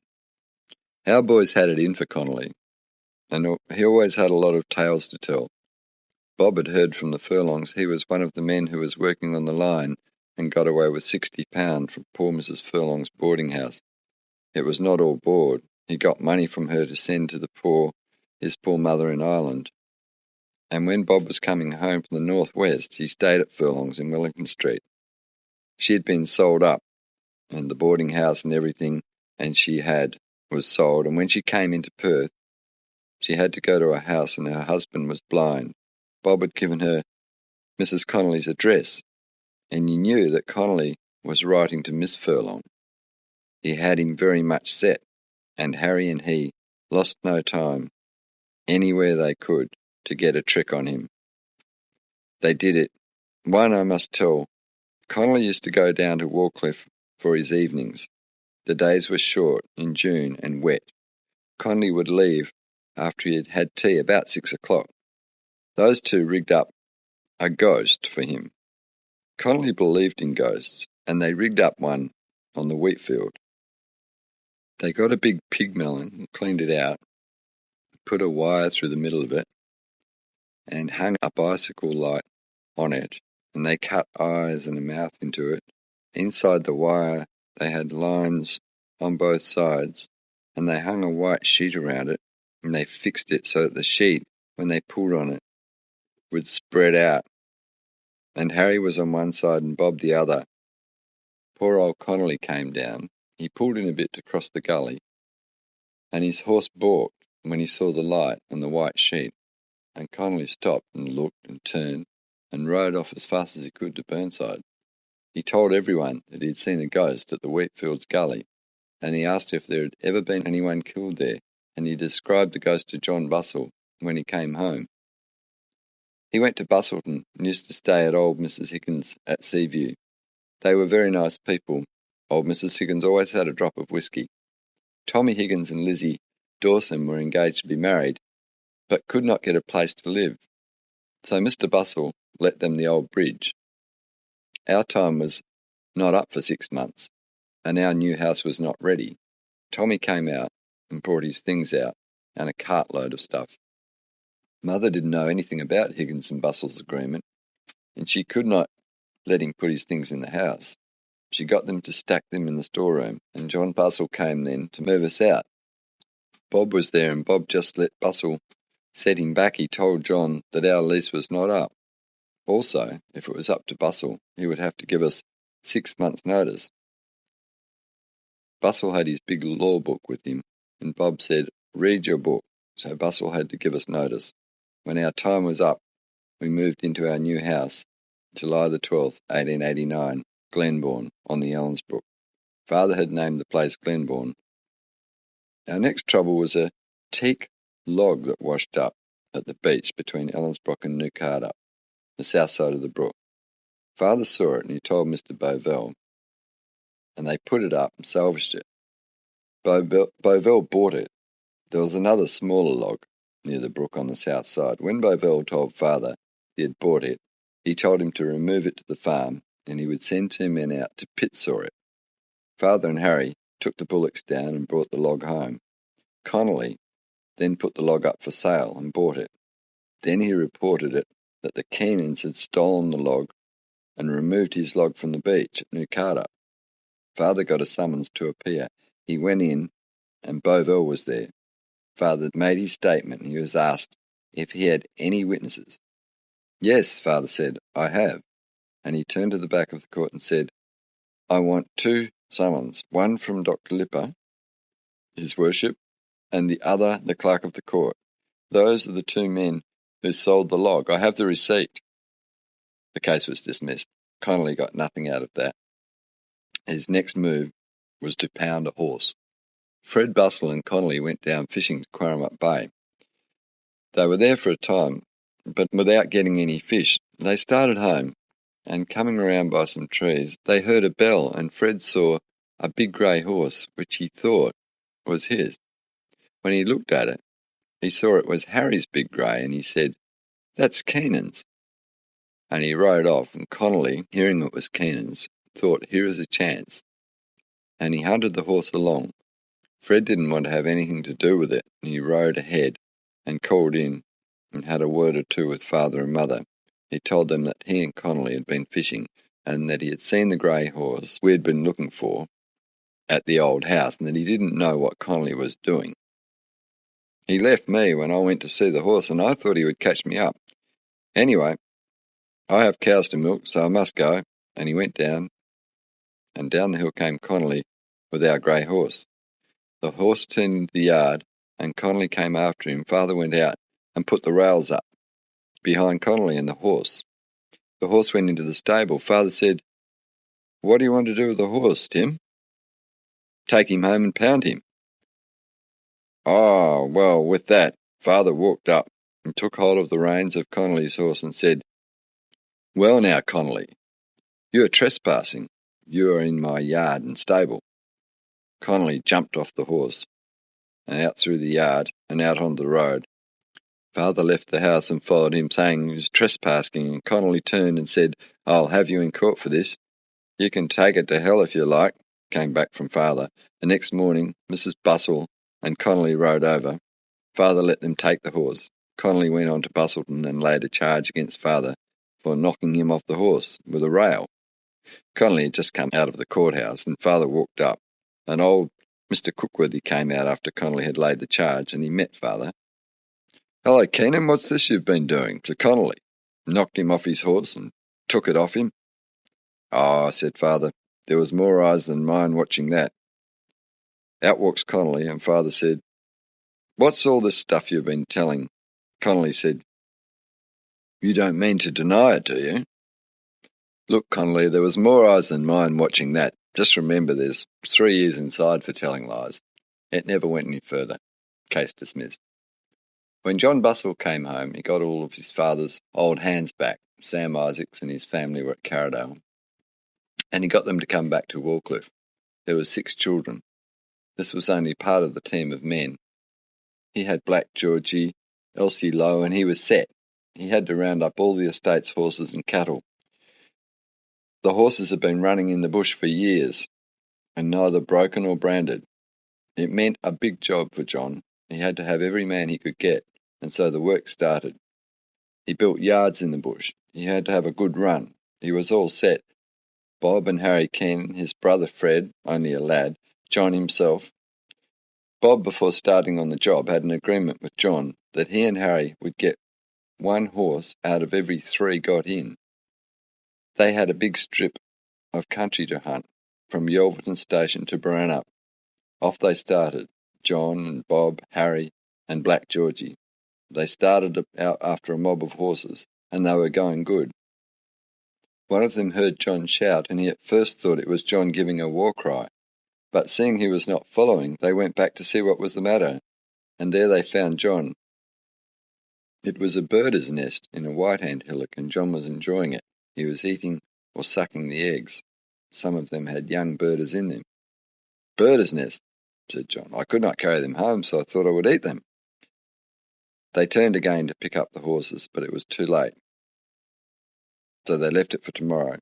Our boys had it in for Connolly, and he always had a lot of tales to tell. Bob had heard from the Furlongs he was one of the men who was working on the line and got away with £60 from poor Mrs. Furlong's boarding house. It was not all board. He got money from her to send to his poor mother in Ireland. And when Bob was coming home from the northwest, he stayed at Furlong's in Wellington Street. She had been sold up, and the boarding house and everything, and was sold. And when she came into Perth, she had to go to a house, and her husband was blind. Bob had given her Mrs. Connolly's address, and he knew that Connolly was writing to Miss Furlong. He had him very much set, and Harry and he lost no time, anywhere they could, to get a trick on him. They did it. One I must tell, Connolly used to go down to Wallcliffe for his evenings. The days were short, in June, and wet. Connolly would leave after he had had tea about 6 o'clock. Those 2 rigged up a ghost for him. Connolly believed in ghosts, and they rigged up one on the wheat field. They got a big pig melon and cleaned it out, put a wire through the middle of it, and hung a bicycle light on it, and they cut eyes and a mouth into it. Inside the wire they had lines on both sides, and they hung a white sheet around it, and they fixed it so that the sheet, when they pulled on it, would spread out, and Harry was on one side and Bob the other. Poor old Connolly came down. He pulled in a bit to cross the gully, and his horse balked when he saw the light and the white sheet, and Connolly stopped and looked and turned and rode off as fast as he could to Burnside. He told everyone that he had seen a ghost at the Wheatfields Gully, and he asked if there had ever been anyone killed there, and he described the ghost to John Bustle when he came home. He went to Bustleton and used to stay at old Mrs. Higgins at Seaview. They were very nice people. Old Mrs. Higgins always had a drop of whisky. Tommy Higgins and Lizzie Dawson were engaged to be married, but could not get a place to live. So Mr. Bustle let them the old bridge. Our time was not up for 6 months, and our new house was not ready. Tommy came out and brought his things out, and a cartload of stuff. Mother didn't know anything about Higgins and Bustle's agreement, and she could not let him put his things in the house. She got them to stack them in the storeroom, and John Bustle came then to move us out. Bob was there, and Bob just let Bustle set him back. He told John that our lease was not up. Also, if it was up to Bustle, he would have to give us 6 months' notice. Bustle had his big law book with him, and Bob said, "Read your book," so Bustle had to give us notice. When our time was up, we moved into our new house, July the 12th, 1889, Glenbourne, on the Ellensbrook. Father had named the place Glenbourne. Our next trouble was a teak log that washed up at the beach between Ellensbrook and New Cardup, the south side of the brook. Father saw it, and he told Mr. Bovell. and they put it up and salvaged it. Bovell bought it. There was another smaller log near the brook on the south side. When Bovell told Father he had bought it, he told him to remove it to the farm, and he would send 2 men out to pit-saw it. Father and Harry took the bullocks down and brought the log home. Connolly then put the log up for sale and bought it. Then he reported it that the Keenans had stolen the log and removed his log from the beach at New Carter. Father got a summons to appear. He went in, and Bovell was there. Father made his statement, and he was asked if he had any witnesses. "Yes," Father said, "I have." And he turned to the back of the court and said, "I want 2 summons, one from Dr. Lipper, his worship, and the other the clerk of the court. Those are the 2 men who sold the log. I have the receipt." The case was dismissed. Connolly got nothing out of that. His next move was to pound a horse. Fred Bustle and Connolly went down fishing to Quaramut Bay. They were there for a time, but without getting any fish. They started home, and coming around by some trees, they heard a bell, and Fred saw a big grey horse, which he thought was his. When he looked at it, he saw it was Harry's big grey, and he said, "That's Keenan's." And he rode off, and Connolly, hearing it was Keenan's, thought, "Here is a chance." And he hunted the horse along. Fred didn't want to have anything to do with it, and he rode ahead and called in and had a word or two with Father and Mother. He told them that he and Connolly had been fishing, and that he had seen the grey horse we had been looking for at the old house, and that he didn't know what Connolly was doing. "He left me when I went to see the horse, and I thought he would catch me up. Anyway, I have cows to milk, so I must go." And he went down, and down the hill came Connolly with our grey horse. The horse turned into the yard, and Connolly came after him. Father went out and put the rails up behind Connolly and the horse. The horse went into the stable. Father said, "What do you want to do with the horse, Tim?" "Take him home and pound him." "Oh, well, with that," Father walked up and took hold of the reins of Connolly's horse and said, "Well now, Connolly, you are trespassing. You are in my yard and stable." Connolly jumped off the horse and out through the yard and out on the road. Father left the house and followed him, saying he was trespassing, and Connolly turned and said, "I'll have you in court for this." "You can take it to hell if you like," came back from Father. The next morning, Mrs. Bustle and Connolly rode over. Father let them take the horse. Connolly went on to Bustleton and laid a charge against Father for knocking him off the horse with a rail. Connolly had just come out of the courthouse, and Father walked up. And old Mr. Cookworthy came out after Connolly had laid the charge, and he met Father. "Hello, Keenan, what's this you've been doing to Connolly? Knocked him off his horse and took it off him?" "Oh," said Father, "there was more eyes than mine watching that." Out walks Connolly, and Father said, "What's all this stuff you've been telling?" Connolly said, "You don't mean to deny it, do you?" "Look, Connolly, there was more eyes than mine watching that. Just remember there's 3 years inside for telling lies." It never went any further. Case dismissed. When John Bustle came home, he got all of his father's old hands back. Sam Isaacs and his family were at Carradale, and he got them to come back to Wallcliffe. There were 6 children. This was only part of the team of men. He had Black Georgie, Elsie Lowe, and he was set. He had to round up all the estate's horses and cattle. The horses had been running in the bush for years, and neither broken or branded. It meant a big job for John. He had to have every man he could get, and so the work started. He built yards in the bush. He had to have a good run. He was all set. Bob and Harry Keenan, his brother Fred, only a lad, John himself. Bob, before starting on the job, had an agreement with John that he and Harry would get 1 horse out of every 3 got in. They had a big strip of country to hunt, from Yelverton Station to Baranup. Off they started, John and Bob, Harry and Black Georgie. They started out after a mob of horses, and they were going good. One of them heard John shout, and he at first thought it was John giving a war cry. But seeing he was not following, they went back to see what was the matter, and there they found John. It was a bird's nest in a white ant hillock, and John was enjoying it. He was eating or sucking the eggs. Some of them had young birders in them. "Birders' nest," said John. "I could not carry them home, so I thought I would eat them." They turned again to pick up the horses, but it was too late, so they left it for tomorrow.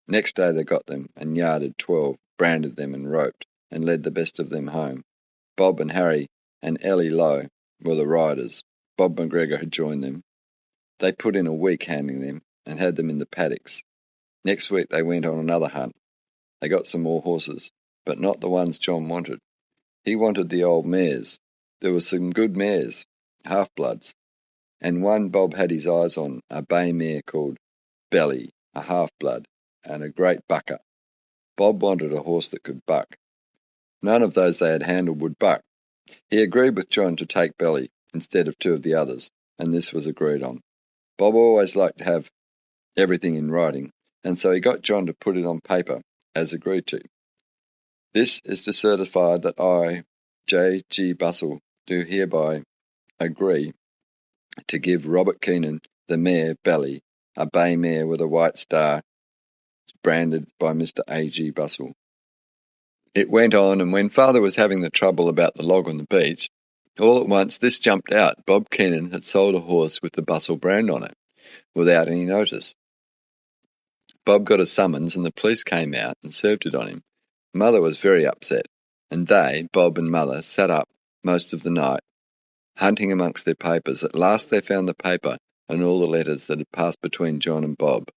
Next day they got them and yarded 12, branded them and roped, and led the best of them home. Bob and Harry and Ellie Lowe were the riders. Bob McGregor had joined them. They put in a week handling them and had them in the paddocks. Next week they went on another hunt. They got some more horses, but not the ones John wanted. He wanted the old mares. There were some good mares, half-bloods, and one Bob had his eyes on, a bay mare called Belly, a half-blood, and a great bucker. Bob wanted a horse that could buck. None of those they had handled would buck. He agreed with John to take Belly instead of two of the others, and this was agreed on. Bob always liked to have everything in writing, and so he got John to put it on paper, as agreed to. "This is to certify that I, J.G. Bussell, do hereby agree to give Robert Keenan the mare Belly, a bay mare with a white star, branded by Mr. A.G. Bussell." It went on, and when Father was having the trouble about the log on the beach, all at once this jumped out. Bob Keenan had sold a horse with the Bussell brand on it, without any notice. Bob got a summons, and the police came out and served it on him. Mother was very upset, and they, Bob and Mother, sat up most of the night, hunting amongst their papers. At last they found the paper and all the letters that had passed between John and Bob.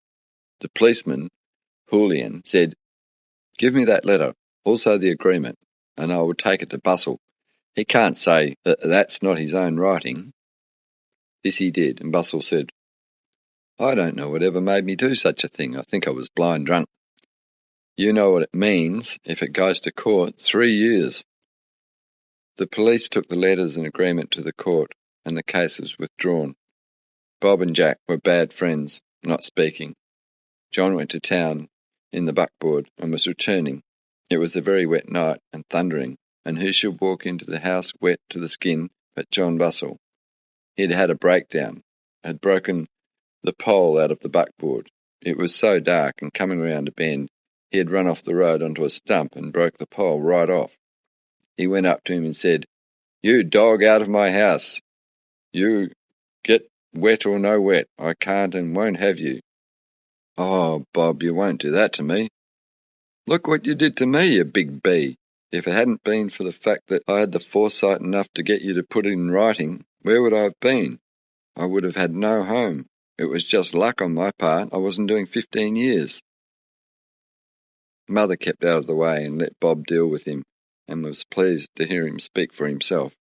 The policeman, Julian, said, "Give me that letter, also the agreement, and I will take it to Bussell. He can't say that that's not his own writing." This he did, and Bussell said, "I don't know whatever made me do such a thing. I think I was blind drunk. You know what it means if it goes to court, 3 years. The police took the letters and agreement to the court, and the case was withdrawn. Bob and Jack were bad friends, not speaking. John went to town in the buckboard and was returning. It was a very wet night and thundering, and who should walk into the house wet to the skin but John Bussell. He had had a breakdown, had broken the pole out of the buckboard. It was so dark, and coming round a bend, he had run off the road onto a stump and broke the pole right off. He went up to him and said, 'You dog, out of my house. You get wet or no wet. I can't and won't have you.' 'Oh, Bob, you won't do that to me.' 'Look what you did to me, you big bee. If it hadn't been for the fact that I had the foresight enough to get you to put it in writing, where would I have been? I would have had no home. It was just luck on my part. I wasn't doing 15 years. Mother kept out of the way and let Bob deal with him, and was pleased to hear him speak for himself.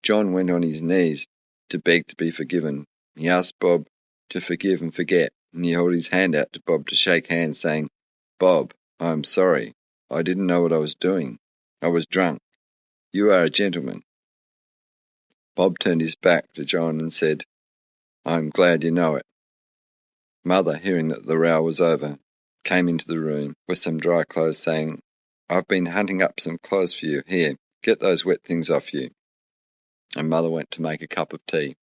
John went on his knees to beg to be forgiven. He asked Bob to forgive and forget, and he held his hand out to Bob to shake hands, saying, 'Bob, I am sorry. I didn't know what I was doing. I was drunk. You are a gentleman.' Bob turned his back to John and said, 'I am glad you know it.' Mother, hearing that the row was over, came into the room with some dry clothes, saying, 'I've been hunting up some clothes for you. Here, get those wet things off you.' And Mother went to make a cup of tea.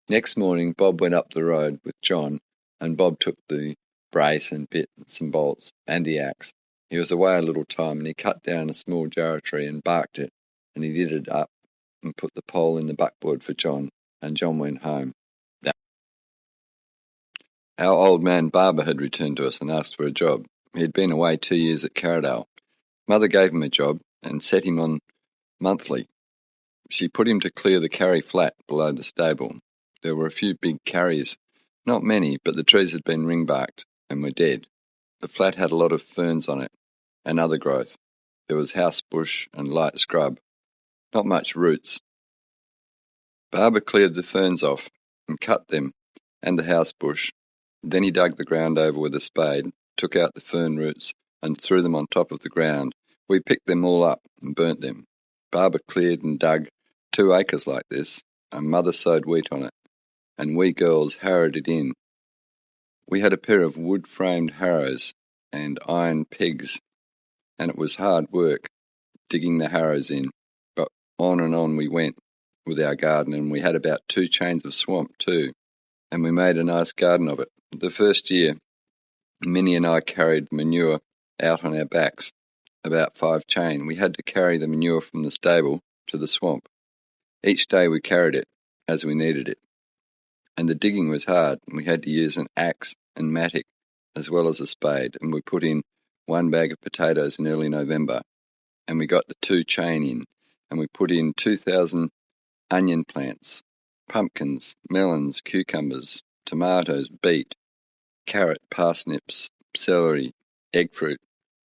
Next morning, Bob went up the road with John, and Bob took the brace and bit and some bolts and the axe. He was away a little time, and he cut down a small jarrah tree and barked it, and he did it up and put the pole in the buckboard for John, and John went home. Our old man Barber had returned to us and asked for a job. He had been away 2 years at Carradale. Mother gave him a job and set him on monthly. She put him to clear the carry flat below the stable. There were a few big carries, not many, but the trees had been ring-barked and were dead. The flat had a lot of ferns on it and other growth. There was house bush and light scrub, not much roots. Barber cleared the ferns off and cut them and the house bush. Then he dug the ground over with a spade, took out the fern roots, and threw them on top of the ground. We picked them all up and burnt them. Barber cleared and dug 2 acres like this, and Mother sowed wheat on it, and we girls harrowed it in. We had a pair of wood-framed harrows and iron pegs, and it was hard work digging the harrows in, but on and on we went with our garden, and we had about 2 chains of swamp too, and we made a nice garden of it. The first year, Minnie and I carried manure out on our backs, about 5 chain. We had to carry the manure from the stable to the swamp. Each day we carried it as we needed it. And the digging was hard, and we had to use an axe and mattock as well as a spade, and we put in 1 bag of potatoes in early November, and we got the 2 chain in, and we put in 2,000 onion plants, pumpkins, melons, cucumbers, tomatoes, beet, carrot, parsnips, celery, egg fruit,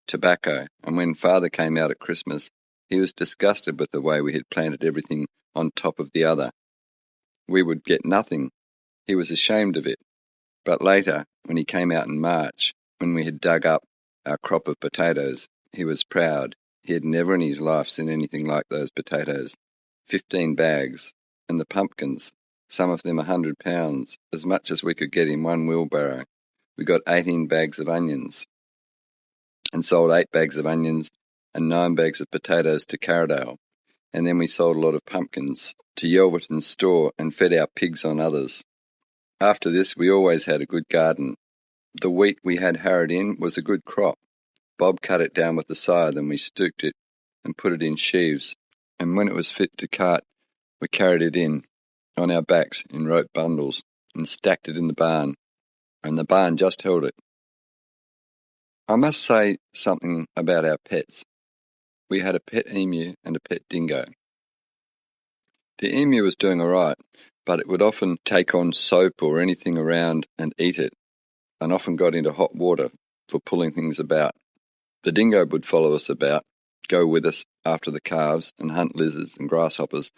tobacco, and when Father came out at Christmas, he was disgusted with the way we had planted everything on top of the other. We would get nothing. He was ashamed of it. But later, when he came out in March, when we had dug up our crop of potatoes, he was proud. He had never in his life seen anything like those potatoes. 15 bags, and the pumpkins, some of them 100 pounds, as much as we could get in 1 wheelbarrow. We got 18 bags of onions, and sold 8 bags of onions and 9 bags of potatoes to Carradale. And then we sold a lot of pumpkins to Yelverton's store and fed our pigs on others. After this, we always had a good garden. The wheat we had harrowed in was a good crop. Bob cut it down with the scythe, and we stooked it and put it in sheaves. And when it was fit to cart, we carried it in on our backs in rope bundles and stacked it in the barn, and the barn just held it. I must say something about our pets. We had a pet emu and a pet dingo. The emu was doing all right, but it would often take on soap or anything around and eat it, and often got into hot water for pulling things about. The dingo would follow us about, go with us after the calves and hunt lizards and grasshoppers,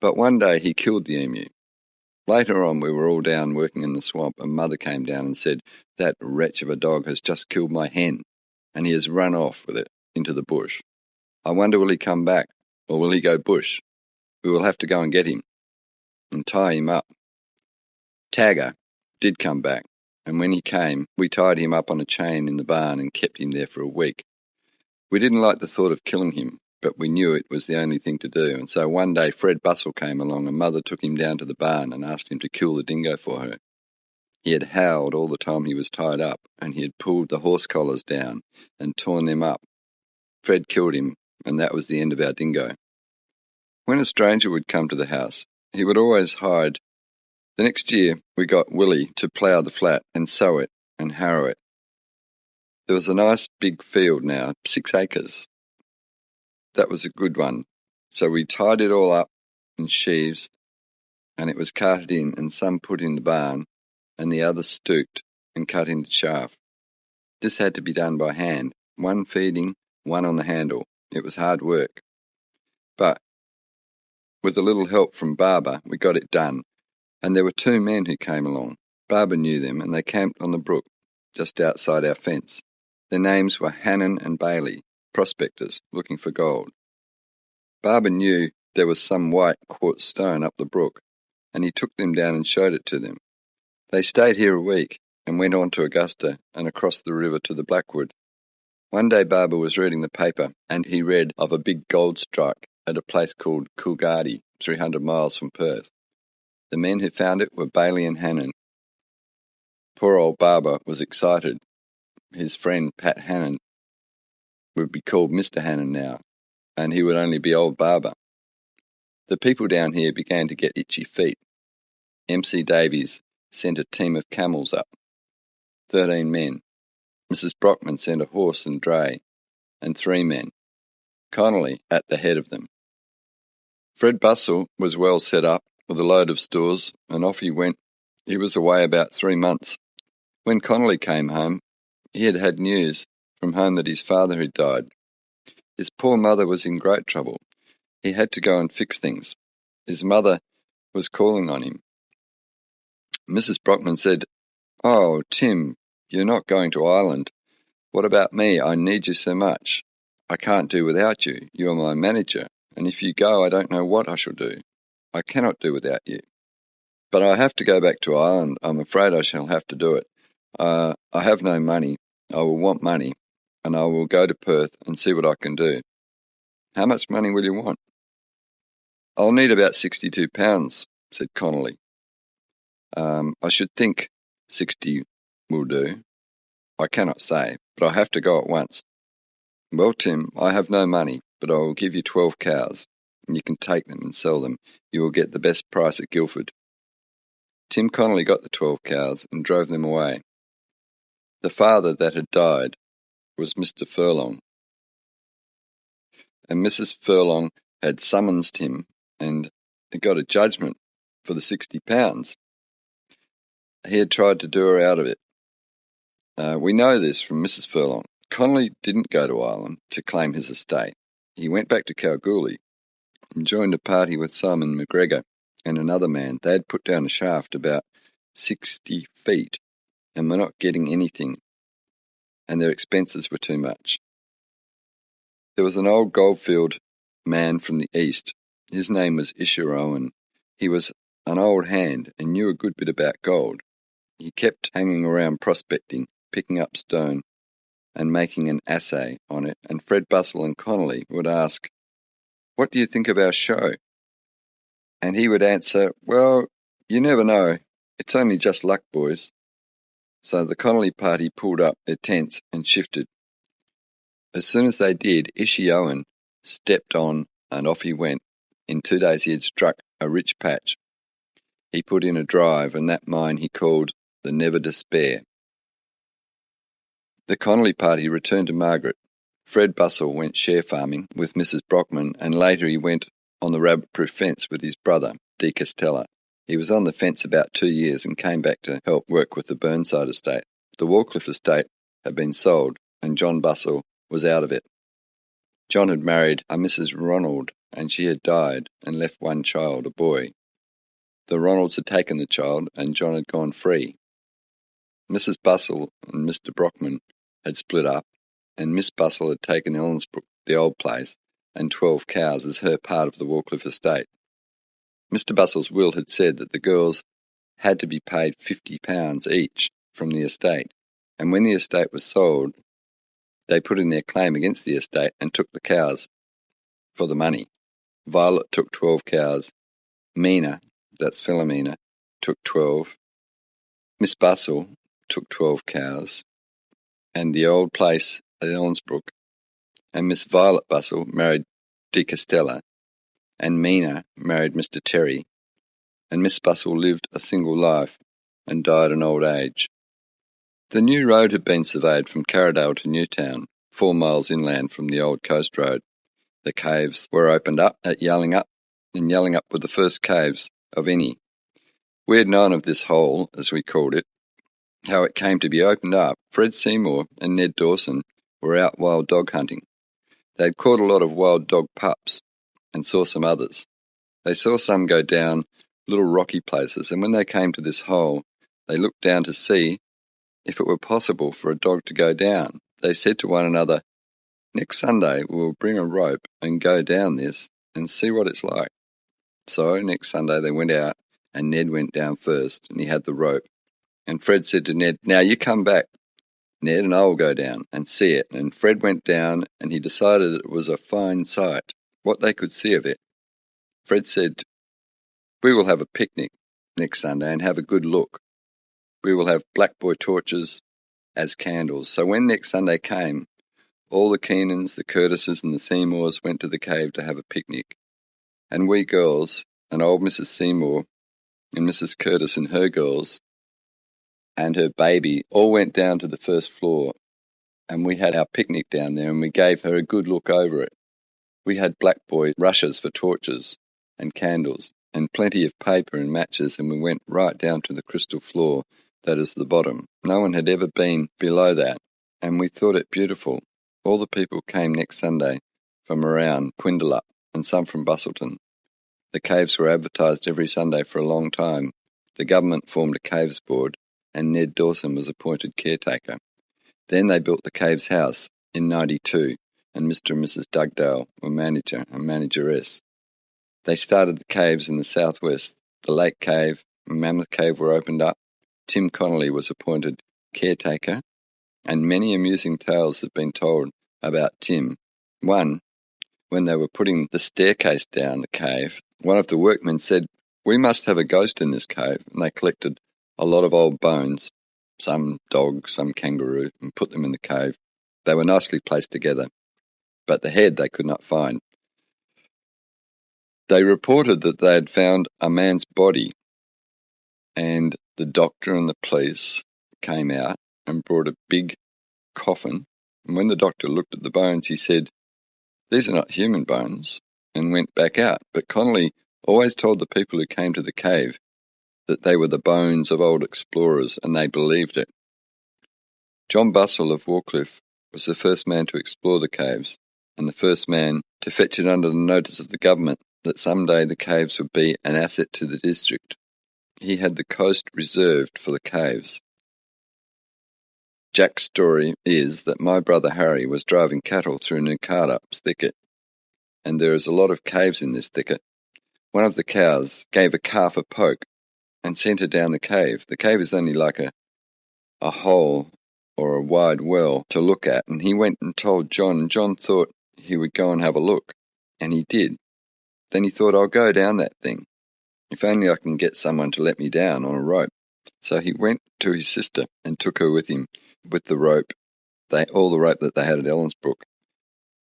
but one day he killed the emu. Later on we were all down working in the swamp, and Mother came down and said, "That wretch of a dog has just killed my hen, and he has run off with it into the bush. I wonder will he come back, or will he go bush? We will have to go and get him and tie him up." Tagger did come back, and when he came, we tied him up on a chain in the barn and kept him there for a week. We didn't like the thought of killing him, but we knew it was the only thing to do, and so one day Fred Bustle came along, and Mother took him down to the barn and asked him to kill the dingo for her. He had howled all the time he was tied up, and he had pulled the horse collars down and torn them up. Fred killed him, and that was the end of our dingo. When a stranger would come to the house, he would always hide. The next year, we got Willie to plough the flat and sow it and harrow it. There was a nice big field now, 6 acres. That was a good one. So we tied it all up in sheaves, and it was carted in, and some put in the barn, and the others stooked and cut into chaff. This had to be done by hand, one feeding, one on the handle. It was hard work. But with a little help from Barbara, we got it done, and there were 2 men who came along. Barbara knew them, and they camped on the brook just outside our fence. Their names were Hannon and Bailey, prospectors looking for gold. Barbara knew there was some white quartz stone up the brook, and he took them down and showed it to them. They stayed here a week and went on to Augusta and across the river to the Blackwood. One day Barbara was reading the paper, and he read of a big gold strike at a place called Coolgardie, 300 miles from Perth. The men who found it were Bailey and Hannon. Poor old Barbara was excited. His friend Pat Hannon would be called Mr. Hannon now, and he would only be old Barbara. The people down here began to get itchy feet. MC Davies sent a team of camels up, 13 men. Mrs. Brockman sent a horse and dray, and 3 men, Connolly at the head of them. Fred Bustle was well set up with a load of stores, and off he went. He was away about 3 months. When Connolly came home, he had had news from home that his father had died. His poor mother was in great trouble. He had to go and fix things. His mother was calling on him. Mrs. Brockman said, "Oh, Tim, you're not going to Ireland. What about me? I need you so much. I can't do without you. You are my manager, and if you go, I don't know what I shall do. I cannot do without you. But I have to go back to Ireland. I'm afraid I shall have to do it. I have no money. I will want money, and I will go to Perth and see what I can do." "How much money will you want?" "I'll need about £62, said Connolly. I should think 60 will do. I cannot say, but I have to go at once. "Well, Tim, I have no money, but I will give you 12 cows, and you can take them and sell them. You will get the best price at Guildford." Tim Connolly got the 12 cows and drove them away. The father that had died was Mr. Furlong, and Mrs. Furlong had summoned him and got a judgment for the £60. He had tried to do her out of it. We know this from Mrs. Furlong. Connolly didn't go to Ireland to claim his estate. He went back to Kalgoorlie and joined a party with Simon McGregor and another man. They had put down a shaft about 60 feet and were not getting anything, and their expenses were too much. There was an old goldfield man from the east. His name was Isher Owen. He was an old hand and knew a good bit about gold. He kept hanging around prospecting, picking up stone and making an assay on it, and Fred Bustle and Connolly would ask, "What do you think of our show?" And he would answer, "Well, you never know. It's only just luck, boys." So the Connolly party pulled up their tents and shifted. As soon as they did, Ishy Owen stepped on and off he went. In 2 days he had struck a rich patch. He put in a drive, and that mine he called the Never Despair. The Connolly party returned to Margaret. Fred Bustle went share farming with Mrs. Brockman, and later he went on the rabbit-proof fence with his brother, D. Castella. He was on the fence about 2 years and came back to help work with the Burnside estate. The Warcliffe estate had been sold, and John Bustle was out of it. John had married a Mrs. Ronald, and she had died and left one child, a boy. The Ronalds had taken the child, and John had gone free. Mrs. Bustle and Mr. Brockman had split up, and Miss Bustle had taken Elmsbrook, the old place, and 12 cows as her part of the Warcliffe estate. Mr. Bustle's will had said that the girls had to be paid £50 each from the estate, and when the estate was sold, they put in their claim against the estate and took the cows for the money. Violet took 12 cows. Mina, that's Philomena, took 12. Miss Bustle took 12 cows, and the old place at Elmsbrook, and Miss Violet Bustle married De Castella, and Mina married Mr. Terry, and Miss Bustle lived a single life and died in old age. The new road had been surveyed from Carradale to Newtown, 4 miles inland from the old coast road. The caves were opened up at Yellingup, and Yellingup were the first caves of any. We had known of this hole, as we called it. How it came to be opened up, Fred Seymour and Ned Dawson were out wild dog hunting. They'd caught a lot of wild dog pups and saw some others. They saw some go down little rocky places, and when they came to this hole, they looked down to see if it were possible for a dog to go down. They said to one another, "Next Sunday we will bring a rope and go down this and see what it's like." So next Sunday they went out, and Ned went down first, and he had the rope. And Fred said to Ned, "Now you come back, Ned, and I will go down and see it." And Fred went down, and he decided it was a fine sight, what they could see of it. Fred said, "We will have a picnic next Sunday and have a good look. We will have black boy torches as candles." So when next Sunday came, all the Keenans, the Curtises, and the Seymours went to the cave to have a picnic. And we girls, and old Mrs. Seymour, and Mrs. Curtis and her girls, and her baby, all went down to the first floor, and we had our picnic down there, and we gave her a good look over it. We had black boy rushes for torches and candles, and plenty of paper and matches, and we went right down to the crystal floor that is the bottom. No one had ever been below that, and we thought it beautiful. All the people came next Sunday from around Quindalup, and some from Bustleton. The caves were advertised every Sunday for a long time. The government formed a caves board, and Ned Dawson was appointed caretaker. Then they built the caves house in 92, and Mr. and Mrs. Dugdale were manager and manageress. They started the caves in the southwest. The Lake Cave and Mammoth Cave were opened up. Tim Connolly was appointed caretaker, and many amusing tales have been told about Tim. One, when they were putting the staircase down the cave, one of the workmen said, "We must have a ghost in this cave," and they collected a lot of old bones, some dog, some kangaroo, and put them in the cave. They were nicely placed together. but the head they could not find. They reported that they had found a man's body, and the doctor and the police came out and brought a big coffin, and when the doctor looked at the bones, he said, "These are not human bones," and went back out. But Connolly always told the people who came to the cave that they were the bones of old explorers, and they believed it. John Bussell of Warcliffe was the first man to explore the caves, and the first man to fetch it under the notice of the government that someday the caves would be an asset to the district. He had the coast reserved for the caves. Jack's story is that my brother Harry was driving cattle through Nukardup's thicket, and there is a lot of caves in this thicket. One of the cows gave a calf a poke and sent her down the cave. The cave is only like a hole or a wide well to look at, and he went and told John, and John thought he would go and have a look, and he did. Then he thought, I'll go down that thing, if only I can get someone to let me down on a rope. So he went to his sister and took her with him with the rope, all the rope that they had at Ellensbrook,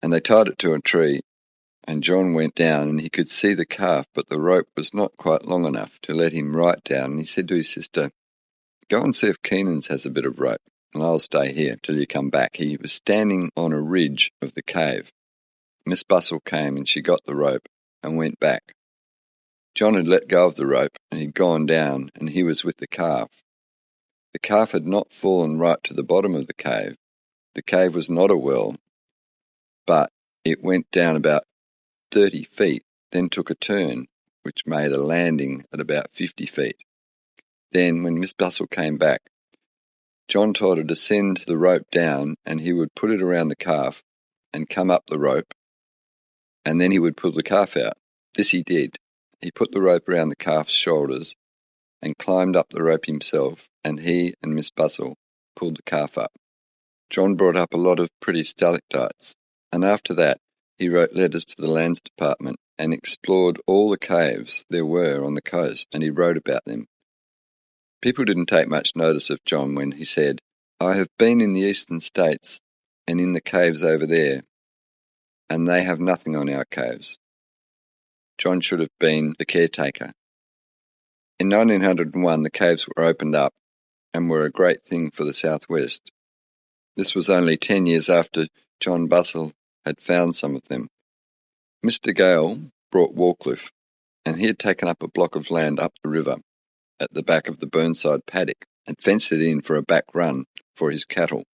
and they tied it to a tree, and John went down, and he could see the calf, but the rope was not quite long enough to let him right down, and he said to his sister, "Go and see if Keenan's has a bit of rope, and I'll stay here till you come back." He was standing on a ridge of the cave. Miss Bussell came, and she got the rope and went back. John had let go of the rope, and he'd gone down, and he was with the calf. The calf had not fallen right to the bottom of the cave. The cave was not a well, but it went down about 30 feet, then took a turn, which made a landing at about 50 feet. Then, when Miss Bussell came back, John told her to send the rope down, and he would put it around the calf and come up the rope, and then he would pull the calf out. This he did. He put the rope around the calf's shoulders and climbed up the rope himself, and he and Miss Bussell pulled the calf up. John brought up a lot of pretty stalactites, and after that he wrote letters to the Lands Department and explored all the caves there were on the coast, and he wrote about them. People didn't take much notice of John when he said, "I have been in the eastern states and in the caves over there, and they have nothing on our caves." John should have been the caretaker. In 1901, the caves were opened up and were a great thing for the southwest. This was only 10 years after John Bussell had found some of them. Mr. Gale brought Warcliffe, and he had taken up a block of land up the river at the back of the Burnside paddock and fenced it in for a back run for his cattle.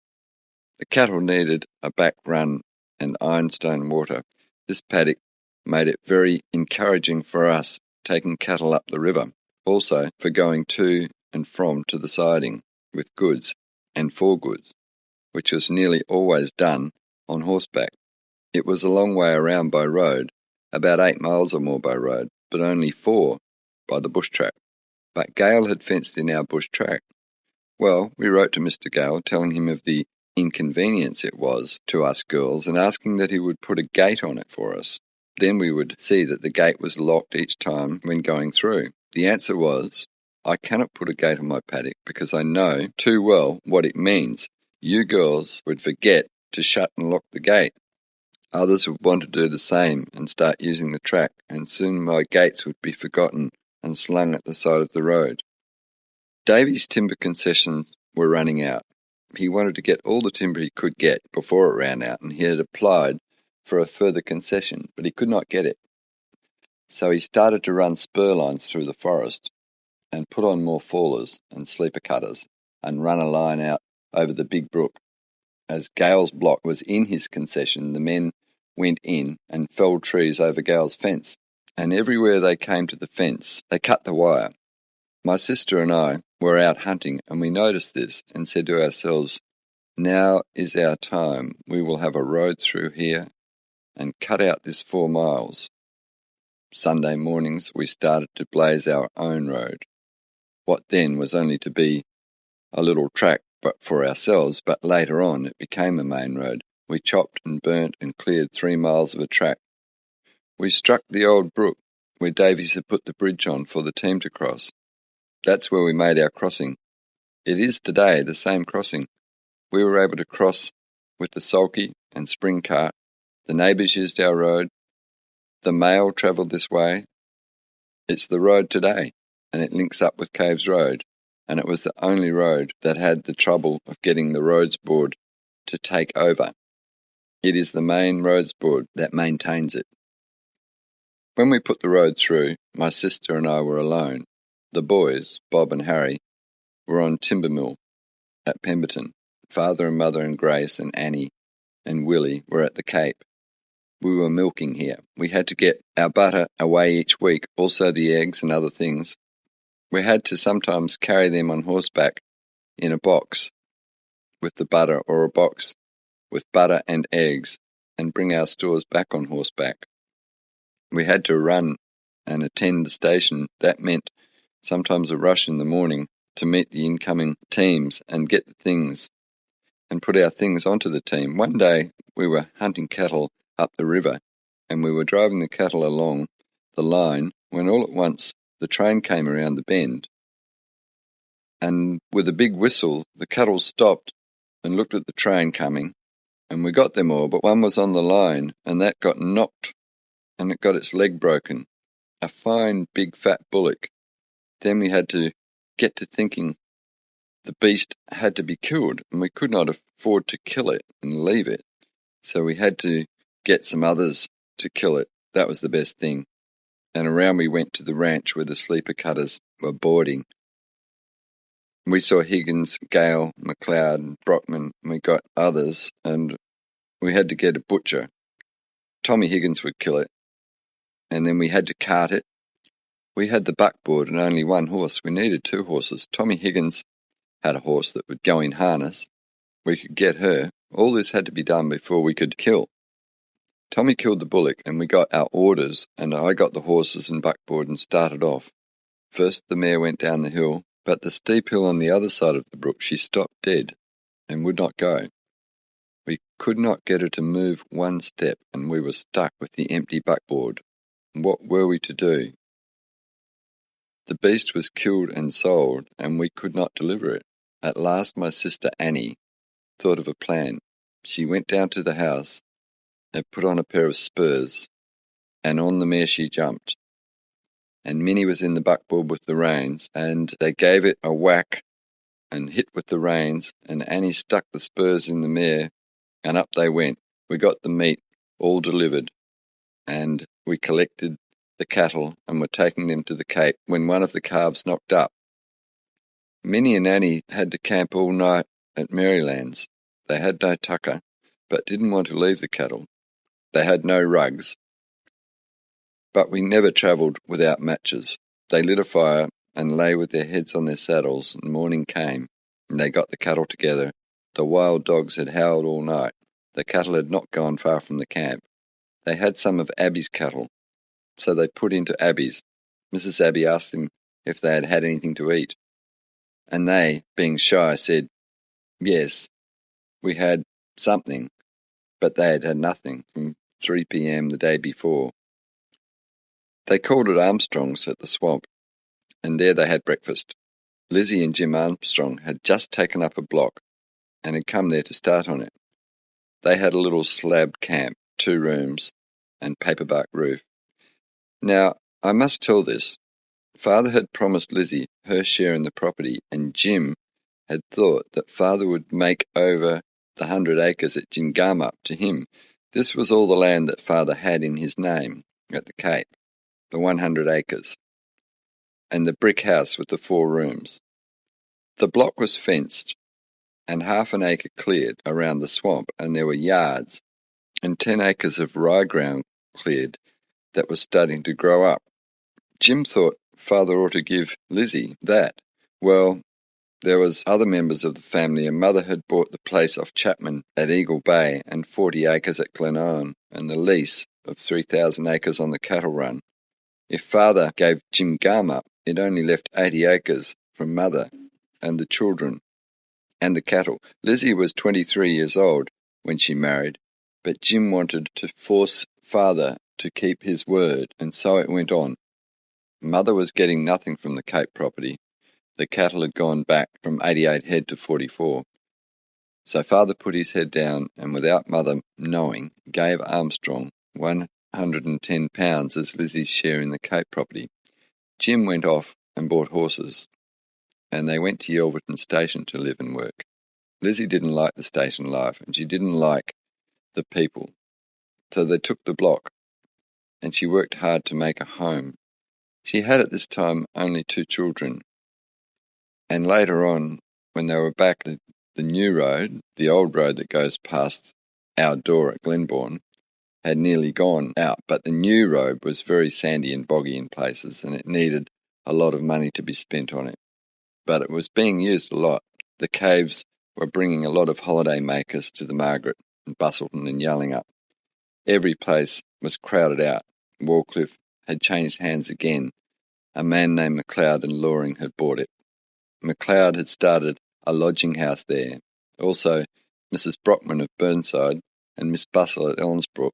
The cattle needed a back run and ironstone water. This paddock made it very encouraging for us taking cattle up the river, also for going to and from to the siding with goods and for goods, which was nearly always done on horseback. It was a long way around by road, about 8 miles or more by road, but only 4 by the bush track. But Gale had fenced in our bush track. Well, we wrote to Mr. Gale telling him of the inconvenience it was to us girls and asking that he would put a gate on it for us. Then we would see that the gate was locked each time when going through. The answer was, "I cannot put a gate on my paddock because I know too well what it means. You girls would forget to shut and lock the gate. Others would want to do the same and start using the track, and soon my gates would be forgotten and slung at the side of the road." Davy's timber concessions were running out. He wanted to get all the timber he could get before it ran out, and he had applied for a further concession, but he could not get it. So he started to run spur lines through the forest and put on more fallers and sleeper cutters and run a line out over the big brook. As Gale's block was in his concession, the men went in and felled trees over Gale's fence, and everywhere they came to the fence, they cut the wire. My sister and I were out hunting, and we noticed this and said to ourselves, "Now is our time. We will have a road through here and cut out this 4 miles. Sunday mornings we started to blaze our own road. What then was only to be a little track but for ourselves, but later on it became a main road. We chopped and burnt and cleared 3 miles of a track. We struck the old brook where Davies had put the bridge on for the team to cross. That's where we made our crossing. It is today the same crossing. We were able to cross with the sulky and spring cart, The neighbours used our road. The mail travelled this way. It's the road today, and it links up with Caves Road, and it was the only road that had the trouble of getting the roads board to take over. It is the main roads board that maintains it. When we put the road through, my sister and I were alone. The boys, Bob and Harry, were on timber mill at Pemberton. Father and Mother and Grace and Annie and Willie were at the Cape. We were milking here. We had to get our butter away each week, also the eggs and other things. We had to sometimes carry them on horseback in a box with the butter, or a box with butter and eggs, and bring our stores back on horseback. We had to run and attend the station. That meant sometimes a rush in the morning to meet the incoming teams and get the things and put our things onto the team. One day we were hunting cattle up the river, and we were driving the cattle along the line when all at once the train came around the bend, and with a big whistle the cattle stopped and looked at the train coming, and we got them all, but one was on the line, and that got knocked, and it got its leg broken. A fine big fat bullock. Then we had to get to thinking the beast had to be killed, and we could not afford to kill it and leave it, so we had to get some others to kill it. That was the best thing. And around we went to the ranch where the sleeper cutters were boarding. We saw Higgins, Gale, McLeod, and Brockman, and we got others, and we had to get a butcher. Tommy Higgins would kill it, and then we had to cart it. We had the buckboard and only one horse. We needed 2 horses. Tommy Higgins had a horse that would go in harness. We could get her. All this had to be done before we could kill. Tommy killed the bullock, and we got our orders, and I got the horses and buckboard and started off. First the mare went down the hill, but the steep hill on the other side of the brook she stopped dead and would not go. We could not get her to move one step, and we were stuck with the empty buckboard. What were we to do? The beast was killed and sold, and we could not deliver it. At last my sister Annie thought of a plan. She went down to the house and put on a pair of spurs, and on the mare she jumped. And Minnie was in the buckboard with the reins, and they gave it a whack and hit with the reins, and Annie stuck the spurs in the mare, and up they went. We got the meat all delivered, and we collected the cattle and were taking them to the Cape when one of the calves knocked up. Minnie and Annie had to camp all night at Maryland's. They had no tucker, but didn't want to leave the cattle. They had no rugs, but we never travelled without matches. They lit a fire and lay with their heads on their saddles, and morning came, and they got the cattle together. The wild dogs had howled all night. The cattle had not gone far from the camp. They had some of Abby's cattle, so they put into Abby's. Mrs. Abby asked them if they had had anything to eat, and they, being shy, said, yes, we had something, but they had had nothing from 3 p.m. the day before. They called it Armstrong's at the swamp, and there they had breakfast. Lizzie and Jim Armstrong had just taken up a block and had come there to start on it. They had a little slabbed camp, 2 rooms, and paperbark roof. Now, I must tell this. Father had promised Lizzie her share in the property, and Jim had thought that Father would make over the 100 acres at Jingamup to him. This was all the land that Father had in his name at the Cape, the 100 acres, and the brick house with the 4 rooms. The block was fenced, and half an acre cleared around the swamp, and there were yards, and 10 acres of rye ground cleared that was starting to grow up. Jim thought Father ought to give Lizzie that. Well, there was other members of the family, and Mother had bought the place off Chapman at Eagle Bay and 40 acres at Glenarm, and the lease of 3,000 acres on the cattle run. If Father gave Jim Garm up, it only left 80 acres from Mother and the children and the cattle. Lizzie was 23 years old when she married, but Jim wanted to force Father to keep his word, and so it went on. Mother was getting nothing from the Cape property. The cattle had gone back from 88 head to 44. So Father put his head down and, without Mother knowing, gave Armstrong £110 as Lizzie's share in the Cape property. Jim went off and bought horses, and they went to Yelverton Station to live and work. Lizzie didn't like the station life, and she didn't like the people, so they took the block, and she worked hard to make a home. She had at this time only 2 children, and later on, when they were back at the new road, the old road that goes past our door at Glenbourne, had nearly gone out, but the new road was very sandy and boggy in places, and it needed a lot of money to be spent on it. But it was being used a lot. The caves were bringing a lot of holiday makers to the Margaret and Bustleton and Yallingup. Every place was crowded out. Warcliffe had changed hands again. A man named Mcleod and Loring had bought it. Mcleod had started a lodging house there. Also, Mrs. Brockman of Burnside and Miss Bustle at Elmsbrook.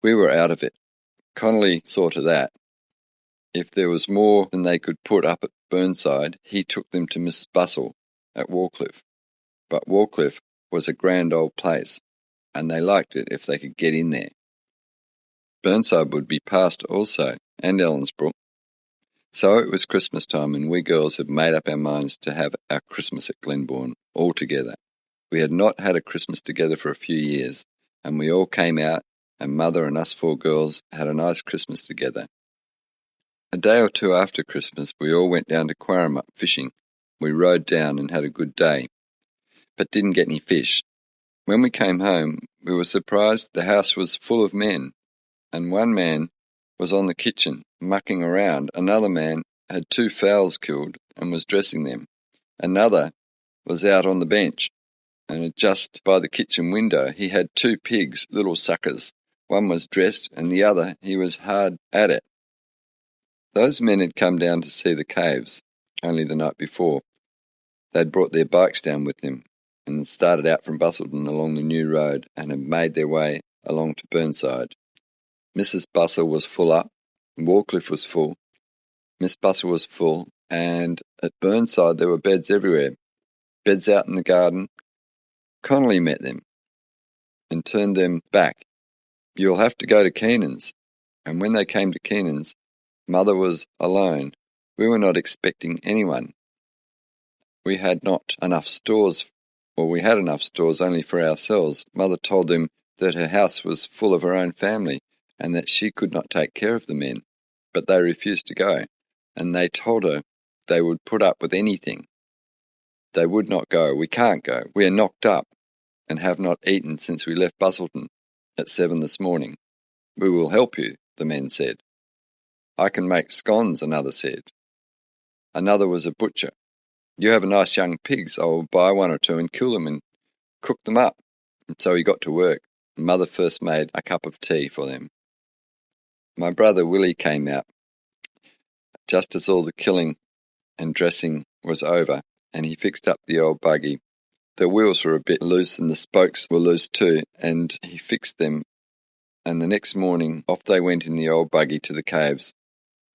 We were out of it. Connolly saw to that. If there was more than they could put up at Burnside, he took them to Mrs. Bustle at Warcliffe. But Warcliffe was a grand old place, and they liked it if they could get in there. Burnside would be passed also, and Ellensbrook. So it was Christmas time, and we girls had made up our minds to have our Christmas at Glenbourne all together. We had not had a Christmas together for a few years, and we all came out, and Mother and us 4 girls had a nice Christmas together. A day or 2 after Christmas, we all went down to Quarramup fishing. We rowed down and had a good day, but didn't get any fish. When we came home, we were surprised the house was full of men, and one man was on the kitchen, mucking around. Another man had 2 fowls killed and was dressing them. Another was out on the bench, and just by the kitchen window he had 2 pigs, little suckers. One was dressed, and the other, he was hard at it. Those men had come down to see the caves only the night before. They'd brought their bikes down with them and started out from Bustleton along the new road and had made their way along to Burnside. Mrs. Bustle was full up, Warcliffe was full, Miss Bustle was full, and at Burnside there were beds everywhere, beds out in the garden. Connolly met them and turned them back. "You'll have to go to Keenan's." And when they came to Keenan's, Mother was alone. We were not expecting anyone. We had not enough stores, or we had enough stores only for ourselves. Mother told them that her house was full of her own family and that she could not take care of the men, but they refused to go, and they told her they would put up with anything. They would not go. "We can't go. We are knocked up and have not eaten since we left Bustleton at 7 this morning. "We will help you," the men said. "I can make scones," another said. Another was a butcher. "You have nice young pigs. I will buy 1 or 2 and kill them and cook them up." And so he got to work. Mother first made a cup of tea for them. My brother Willie came out just as all the killing and dressing was over, and he fixed up the old buggy. The wheels were a bit loose and the spokes were loose too, and he fixed them, and the next morning off they went in the old buggy to the caves.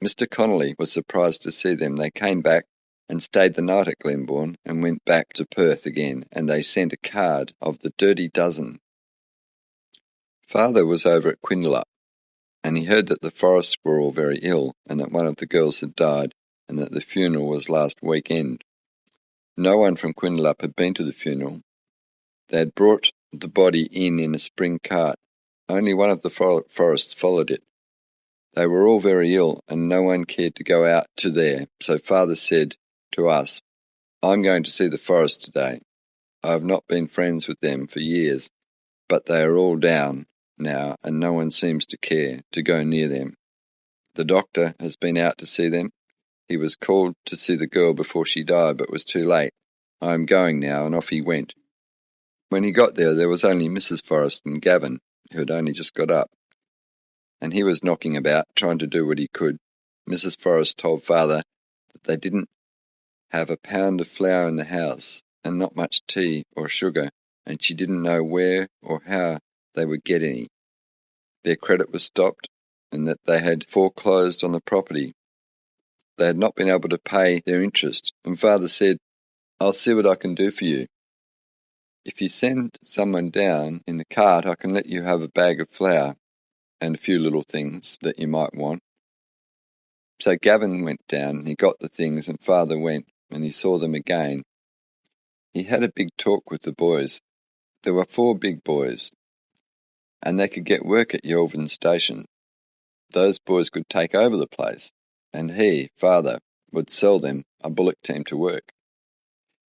Mr. Connolly was surprised to see them. They came back and stayed the night at Glenbourne and went back to Perth again, and they sent a card of the Dirty Dozen. Father was over at Quindalup, and he heard that the Forrests were all very ill, and that one of the girls had died, and that the funeral was last weekend. No one from Quindalup had been to the funeral. They had brought the body in a spring cart. Only one of the Forrests followed it. They were all very ill, and no one cared to go out to there, so Father said to us, "I'm going to see the Forrests today. I have not been friends with them for years, but they are all down now, and no one seems to care to go near them. The doctor has been out to see them. He was called to see the girl before she died, but was too late. I am going now," and off he went. When he got there was only Mrs. Forrest and Gavin, who had only just got up, and he was knocking about, trying to do what he could. Mrs. Forrest told Father that they didn't have a pound of flour in the house, and not much tea or sugar, and she didn't know where or how they would get any. Their credit was stopped, and that they had foreclosed on the property. They had not been able to pay their interest, and Father said, "I'll see what I can do for you." If you send someone down in the cart, I can let you have a bag of flour and a few little things that you might want. So Gavin went down, he got the things, and Father went, and he saw them again. He had a big talk with the boys. There were 4 big boys, and they could get work at Yelvin Station. Those boys could take over the place, and he, Father, would sell them a bullock team to work.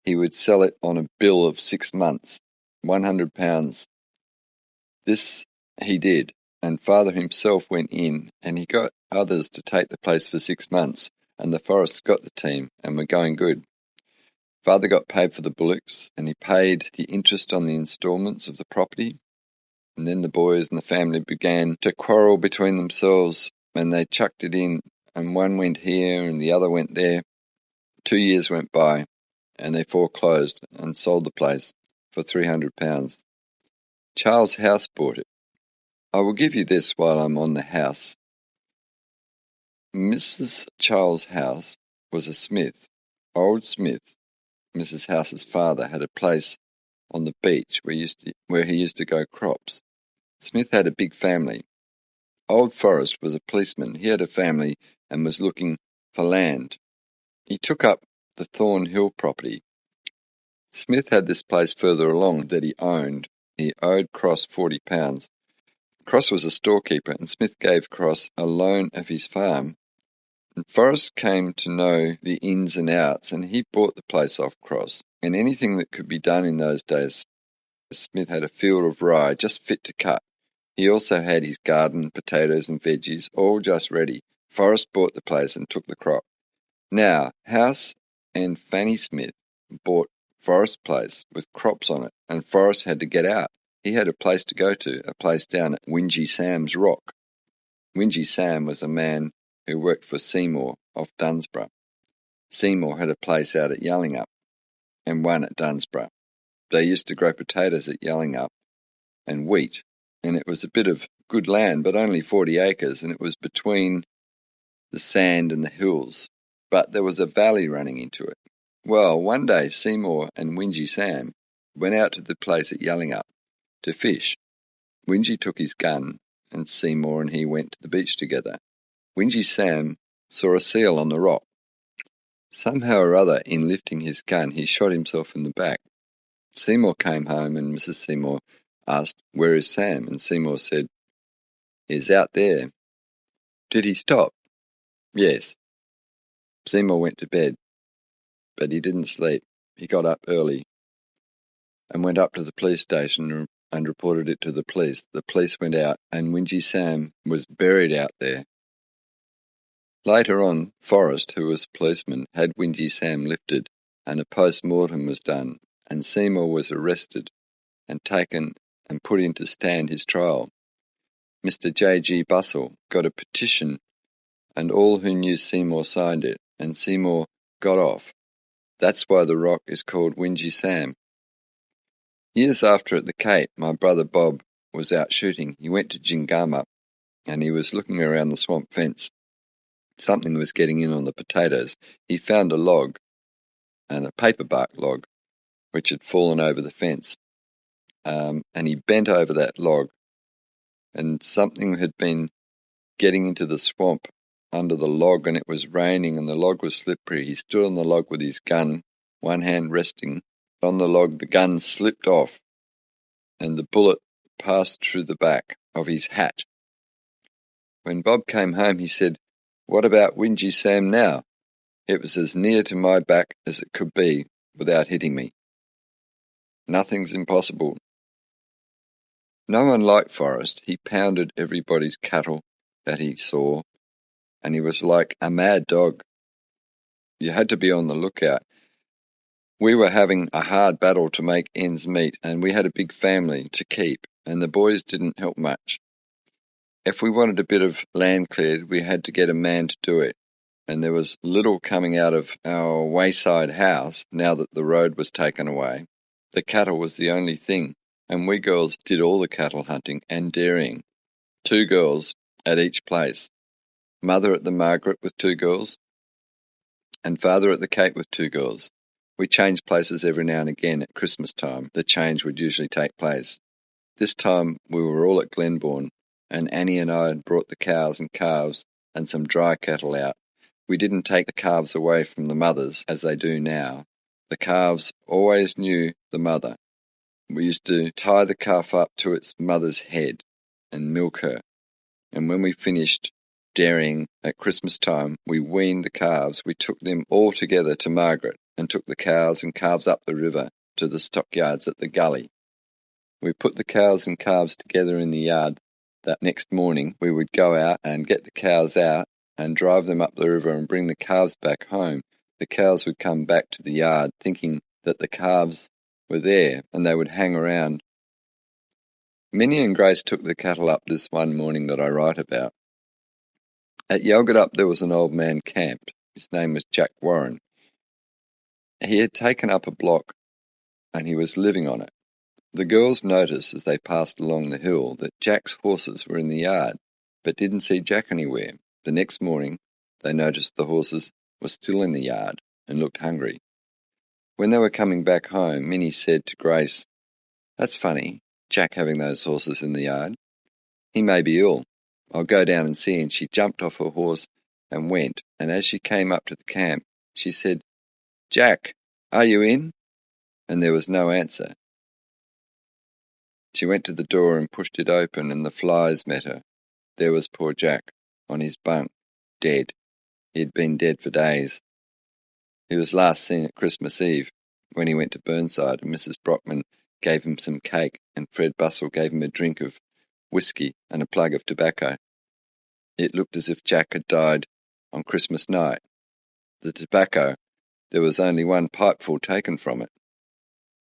He would sell it on a bill of 6 months, £100. This he did, and Father himself went in, and he got others to take the place for 6 months, and the Forests got the team, and were going good. Father got paid for the bullocks, and he paid the interest on the instalments of the property, and then the boys and the family began to quarrel between themselves, and they chucked it in, and one went here and the other went there. 2 years went by, and they foreclosed and sold the place for £300. Charles House bought it. I will give you this while I'm on the house. Mrs. Charles House was a smith. Old Smith, Mrs. House's father, had a place on the beach where he used to go crops. Smith had a big family. Old Forrest was a policeman. He had a family and was looking for land. He took up the Thornhill property. Smith had this place further along that he owned. He owed Cross £40. Cross was a storekeeper, and Smith gave Cross a loan of his farm. And Forrest came to know the ins and outs, and he bought the place off Cross. And anything that could be done in those days, Smith had a field of rye just fit to cut. He also had his garden, potatoes and veggies, all just ready. Forrest bought the place and took the crop. Now, House and Fanny Smith bought Forrest's place with crops on it, and Forrest had to get out. He had a place to go to, a place down at Wingy Sam's Rock. Wingy Sam was a man who worked for Seymour off Dunsborough. Seymour had a place out at Yellingup and one at Dunsborough. They used to grow potatoes at Yellingup and wheat, and it was a bit of good land, but only 40 acres, and it was between the sand and the hills, but there was a valley running into it. Well, one day Seymour and Wingy Sam went out to the place at Yellingup to fish. Wingy took his gun, and Seymour and he went to the beach together. Wingy Sam saw a seal on the rock. Somehow or other, in lifting his gun, he shot himself in the back. Seymour came home, and Mrs. Seymour asked, "Where is Sam?" And Seymour said, "He's out there." "Did he stop?" "Yes." Seymour went to bed, but he didn't sleep. He got up early and went up to the police station and reported it to the police. The police went out, and Wingy Sam was buried out there. Later on, Forrest, who was a policeman, had Wingy Sam lifted, and a post-mortem was done, and Seymour was arrested and taken and put in to stand his trial. Mr. J.G. Bussell got a petition, and all who knew Seymour signed it, and Seymour got off. That's why the rock is called Wingy Sam. Years after at the Cape, my brother Bob was out shooting. He went to Gingama, and he was looking around the swamp fence. Something was getting in on the potatoes. He found a log, and a paperbark log, which had fallen over the fence. And he bent over that log, and something had been getting into the swamp under the log, and it was raining, and the log was slippery. He stood on the log with his gun, one hand resting on the log. The gun slipped off, and the bullet passed through the back of his hat. When Bob came home, he said, "What about Wingy Sam now?" It was as near to my back as it could be without hitting me. Nothing's impossible. No one liked Forrest. He pounded everybody's cattle that he saw, and he was like a mad dog. You had to be on the lookout. We were having a hard battle to make ends meet, and we had a big family to keep, and the boys didn't help much. If we wanted a bit of land cleared, we had to get a man to do it, and there was little coming out of our wayside house now that the road was taken away. The cattle was the only thing, and we girls did all the cattle hunting and dairying. 2 girls at each place. Mother at the Margaret with 2 girls, and father at the Cape with 2 girls. We changed places every now and again at Christmas time. The change would usually take place. This time we were all at Glenbourne, and Annie and I had brought the cows and calves and some dry cattle out. We didn't take the calves away from the mothers, as they do now. The calves always knew the mother. We used to tie the calf up to its mother's head and milk her. And when we finished dairying at Christmas time, we weaned the calves. We took them all together to Margaret and took the cows and calves up the river to the stockyards at the gully. We put the cows and calves together in the yard. That next morning we would go out and get the cows out and drive them up the river and bring the calves back home. The cows would come back to the yard thinking that the calves were there, and they would hang around. Minnie and Grace took the cattle up this one morning that I write about. At Yelgadup there was an old man camped. His name was Jack Warren. He had taken up a block and he was living on it. The girls noticed as they passed along the hill that Jack's horses were in the yard, but didn't see Jack anywhere. The next morning they noticed the horses were still in the yard and looked hungry. When they were coming back home, Minnie said to Grace, "That's funny, Jack having those horses in the yard. He may be ill. I'll go down and see." And she jumped off her horse and went, and as she came up to the camp, she said, "Jack, are you in?" And there was no answer. She went to the door and pushed it open, and the flies met her. There was poor Jack, on his bunk, dead. He had been dead for days. He was last seen at Christmas Eve, when he went to Burnside, and Mrs. Brockman gave him some cake, and Fred Bussell gave him a drink of whisky and a plug of tobacco. It looked as if Jack had died on Christmas night. The tobacco, there was only one pipeful taken from it.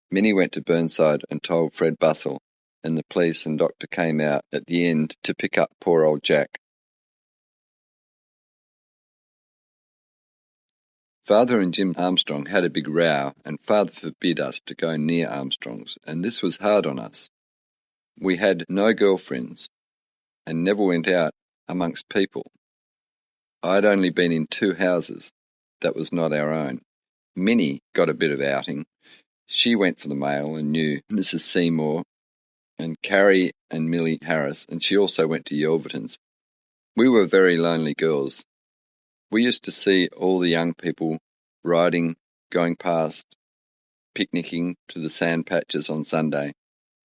Minnie went to Burnside and told Fred Bussell, and the police and doctor came out at the end to pick up poor old Jack. Father and Jim Armstrong had a big row, and Father forbid us to go near Armstrong's, and this was hard on us. We had no girlfriends, and never went out amongst people. I'd only been in 2 houses. That was not our own. Minnie got a bit of outing. She went for the mail and knew Mrs. Seymour and Carrie and Millie Harris, and she also went to Yelverton's. We were very lonely girls. We used to see all the young people riding, going past, picnicking to the sand patches on Sunday.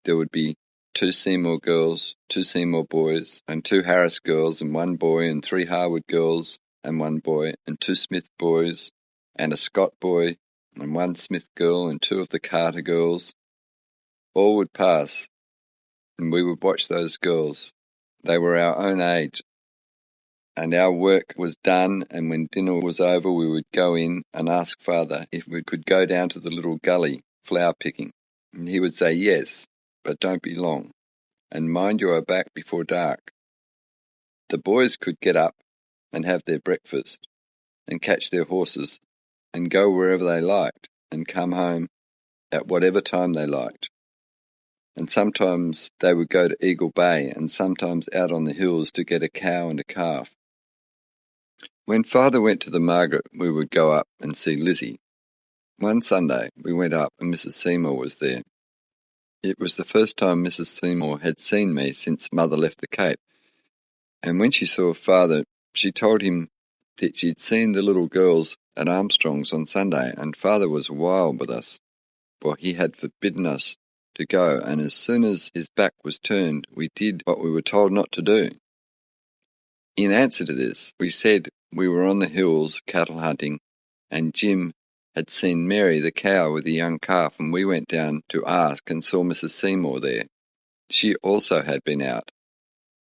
There would be 2 Seymour girls, 2 Seymour boys, and 2 Harris girls, and 1 boy, and 3 Harwood girls, and 1 boy, and 2 Smith boys, and a Scott boy, and 1 Smith girl, and 2 of the Carter girls. All would pass, and we would watch those girls. They were our own age, and our work was done, and when dinner was over we would go in and ask Father if we could go down to the little gully flower picking, and he would say yes, but don't be long, and mind you are back before dark. The boys could get up and have their breakfast, and catch their horses, and go wherever they liked, and come home at whatever time they liked. And sometimes they would go to Eagle Bay, and sometimes out on the hills to get a cow and a calf. When Father went to the Margaret, we would go up and see Lizzie. One Sunday we went up and Mrs. Seymour was there. It was the first time Mrs. Seymour had seen me since Mother left the Cape, and when she saw Father, she told him that she'd seen the little girls at Armstrong's on Sunday, and Father was wild with us, for he had forbidden us to go, and as soon as his back was turned, we did what we were told not to do. In answer to this, we said we were on the hills cattle hunting, and Jim had seen Mary the cow with a young calf, and we went down to ask and saw Mrs. Seymour there. She also had been out.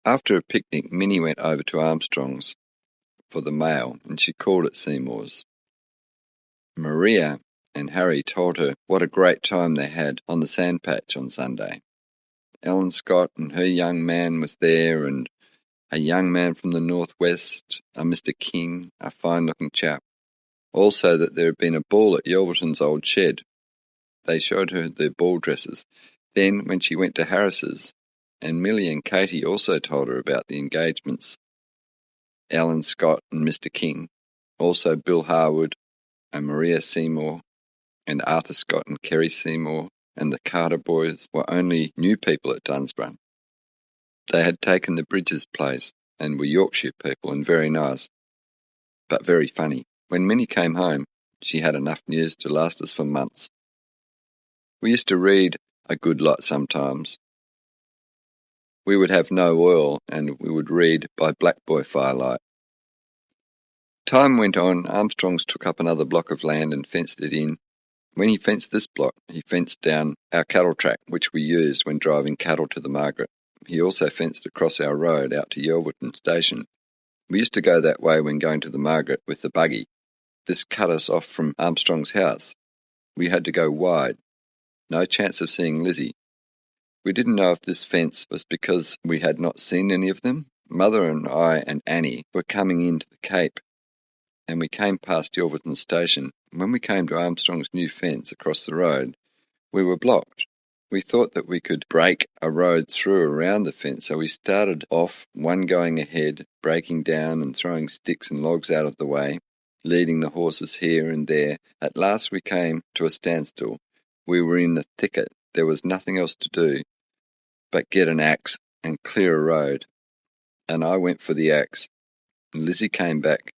After a picnic, Minnie went over to Armstrong's for the mail, and she called at Seymour's. Maria and Harry told her what a great time they had on the sand patch on Sunday. Ellen Scott and her young man was there, and a young man from the northwest, a Mr. King, a fine-looking chap. Also that there had been a ball at Yelverton's old shed. They showed her their ball dresses. Then, when she went to Harris's, and Millie and Katie also told her about the engagements. Ellen Scott and Mr. King, also Bill Harwood and Maria Seymour, and Arthur Scott and Kerry Seymour and the Carter boys were only new people at Dunsborough. They had taken the Bridges place and were Yorkshire people and very nice, but very funny. When Minnie came home, she had enough news to last us for months. We used to read a good lot sometimes. We would have no oil, and we would read by black boy firelight. Time went on. Armstrong's took up another block of land and fenced it in. When he fenced this block, he fenced down our cattle track, which we used when driving cattle to the Margaret. He also fenced across our road out to Yelverton Station. We used to go that way when going to the Margaret with the buggy. This cut us off from Armstrong's house. We had to go wide. No chance of seeing Lizzie. We didn't know if this fence was because we had not seen any of them. Mother and I and Annie were coming into the Cape, and we came past Yelverton Station. When we came to Armstrong's new fence across the road, we were blocked. We thought that we could break a road through around the fence, so we started off, one going ahead, breaking down and throwing sticks and logs out of the way, leading the horses here and there. At last we came to a standstill. We were in the thicket. There was nothing else to do but get an axe and clear a road. And I went for the axe. Lizzie came back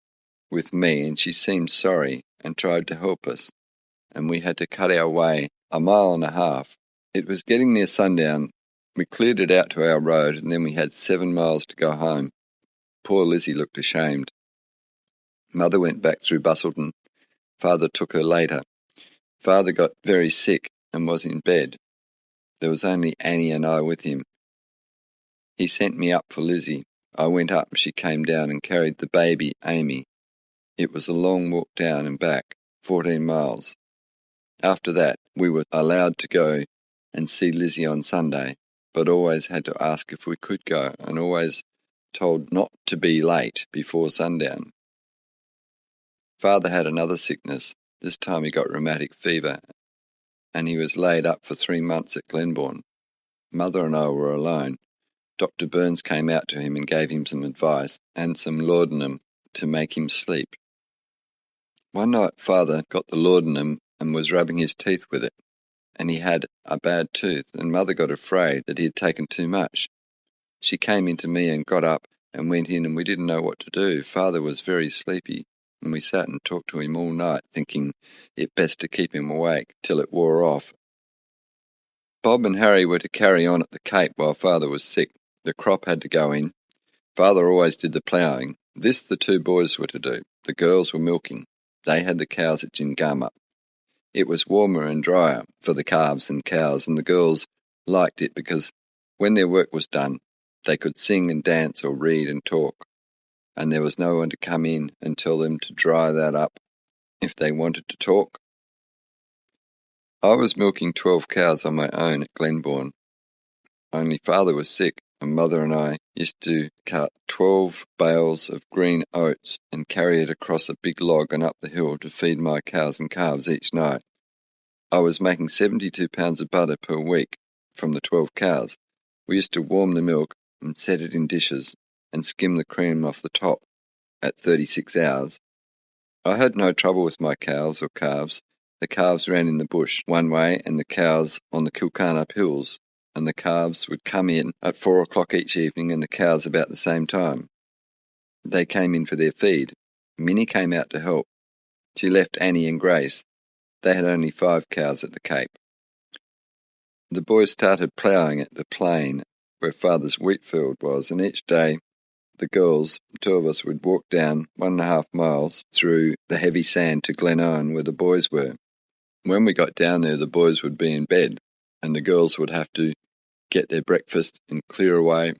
with me, and she seemed sorry and tried to help us, and we had to cut our way 1.5 miles. It was getting near sundown. We cleared it out to our road, and then we had 7 miles to go home. Poor Lizzie looked ashamed. Mother went back through Bustleton. Father took her later. Father got very sick and was in bed. There was only Annie and I with him. He sent me up for Lizzie. I went up and she came down and carried the baby, Amy. It was a long walk down and back, 14 miles. After that, we were allowed to go and see Lizzie on Sunday, but always had to ask if we could go and always told not to be late before sundown. Father had another sickness. This time he got rheumatic fever, and he was laid up for 3 months at Glenbourne. Mother and I were alone. Dr. Burns came out to him and gave him some advice and some laudanum to make him sleep. One night Father got the laudanum and was rubbing his teeth with it, and he had a bad tooth, and Mother got afraid that he had taken too much. She came into me and got up and went in, and we didn't know what to do. Father was very sleepy, and we sat and talked to him all night, thinking it best to keep him awake till it wore off. Bob and Harry were to carry on at the Cape while Father was sick. The crop had to go in. Father always did the ploughing. This the 2 boys were to do. The girls were milking. They had the cows at Gingama. It was warmer and drier for the calves and cows, and the girls liked it because when their work was done, they could sing and dance or read and talk, and there was no one to come in and tell them to dry that up if they wanted to talk. I was milking 12 cows on my own at Glenbourne. Only Father was sick, and Mother and I used to cut 12 bales of green oats and carry it across a big log and up the hill to feed my cows and calves each night. I was making 72 pounds of butter per week from the 12 cows. We used to warm the milk and set it in dishes and skim the cream off the top at 36 hours. I had no trouble with my cows or calves. The calves ran in the bush one way and the cows on the Kilcarnup hills, and the calves would come in at 4 o'clock each evening and the cows about the same time. They came in for their feed. Minnie came out to help. She left Annie and Grace. They had only 5 cows at the Cape. The boys started ploughing at the plain where Father's wheat field was, and each day the girls, 2 of us, would walk down 1.5 miles through the heavy sand to Glenowen where the boys were. When we got down there, the boys would be in bed, and the girls would have to get their breakfast and clear away,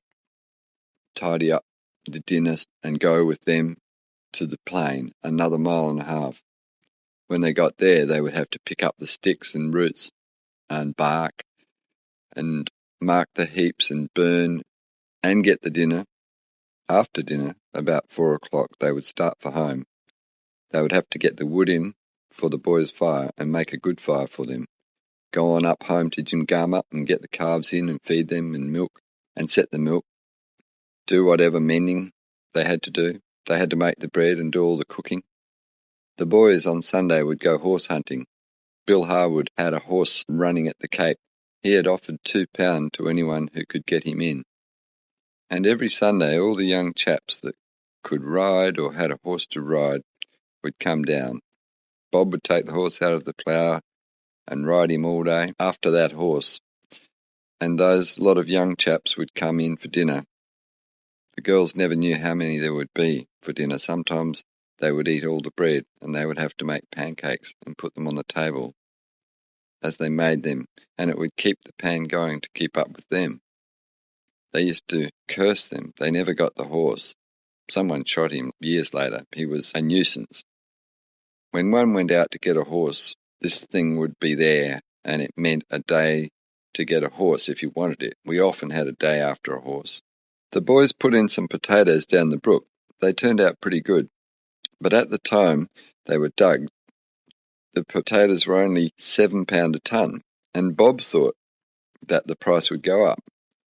tidy up the dinner, and go with them to the plain, another 1.5 miles. When they got there, they would have to pick up the sticks and roots and bark and mark the heaps and burn and get the dinner. After dinner, about 4 o'clock, they would start for home. They would have to get the wood in for the boys' fire and make a good fire for them. Go on up home to Gingama and get the calves in and feed them and milk and set the milk. Do whatever mending they had to do. They had to make the bread and do all the cooking. The boys on Sunday would go horse hunting, Bill Harwood had a horse running at the Cape. He had offered £2 to anyone who could get him in. And every Sunday all the young chaps that could ride or had a horse to ride would come down. Bob would take the horse out of the plough and ride him all day after that horse. And those lot of young chaps would come in for dinner. The girls never knew how many there would be for dinner. Sometimes they would eat all the bread, and they would have to make pancakes and put them on the table as they made them, and it would keep the pan going to keep up with them. They used to curse them. They never got the horse. Someone shot him years later. He was a nuisance. When one went out to get a horse, this thing would be there, and it meant a day to get a horse if you wanted it. We often had a day after a horse. The boys put in some potatoes down the brook. They turned out pretty good, but at the time they were dug, the potatoes were only £7 a tonne, and Bob thought that the price would go up,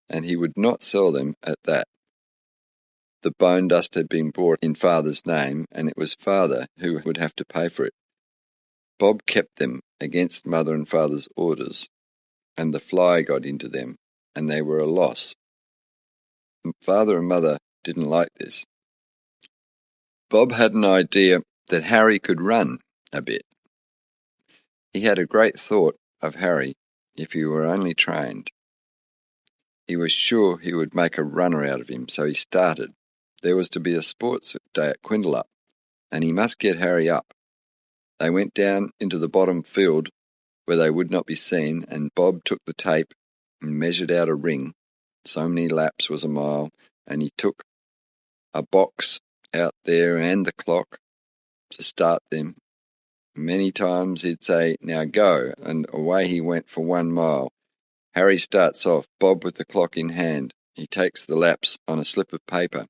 and he would not sell them at that. The bone dust had been bought in Father's name, and it was Father who would have to pay for it. Bob kept them against Mother and Father's orders, and the fly got into them, and they were a loss. Father and Mother didn't like this. Bob had an idea that Harry could run a bit. He had a great thought of Harry if he were only trained. He was sure he would make a runner out of him, so he started. There was to be a sports day at Quindalup, and he must get Harry up. They went down into the bottom field where they would not be seen, and Bob took the tape and measured out a ring. So many laps was a mile, and he took a box out there and the clock to start them. Many times he'd say, "Now go," and away he went for 1 mile. Harry starts off, Bob with the clock in hand. He takes the laps on a slip of paper,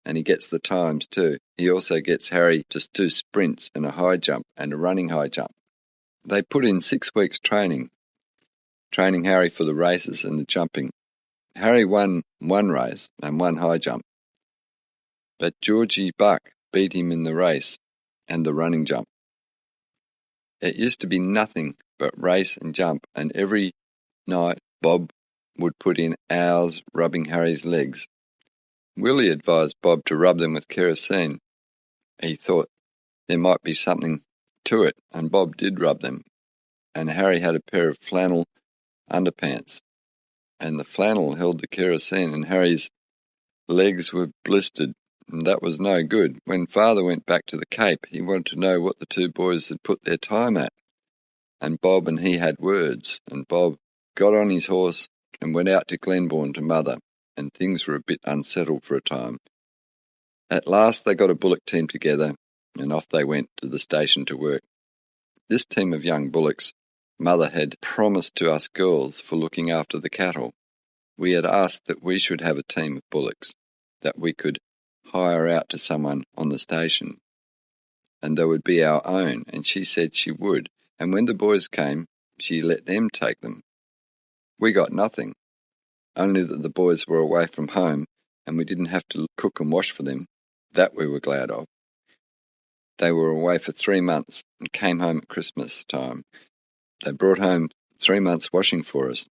and he gets the times too. He also gets Harry to 2 sprints and a high jump and a running high jump. They put in 6 weeks training Harry for the races and the jumping. Harry won 1 race and 1 high jump, but Georgie Buck beat him in the race and the running jump. It used to be nothing but race and jump, and every night Bob would put in hours rubbing Harry's legs. Willie advised Bob to rub them with kerosene. He thought there might be something to it, and Bob did rub them, and Harry had a pair of flannel underpants, and the flannel held the kerosene, and Harry's legs were blistered, and that was no good. When Father went back to the Cape, he wanted to know what the 2 boys had put their time at, and Bob and he had words, and Bob got on his horse and went out to Glenbourne to Mother, and things were a bit unsettled for a time. At last they got a bullock team together, and off they went to the station to work. This team of young bullocks Mother had promised to us girls for looking after the cattle. We had asked that we should have a team of bullocks that we could hire out to someone on the station, and they would be our own, and she said she would, and when the boys came, she let them take them. We got nothing, only that the boys were away from home, and we didn't have to cook and wash for them. That we were glad of. They were away for 3 months and came home at Christmas time. They brought home 3 months' washing for us.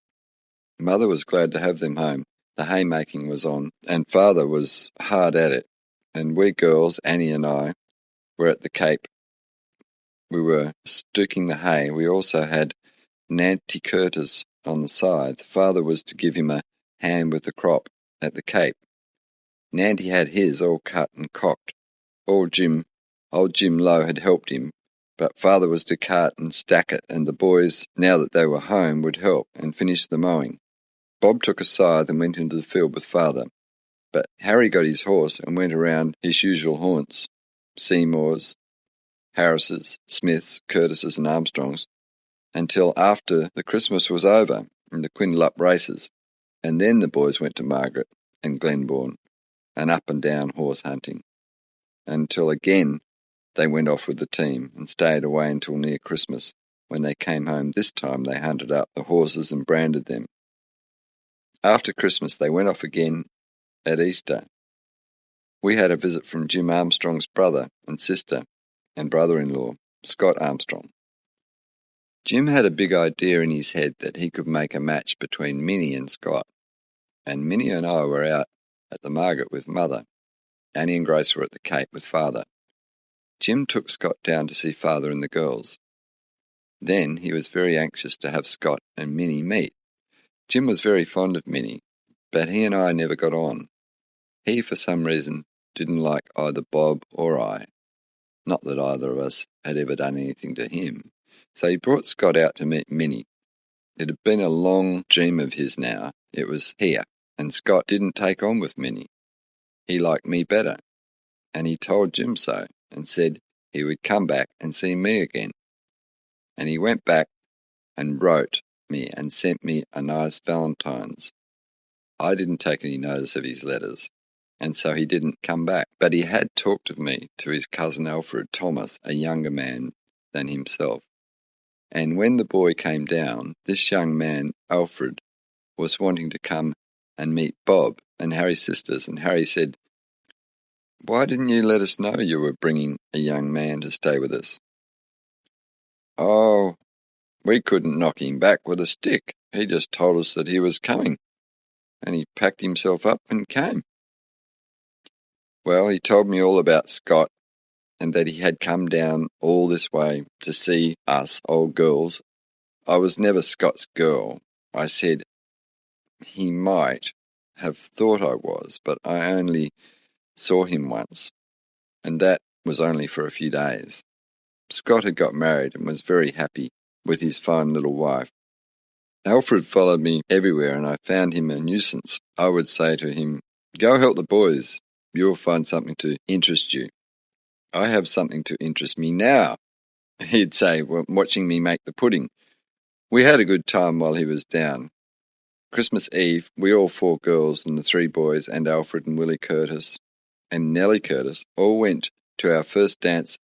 Mother was glad to have them home. The haymaking was on, and Father was hard at it. And we girls, Annie and I, were at the Cape. We were stooking the hay. We also had Nanty Curtis on the side. Father was to give him a hand with the crop at the Cape. Nanty had his all cut and cocked. Old Jim Lowe had helped him, but Father was to cart and stack it, and the boys, now that they were home, would help and finish the mowing. Bob took a scythe and went into the field with Father, but Harry got his horse and went around his usual haunts, Seymour's, Harris's, Smith's, Curtis's and Armstrong's, until after the Christmas was over and the Quindalup races, and then the boys went to Margaret and Glenbourne and up and down horse hunting, until again they went off with the team and stayed away until near Christmas. When they came home this time, they hunted up the horses and branded them. After Christmas, they went off again at Easter. We had a visit from Jim Armstrong's brother and sister and brother-in-law, Scott Armstrong. Jim had a big idea in his head that he could make a match between Minnie and Scott, and Minnie and I were out at the Margaret with Mother. Annie and Grace were at the Cape with Father. Jim took Scott down to see Father and the girls. Then he was very anxious to have Scott and Minnie meet. Jim was very fond of Minnie, but he and I never got on. He, for some reason, didn't like either Bob or I. Not that either of us had ever done anything to him. So he brought Scott out to meet Minnie. It had been a long dream of his now. It was here, and Scott didn't take on with Minnie. He liked me better, and he told Jim so, and said he would come back and see me again. And he went back and wrote me and sent me a nice Valentine's. I didn't take any notice of his letters, and so he didn't come back. But he had talked of me to his cousin Alfred Thomas, a younger man than himself. And when the boy came down, this young man, Alfred, was wanting to come and meet Bob and Harry's sisters, and Harry said, "Why didn't you let us know you were bringing a young man to stay with us?" "Oh, we couldn't knock him back with a stick. He just told us that he was coming, and he packed himself up and came." Well, he told me all about Scott, and that he had come down all this way to see us old girls. I was never Scott's girl. I said he might have thought I was, but I only saw him once, and that was only for a few days. Scott had got married and was very happy with his fine little wife. Alfred followed me everywhere, and I found him a nuisance. I would say to him, "Go help the boys. You'll find something to interest you." "I have something to interest me now," he'd say, watching me make the pudding. We had a good time while he was down. Christmas Eve, we all 4 girls and the 3 boys and Alfred and Willie Curtis and Nellie Curtis all went to our first dance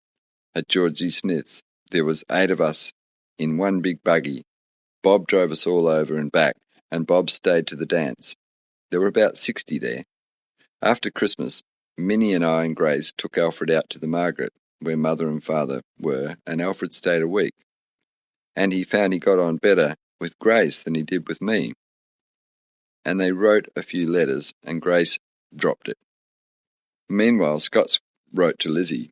at Georgie Smith's. There was 8 of us in one big buggy. Bob drove us all over and back, and Bob stayed to the dance. There were about 60 there. After Christmas, Minnie and I and Grace took Alfred out to the Margaret, where Mother and Father were, and Alfred stayed a week. And he found he got on better with Grace than he did with me. And they wrote a few letters, and Grace dropped it. Meanwhile, Scott wrote to Lizzie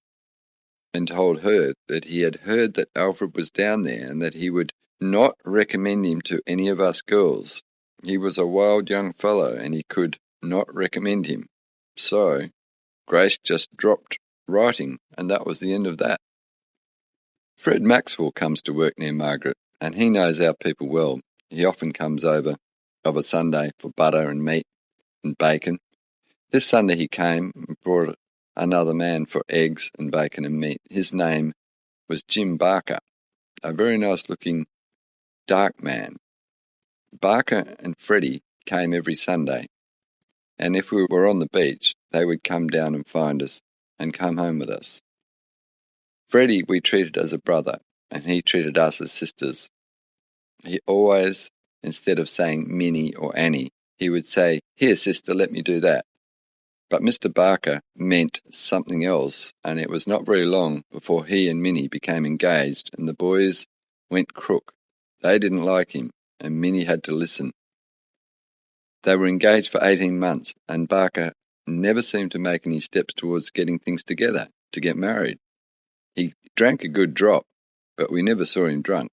and told her that he had heard that Alfred was down there and that he would not recommend him to any of us girls. He was a wild young fellow and he could not recommend him. So Grace just dropped writing, and that was the end of that. Fred Maxwell comes to work near Margaret, and he knows our people well. He often comes over of a Sunday for butter and meat and bacon. This Sunday he came and brought another man for eggs and bacon and meat. His name was Jim Barker, a very nice-looking, dark man. Barker and Freddie came every Sunday, and if we were on the beach, they would come down and find us and come home with us. Freddie we treated as a brother, and he treated us as sisters. He always, instead of saying Minnie or Annie, he would say, "Here, sister, let me do that." But Mr. Barker meant something else, and it was not very long before he and Minnie became engaged, and the boys went crook. They didn't like him, and Minnie had to listen. They were engaged for 18 months, and Barker never seemed to make any steps towards getting things together to get married. He drank a good drop, but we never saw him drunk.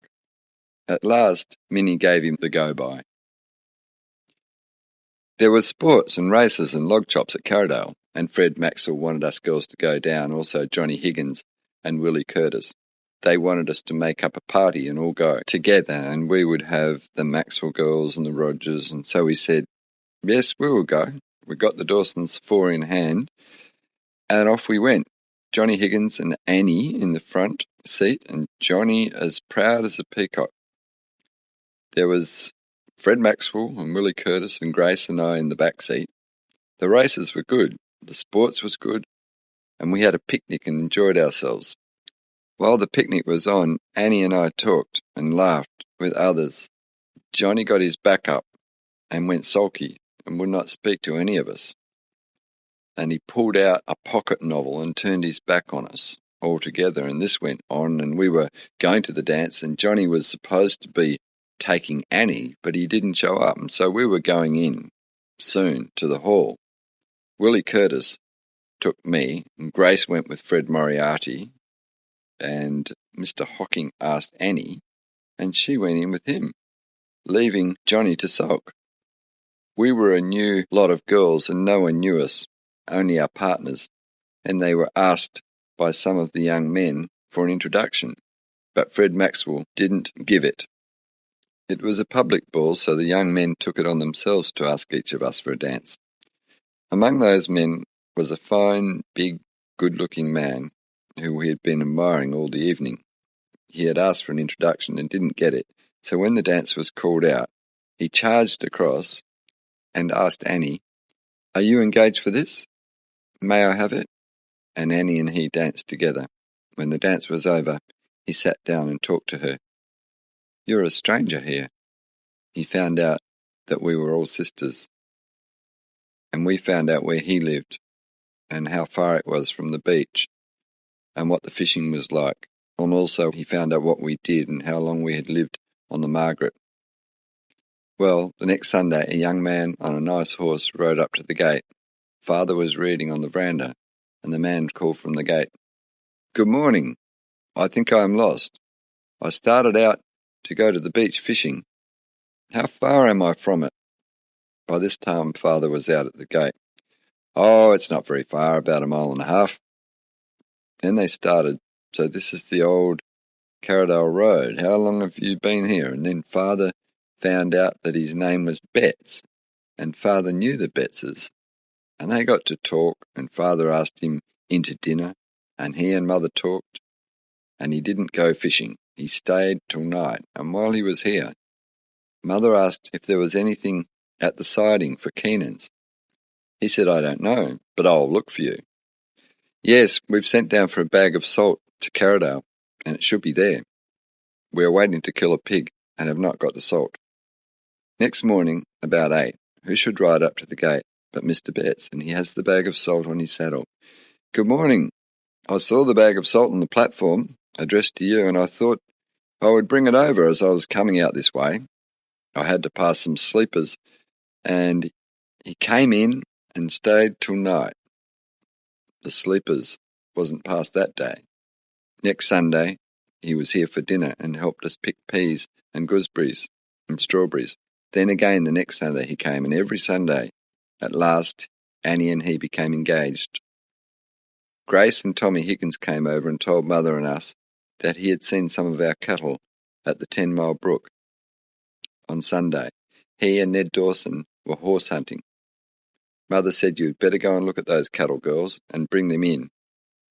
At last, Minnie gave him the go-by. There was sports and races and log chops at Carradale, and Fred Maxwell wanted us girls to go down, also Johnny Higgins and Willie Curtis. They wanted us to make up a party and all go together, and we would have the Maxwell girls and the Rogers, and so we said, yes, we will go. We got the Dawsons 4 in hand, and off we went. Johnny Higgins and Annie in the front seat, and Johnny as proud as a peacock. There was Fred Maxwell and Willie Curtis and Grace and I in the back seat. The races were good, the sports was good, and we had a picnic and enjoyed ourselves. While the picnic was on, Annie and I talked and laughed with others. Johnny got his back up and went sulky and would not speak to any of us. And he pulled out a pocket novel and turned his back on us. all together, and this went on, and we were going to the dance, and Johnny was supposed to be taking Annie, but he didn't show up, and so we were going in soon to the hall. Willie Curtis took me, and Grace went with Fred Moriarty, and Mr. Hocking asked Annie, and she went in with him, leaving Johnny to sulk. We were a new lot of girls, and no one knew us, only our partners, and they were asked by some of the young men for an introduction, but Fred Maxwell didn't give it. It was a public ball, so the young men took it on themselves to ask each of us for a dance. Among those men was a fine, big, good-looking man who we had been admiring all the evening. He had asked for an introduction and didn't get it, so when the dance was called out, he charged across and asked Annie, "Are you engaged for this? May I have it?" And Annie and he danced together. When the dance was over, he sat down and talked to her. "You're a stranger here." He found out that we were all sisters, and we found out where he lived and how far it was from the beach and what the fishing was like, and also he found out what we did and how long we had lived on the Margaret. Well, the next Sunday, a young man on a nice horse rode up to the gate. Father was reading on the veranda, and the man called from the gate, "Good morning. I think I am lost. I started out to go to the beach fishing. How far am I from it?" By this time, Father was out at the gate. "Oh, it's not very far, about 1.5 miles. Then they started, "So this is the old Carradale Road. How long have you been here?" And then Father found out that his name was Betts, and Father knew the Bettses. And they got to talk, and Father asked him into dinner, and he and Mother talked, and he didn't go fishing. He stayed till night, and while he was here, Mother asked if there was anything at the siding for Keenan's. He said, "I don't know, but I'll look for you." "Yes, we've sent down for a bag of salt to Carradale, and it should be there. We are waiting to kill a pig, and have not got the salt." Next morning, about 8, who should ride up to the gate but Mr. Betts, and he has the bag of salt on his saddle. "Good morning. I saw the bag of salt on the platform, addressed to you, and I thought I would bring it over as I was coming out this way. I had to pass some sleepers, and he came in and stayed till night. The sleepers wasn't past that day. Next Sunday, he was here for dinner and helped us pick peas and gooseberries and strawberries. Then again the next Sunday he came, and every Sunday. At last, Annie and he became engaged. Grace and Tommy Higgins came over and told Mother and us that he had seen some of our cattle at the 10-mile brook on Sunday. He and Ned Dawson were horse hunting. Mother said, "You'd better go and look at those cattle, girls, and bring them in.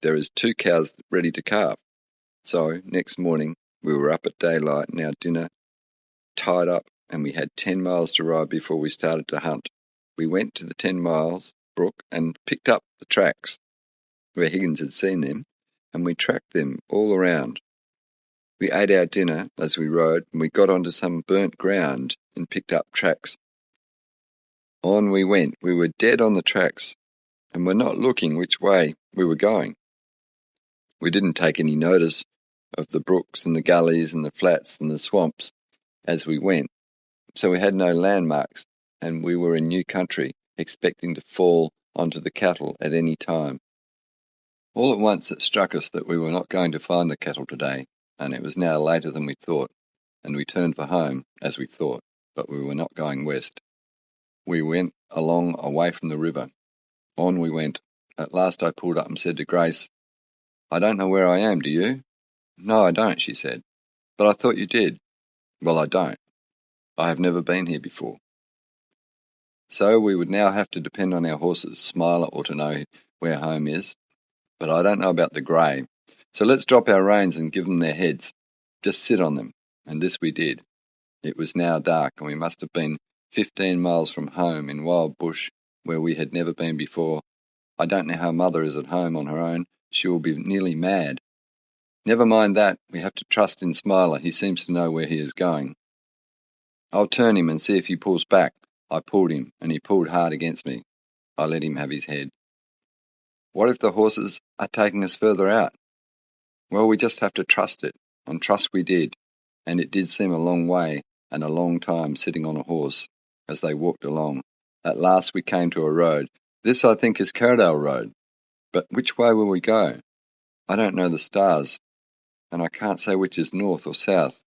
There is 2 cows ready to calve." So, next morning, we were up at daylight and our dinner tied up, and we had 10 miles to ride before we started to hunt. We went to the 10 miles brook and picked up the tracks where Higgins had seen them, and we tracked them all around. We ate our dinner as we rode, and we got onto some burnt ground and picked up tracks. On we went. We were dead on the tracks, and were not looking which way we were going. We didn't take any notice of the brooks and the gullies and the flats and the swamps as we went, so we had no landmarks, and we were in new country, expecting to fall onto the cattle at any time. All at once it struck us that we were not going to find the cattle today, and it was now later than we thought, and we turned for home, as we thought, but we were not going west. We went along away from the river. On we went. At last I pulled up and said to Grace, "I don't know where I am, do you?" "No, I don't," she said. "But I thought you did." "Well, I don't. I have never been here before." So we would now have to depend on our horses. Smiler ought to know where home is, but I don't know about the grey. So let's drop our reins and give them their heads. Just sit on them, and this we did. It was now dark, and we must have been 15 miles from home in wild bush where we had never been before. I don't know how Mother is at home on her own. She will be nearly mad. Never mind that. We have to trust in Smiler. He seems to know where he is going. I'll turn him and see if he pulls back. I pulled him, and he pulled hard against me. I let him have his head. What if the horses are taking us further out? Well, we just have to trust it, and trust we did, and it did seem a long way and a long time sitting on a horse as they walked along. At last we came to a road. This, I think, is Carradale Road, but which way will we go? I don't know the stars, and I can't say which is north or south.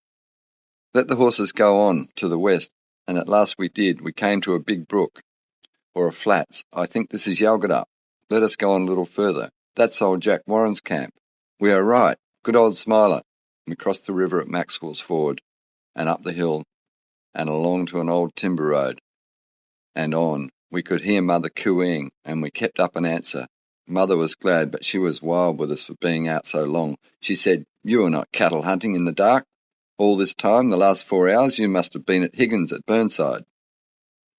Let the horses go on to the west, and at last we did. We came to a big brook, or a flats. I think this is Yalgadup. Let us go on a little further. That's old Jack Warren's camp. We are right. Good old Smiler. We crossed the river at Maxwell's Ford, and up the hill, and along to an old timber road, and on. We could hear Mother cooing, and we kept up an answer. Mother was glad, but she was wild with us for being out so long. She said, "You are not cattle hunting in the dark. All this time, the last 4 hours, you must have been at Higgins at Burnside."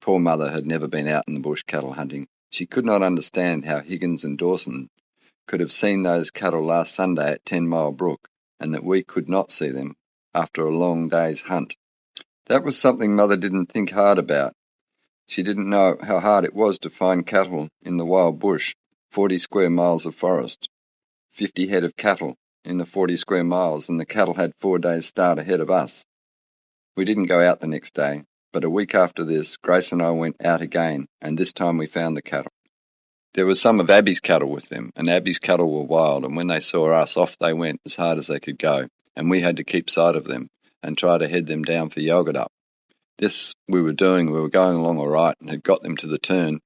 Poor Mother had never been out in the bush cattle hunting. She could not understand how Higgins and Dawson could have seen those cattle last Sunday at 10 Mile Brook, and that we could not see them after a long day's hunt. That was something Mother didn't think hard about. She didn't know how hard it was to find cattle in the wild bush, 40 square miles of forest, 50 head of cattle in the 40 square miles, and the cattle had 4 days' start ahead of us. We didn't go out the next day, but a week after this, Grace and I went out again, and this time we found the cattle. There was some of Abby's cattle with them, and Abby's cattle were wild, and when they saw us, off they went as hard as they could go, and we had to keep sight of them and try to head them down for Yalgadup. This we were going along all right, and had got them to the turn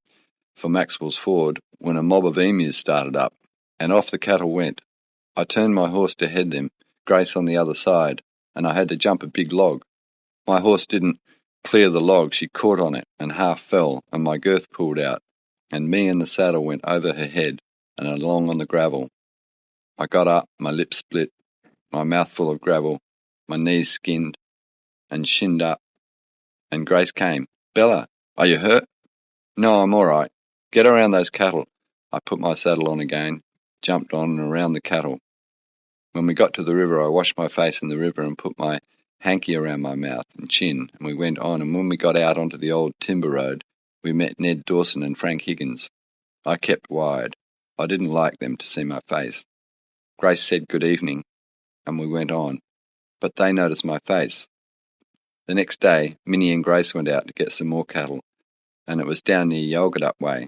for Maxwell's Ford when a mob of emus started up, and off the cattle went. I turned my horse to head them, Grace on the other side, and I had to jump a big log. My horse didn't clear the log, she caught on it and half fell, and my girth pulled out, and me and the saddle went over her head and along on the gravel. I got up, my lips split, my mouth full of gravel, my knees skinned and shinned up, and Grace came. "Bella, are you hurt?" "No, I'm all right. Get around those cattle." I put my saddle on again, jumped on and around the cattle. When we got to the river, I washed my face in the river and put my hanky around my mouth and chin, and we went on, and when we got out onto the old timber road, we met Ned Dawson and Frank Higgins. I kept wide. I didn't like them to see my face. Grace said good evening, and we went on, but they noticed my face. The next day, Minnie and Grace went out to get some more cattle, and it was down near Yalgadup way,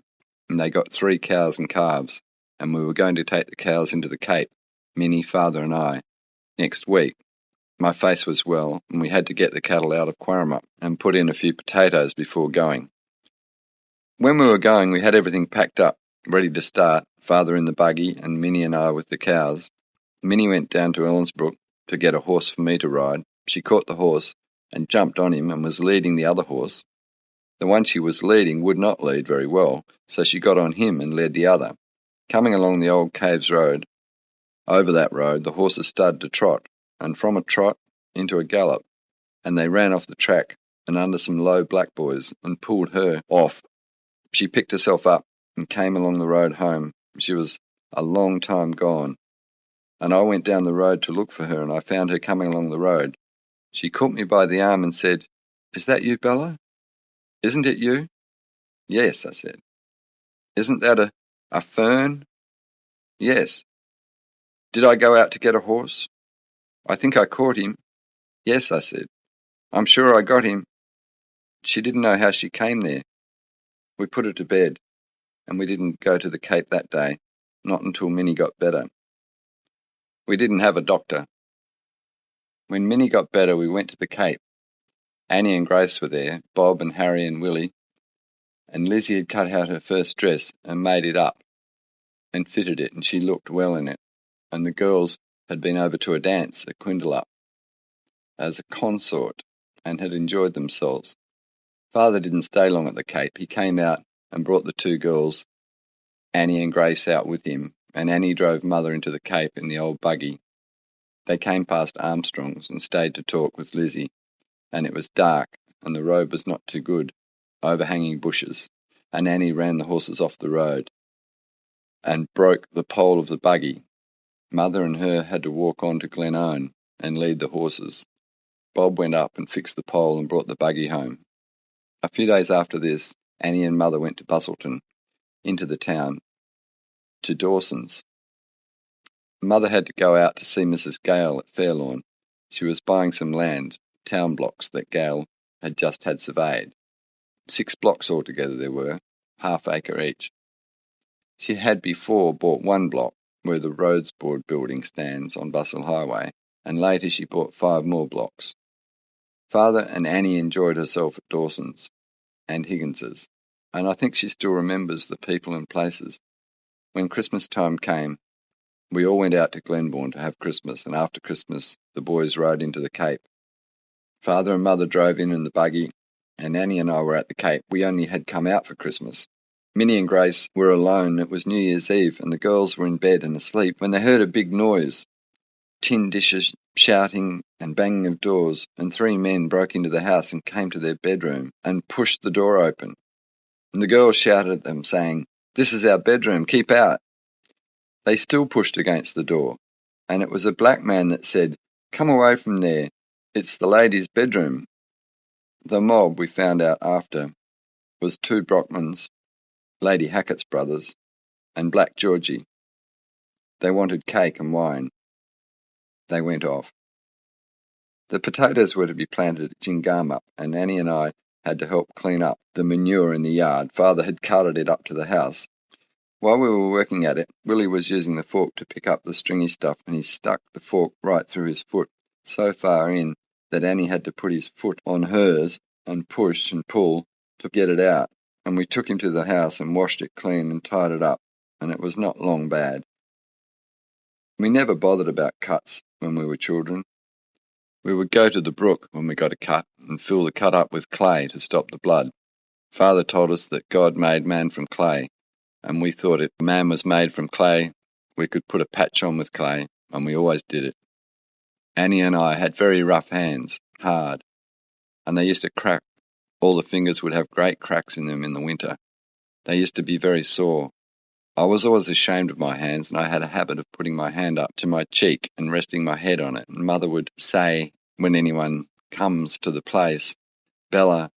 and they got 3 cows and calves, and we were going to take the cows into the Cape, Minnie, Father and I, next week. My face was well, and we had to get the cattle out of Quarrama and put in a few potatoes before going. When we were going, we had everything packed up, ready to start, Father in the buggy and Minnie and I with the cows. Minnie went down to Ellensbrook to get a horse for me to ride. She caught the horse and jumped on him and was leading the other horse. The one she was leading would not lead very well, so she got on him and led the other. Coming along the old Caves Road, over that road, the horses started to trot, and from a trot into a gallop, and they ran off the track and under some low black boys and pulled her off. She picked herself up and came along the road home. She was a long time gone, and I went down the road to look for her, and I found her coming along the road. She caught me by the arm and said, "Is that you, Bella? Isn't it you?" "Yes," I said. "Isn't that a fern?" "Yes." "Did I go out to get a horse?" "I think I caught him." "Yes," I said. "I'm sure I got him." She didn't know how she came there. We put her to bed, and we didn't go to the Cape that day, not until Minnie got better. We didn't have a doctor. When Minnie got better, we went to the Cape. Annie and Grace were there, Bob and Harry and Willie, and Lizzie had cut out her first dress and made it up and fitted it, and she looked well in it, and the girls had been over to a dance at Quindalup as a consort and had enjoyed themselves. Father didn't stay long at the Cape. He came out and brought the 2 girls, Annie and Grace, out with him, and Annie drove Mother into the Cape in the old buggy. They came past Armstrong's and stayed to talk with Lizzie, and it was dark, and the road was not too good, overhanging bushes, and Annie ran the horses off the road and broke the pole of the buggy. Mother and her had to walk on to Glenone and lead the horses. Bob went up and fixed the pole and brought the buggy home. A few days after this, Annie and Mother went to Busselton, into the town, to Dawson's. Mother had to go out to see Mrs. Gale at Fairlawn. She was buying some land, town blocks that Gale had just had surveyed. 6 blocks altogether there were, half-acre each. She had before bought 1 block where the Roads Board building stands on Bustle Highway, and later she bought 5 more blocks. Father and Annie enjoyed herself at Dawson's and Higgins's, and I think she still remembers the people and places. When Christmas time came, we all went out to Glenbourne to have Christmas, and after Christmas the boys rode into the Cape. Father and Mother drove in the buggy, and Annie and I were at the Cape. We only had come out for Christmas. Minnie and Grace were alone. It was New Year's Eve, and the girls were in bed and asleep when they heard a big noise, tin dishes, shouting and banging of doors, and 3 men broke into the house and came to their bedroom and pushed the door open. And the girls shouted at them, saying, "This is our bedroom, keep out." They still pushed against the door, and it was a black man that said, "Come away from there, it's the ladies' bedroom." The mob, we found out after, was 2 Brockmans, Lady Hackett's brothers, and Black Georgie. They wanted cake and wine. They went off. The potatoes were to be planted at Gingarmup, and Annie and I had to help clean up the manure in the yard. Father had carted it up to the house. While we were working at it, Willie was using the fork to pick up the stringy stuff, and he stuck the fork right through his foot, so far in that Annie had to put his foot on hers and push and pull to get it out, and we took him to the house and washed it clean and tied it up, and it was not long bad. We never bothered about cuts when we were children. We would go to the brook when we got a cut and fill the cut up with clay to stop the blood. Father told us that God made man from clay, and we thought if man was made from clay, we could put a patch on with clay, and we always did it. Annie and I had very rough hands, hard, and they used to crack. All the fingers would have great cracks in them in the winter. They used to be very sore. I was always ashamed of my hands, and I had a habit of putting my hand up to my cheek and resting my head on it, and Mother would say, when anyone comes to the place, "Bella,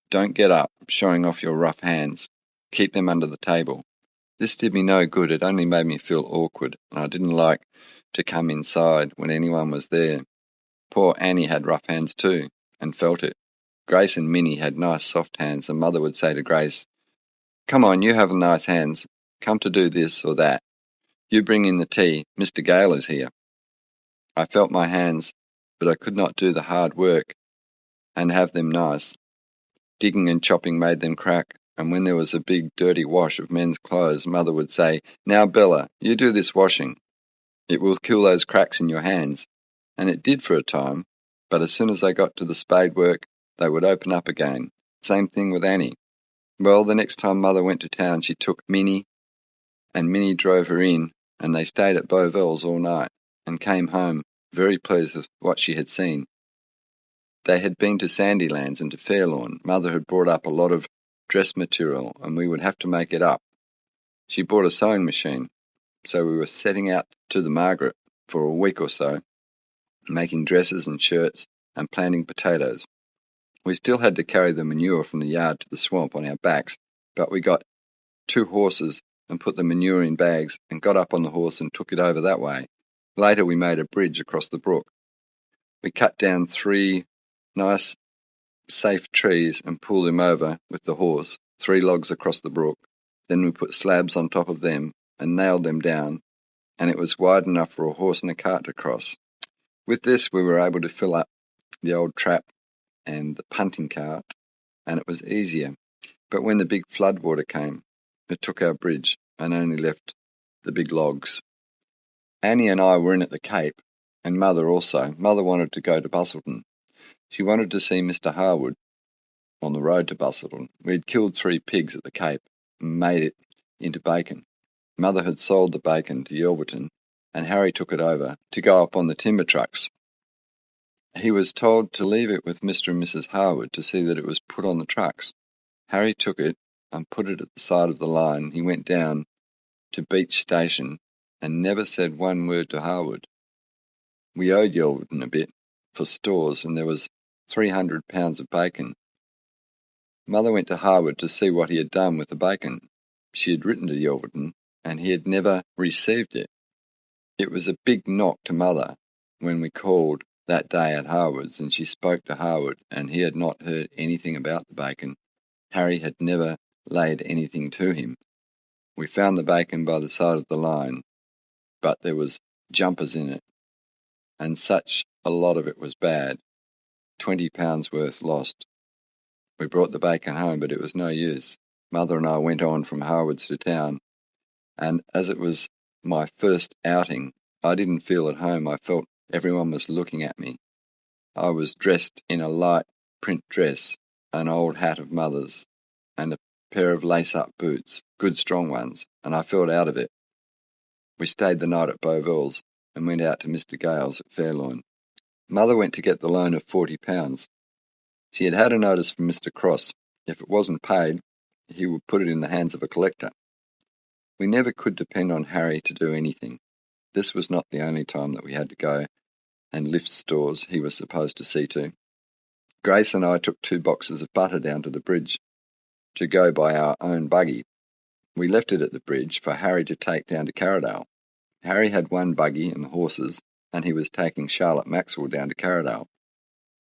don't get up, showing off your rough hands. Keep them under the table." This did me no good. It only made me feel awkward, and I didn't like to come inside when anyone was there. Poor Annie had rough hands too, and felt it. Grace and Minnie had nice soft hands, and Mother would say to Grace, "Come on, you have nice hands. Come to do this or that. You bring in the tea. Mr. Gale is here." I felt my hands, but I could not do the hard work and have them nice. Digging and chopping made them crack, and when there was a big dirty wash of men's clothes, Mother would say, "Now, Bella, you do this washing. It will kill those cracks in your hands." And it did for a time, but as soon as I got to the spade work, they would open up again. Same thing with Annie. Well, the next time Mother went to town, she took Minnie, and Minnie drove her in, and they stayed at Beauville's all night, and came home very pleased with what she had seen. They had been to Sandylands and to Fairlawn. Mother had brought up a lot of dress material, and we would have to make it up. She bought a sewing machine, so we were setting out to the Margaret for a week or so, making dresses and shirts and planting potatoes. We still had to carry the manure from the yard to the swamp on our backs, but we got 2 horses and put the manure in bags and got up on the horse and took it over that way. Later we made a bridge across the brook. We cut down 3 nice, safe trees and pulled them over with the horse, 3 logs across the brook. Then we put slabs on top of them and nailed them down, and it was wide enough for a horse and a cart to cross. With this we were able to fill up the old trap and the punting cart, and it was easier. But when the big floodwater came, it took our bridge and only left the big logs. Annie and I were in at the Cape, and Mother also. Mother wanted to go to Bustleton. She wanted to see Mr. Harwood on the road to Bustleton. We had killed 3 pigs at the Cape and made it into bacon. Mother had sold the bacon to Yelverton, and Harry took it over to go up on the timber trucks. He was told to leave it with Mr. and Mrs. Harwood to see that it was put on the trucks. Harry took it and put it at the side of the line. He went down to Beach Station and never said one word to Harwood. We owed Yelverton a bit for stores, and there was 300 pounds of bacon. Mother went to Harwood to see what he had done with the bacon. She had written to Yelverton, and he had never received it. It was a big knock to Mother when we called that day at Harwood's, and she spoke to Harwood, and he had not heard anything about the bacon. Harry had never laid anything to him. We found the bacon by the side of the line, but there was jumpers in it, and such a lot of it was bad. £20 worth lost. We brought the bacon home, but it was no use. Mother and I went on from Harwood's to town, and as it was my first outing, I didn't feel at home. I felt everyone was looking at me. I was dressed in a light print dress, an old hat of Mother's, and a pair of lace-up boots, good strong ones, and I felt out of it. We stayed the night at Beauville's and went out to Mr. Gale's at Fairlawn. Mother went to get the loan of £40. She had had a notice from Mr. Cross. If it wasn't paid, he would put it in the hands of a collector. We never could depend on Harry to do anything. This was not the only time that we had to go and lift stores he was supposed to see to. Grace and I took 2 boxes of butter down to the bridge to go by our own buggy. We left it at the bridge for Harry to take down to Carradale. Harry had 1 buggy and the horses, and he was taking Charlotte Maxwell down to Carradale.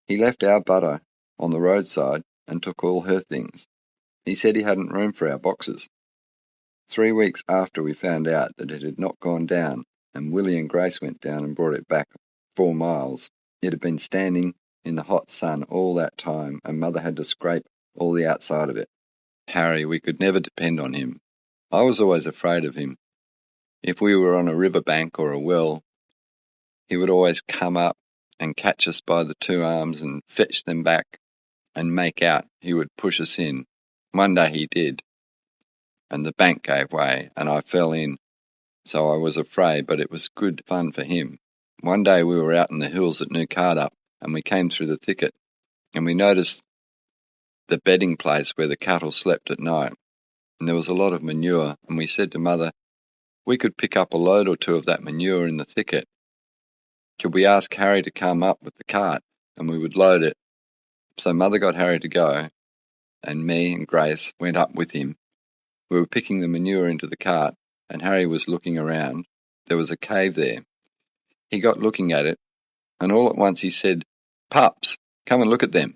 He left our butter on the roadside and took all her things. He said he hadn't room for our boxes. 3 weeks after we found out that it had not gone down, and Willie and Grace went down and brought it back 4 miles, it had been standing in the hot sun all that time, and Mother had to scrape all the outside of it. Harry, we could never depend on him. I was always afraid of him. If we were on a river bank or a well, he would always come up and catch us by the 2 arms and fetch them back and make out he would push us in. One day he did, and the bank gave way, and I fell in. So I was afraid, but it was good fun for him. One day we were out in the hills at New Cardup, and we came through the thicket, and we noticed the bedding place where the cattle slept at night, and there was a lot of manure, and we said to Mother, we could pick up a load or 2 of that manure in the thicket. Could we ask Harry to come up with the cart, and we would load it? So Mother got Harry to go, and me and Grace went up with him. We were picking the manure into the cart, and Harry was looking around. There was a cave there. He got looking at it, and all at once he said, "Pups, come and look at them."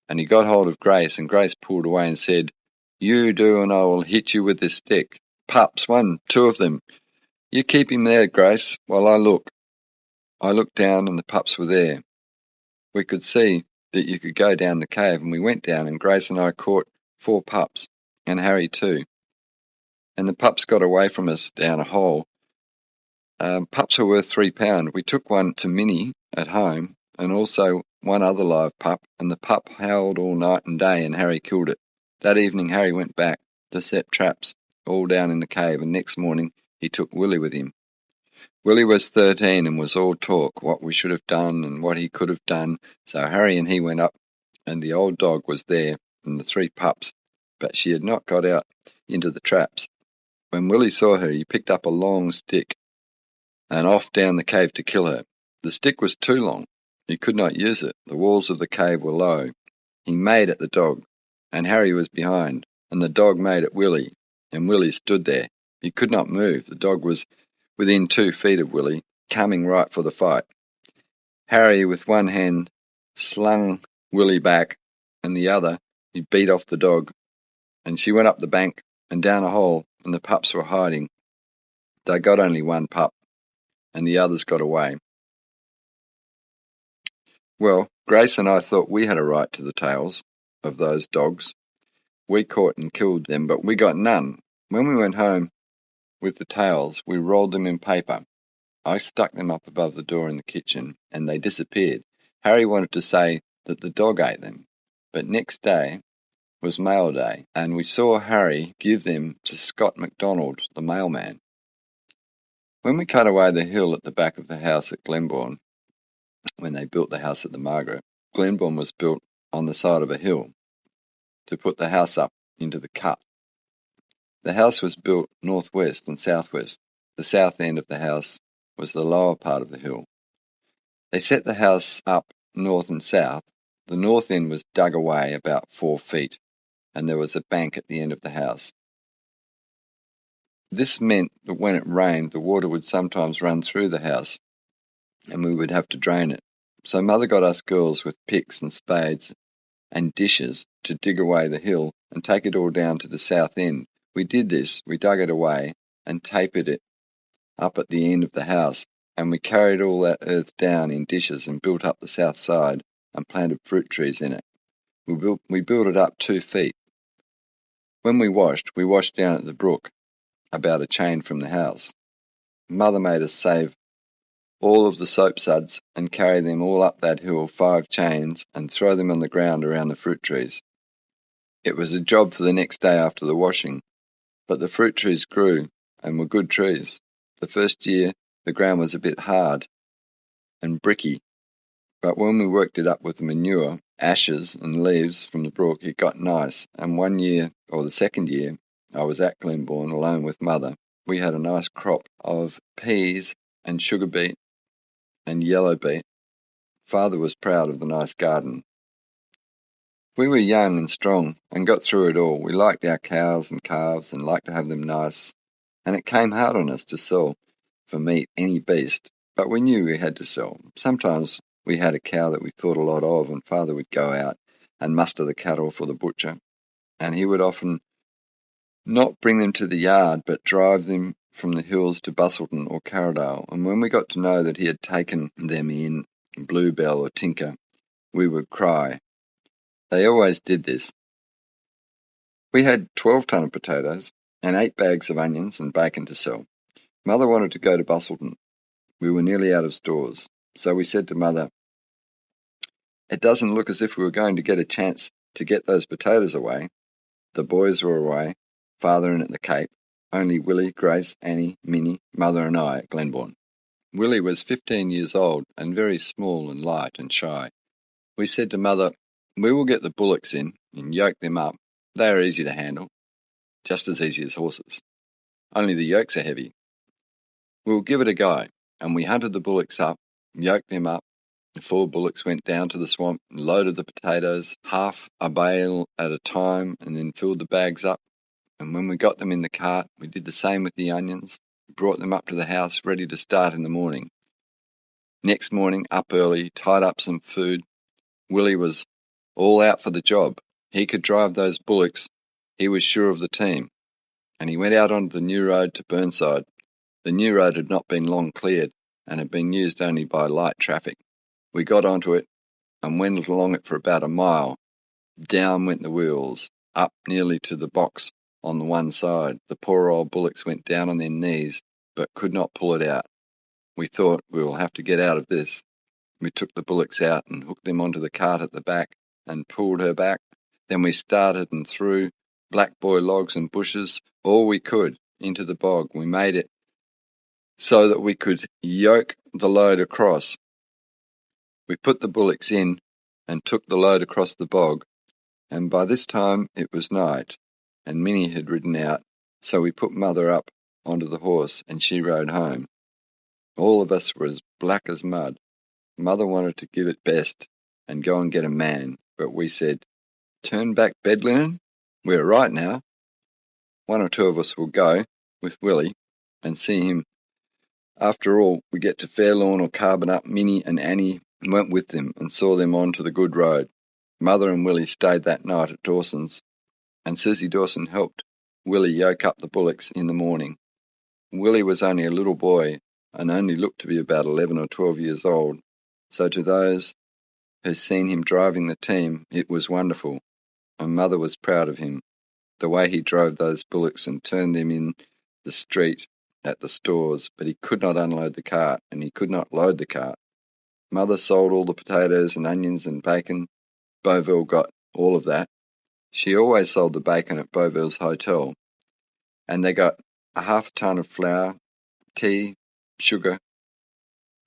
And he got hold of Grace, and Grace pulled away and said, "You do, and I will hit you with this stick. Pups, 1, 2 of them. You keep him there, Grace, while I look." I looked down, and the pups were there. We could see that you could go down the cave, and we went down, and Grace and I caught 4 pups, and Harry too. And the pups got away from us down a hole. Pups were worth £3. We took one to Minnie at home, and also 1 other live pup, and the pup howled all night and day, and Harry killed it. That evening Harry went back to set traps all down in the cave, and next morning he took Willie with him. Willie was 13 and was all talk, what we should have done and what he could have done. So Harry and he went up, and the old dog was there and the 3 pups, but she had not got out into the traps. When Willie saw her, he picked up a long stick and off down the cave to kill her. The stick was too long. He could not use it. The walls of the cave were low. He made at the dog, and Harry was behind, and the dog made at Willie, and Willie stood there. He could not move. The dog was within 2 feet of Willie, coming right for the fight. Harry, with one hand, slung Willie back, and the other, he beat off the dog, and she went up the bank and down a hole, and the pups were hiding. They got only 1 pup, and the others got away. Well, Grace and I thought we had a right to the tails of those dogs. We caught and killed them, but we got none. When we went home with the tails, we rolled them in paper. I stuck them up above the door in the kitchen, and they disappeared. Harry wanted to say that the dog ate them, but next day was mail day, and we saw Harry give them to Scott MacDonald, the mailman. When we cut away the hill at the back of the house at Glenbourne, when they built the house at the Margaret, Glenbourne was built on the side of a hill to put the house up into the cut. The house was built northwest and southwest. The south end of the house was the lower part of the hill. They set the house up north and south. The north end was dug away about 4 feet, and there was a bank at the end of the house. This meant that when it rained, the water would sometimes run through the house, and we would have to drain it. So Mother got us girls with picks and spades and dishes to dig away the hill and take it all down to the south end. We did this, we dug it away and tapered it up at the end of the house, and we carried all that earth down in dishes and built up the south side and planted fruit trees in it. We built it up 2 feet. When we washed down at the brook, about a chain from the house. Mother made us save all of the soap suds and carry them all up that hill 5 chains and throw them on the ground around the fruit trees. It was a job for the next day after the washing, but the fruit trees grew and were good trees. The first year the ground was a bit hard and bricky, but when we worked it up with the manure, ashes and leaves from the brook, it got nice, and one year, or the second year, I was at Glenbourne alone with Mother. We had a nice crop of peas and sugar beet and yellow beet. Father was proud of the nice garden. We were young and strong and got through it all. We liked our cows and calves and liked to have them nice, and it came hard on us to sell for meat any beast, but we knew we had to sell. Sometimes we had a cow that we thought a lot of, and Father would go out and muster the cattle for the butcher, and he would often not bring them to the yard, but drive them from the hills to Busselton or Carradale, and when we got to know that he had taken them in Bluebell or Tinker, we would cry. They always did this. We had 12 ton of potatoes and 8 bags of onions and bacon to sell. Mother wanted to go to Busselton. We were nearly out of stores, so we said to Mother, "It doesn't look as if we were going to get a chance to get those potatoes away." The boys were away, Father in at the Cape, only Willie, Grace, Annie, Minnie, Mother and I at Glenbourne. Willie was 15 years old and very small and light and shy. We said to Mother, "We will get the bullocks in and yoke them up. They are easy to handle, just as easy as horses. Only the yokes are heavy. We'll give it a go." And we hunted the bullocks up, yoked them up. The 4 bullocks went down to the swamp and loaded the potatoes, half a bale at a time, and then filled the bags up. And when we got them in the cart, we did the same with the onions, brought them up to the house ready to start in the morning. Next morning, up early, tied up some food. Willie was all out for the job. He could drive those bullocks. He was sure of the team. And he went out onto the new road to Burnside. The new road had not been long cleared and had been used only by light traffic. We got onto it and went along it for about a mile. Down went the wheels, up nearly to the box on the one side. The poor old bullocks went down on their knees, but could not pull it out. We thought, we will have to get out of this. We took the bullocks out and hooked them onto the cart at the back and pulled her back. Then we started and threw black boy logs and bushes, all we could, into the bog. We made it so that we could yoke the load across. We put the bullocks in and took the load across the bog, and by this time it was night, and Minnie had ridden out, so we put Mother up onto the horse, and she rode home. All of us were as black as mud. Mother wanted to give it best and go and get a man, but we said, "Turn back bed linen? We're right now. 1 or 2 of us will go, with Willie, and see him. After all, we get to Fairlawn or Carbonup." Minnie and Annie went with them and saw them on to the good road. Mother and Willie stayed that night at Dawson's, and Susie Dawson helped Willie yoke up the bullocks in the morning. Willie was only a little boy and only looked to be about 11 or 12 years old, so to those who seen him driving the team, it was wonderful, and Mother was proud of him, the way he drove those bullocks and turned them in the street at the stores, but he could not unload the cart, and he could not load the cart. Mother sold all the potatoes and onions and bacon. Beauville got all of that. She always sold the bacon at Beauville's hotel, and they got a half ton of flour, tea, sugar,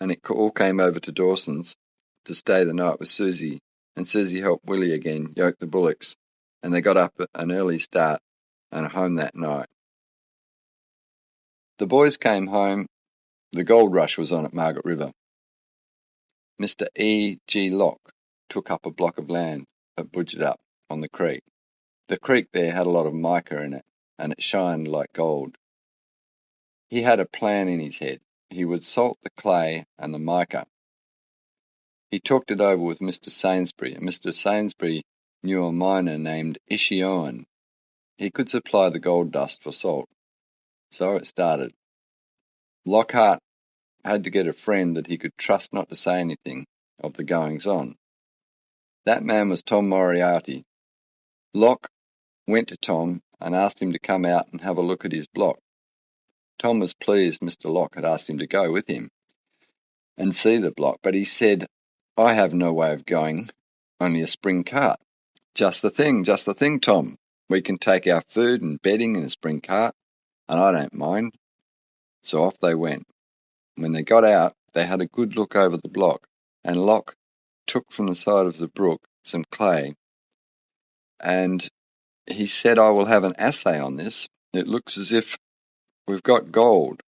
and it all came over to Dawson's to stay the night with Susie, and Susie helped Willie again yoke the bullocks, and they got up at an early start and home that night. The boys came home. The gold rush was on at Margaret River. Mr. E. G. Locke took up a block of land at Budgetup on the creek. The creek there had a lot of mica in it, and it shined like gold. He had a plan in his head. He would salt the clay and the mica. He talked it over with Mr. Sainsbury, and Mr. Sainsbury knew a miner named Isabella. He could supply the gold dust for salt. So it started. Lockhart had to get a friend that he could trust not to say anything of the goings-on. That man was Tom Moriarty. Lock went to Tom and asked him to come out and have a look at his block. Tom was pleased Mr. Lock had asked him to go with him and see the block, but he said, "I have no way of going, only a spring cart." Just the thing, Tom. We can take our food and bedding in a spring cart, and I don't mind." So off they went. When they got out, they had a good look over the block, and Lock took from the side of the brook some clay, and he said, "I will have an assay on this. It looks as if we've got gold."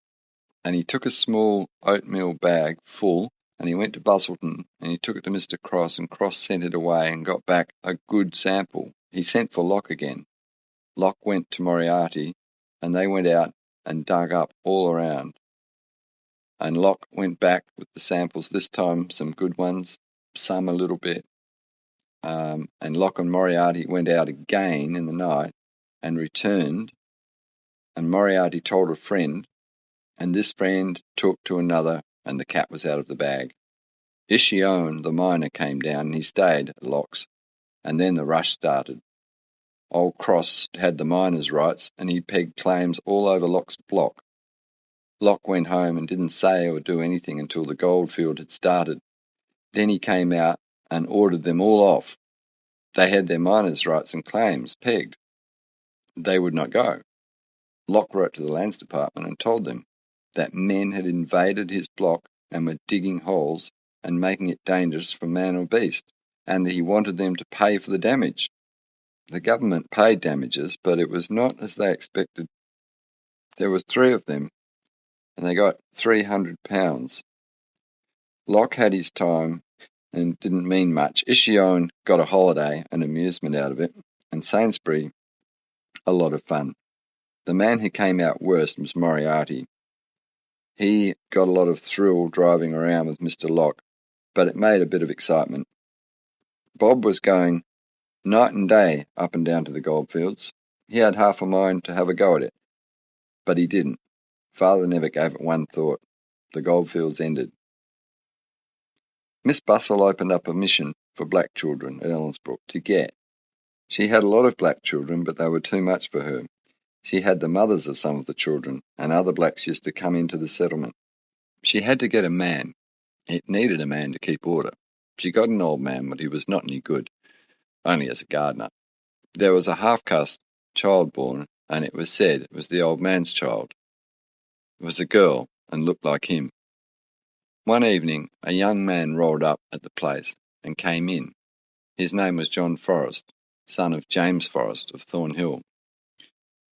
And he took a small oatmeal bag full, and he went to Busselton, and he took it to Mr. Cross, and Cross sent it away and got back a good sample. He sent for Lock again. Lock went to Moriarty, and they went out and dug up all around. And Lock went back with the samples, this time some good ones, some a little bit. And Lock and Moriarty went out again in the night and returned, and Moriarty told a friend, and this friend talked to another, and the cat was out of the bag. Isabella, the miner, came down, and he stayed at Lock's, and then the rush started. Old Cross had the miner's rights, and he pegged claims all over Lock's block. Lock went home and didn't say or do anything until the goldfield had started. Then he came out and ordered them all off. They had their miner's rights and claims pegged. They would not go. Lock wrote to the Lands Department and told them that men had invaded his block and were digging holes and making it dangerous for man or beast, and that he wanted them to pay for the damage. The government paid damages, but it was not as they expected. There were 3 of them, and they got £300. Lock had his time and didn't mean much. Isabella got a holiday and amusement out of it, and Sainsbury a lot of fun. The man who came out worst was Moriarty. He got a lot of thrill driving around with Mr. Lock, but it made a bit of excitement. Bob was going night and day up and down to the goldfields. He had half a mind to have a go at it, but he didn't. Father never gave it one thought. The goldfields ended. Miss Bussell opened up a mission for black children at Ellensbrook to get. She had a lot of black children, but they were too much for her. She had the mothers of some of the children, and other blacks used to come into the settlement. She had to get a man. It needed a man to keep order. She got an old man, but he was not any good, only as a gardener. There was a half-caste child born, and it was said it was the old man's child. It was a girl, and looked like him. One evening, a young man rolled up at the place and came in. His name was John Forrest, son of James Forrest of Thornhill.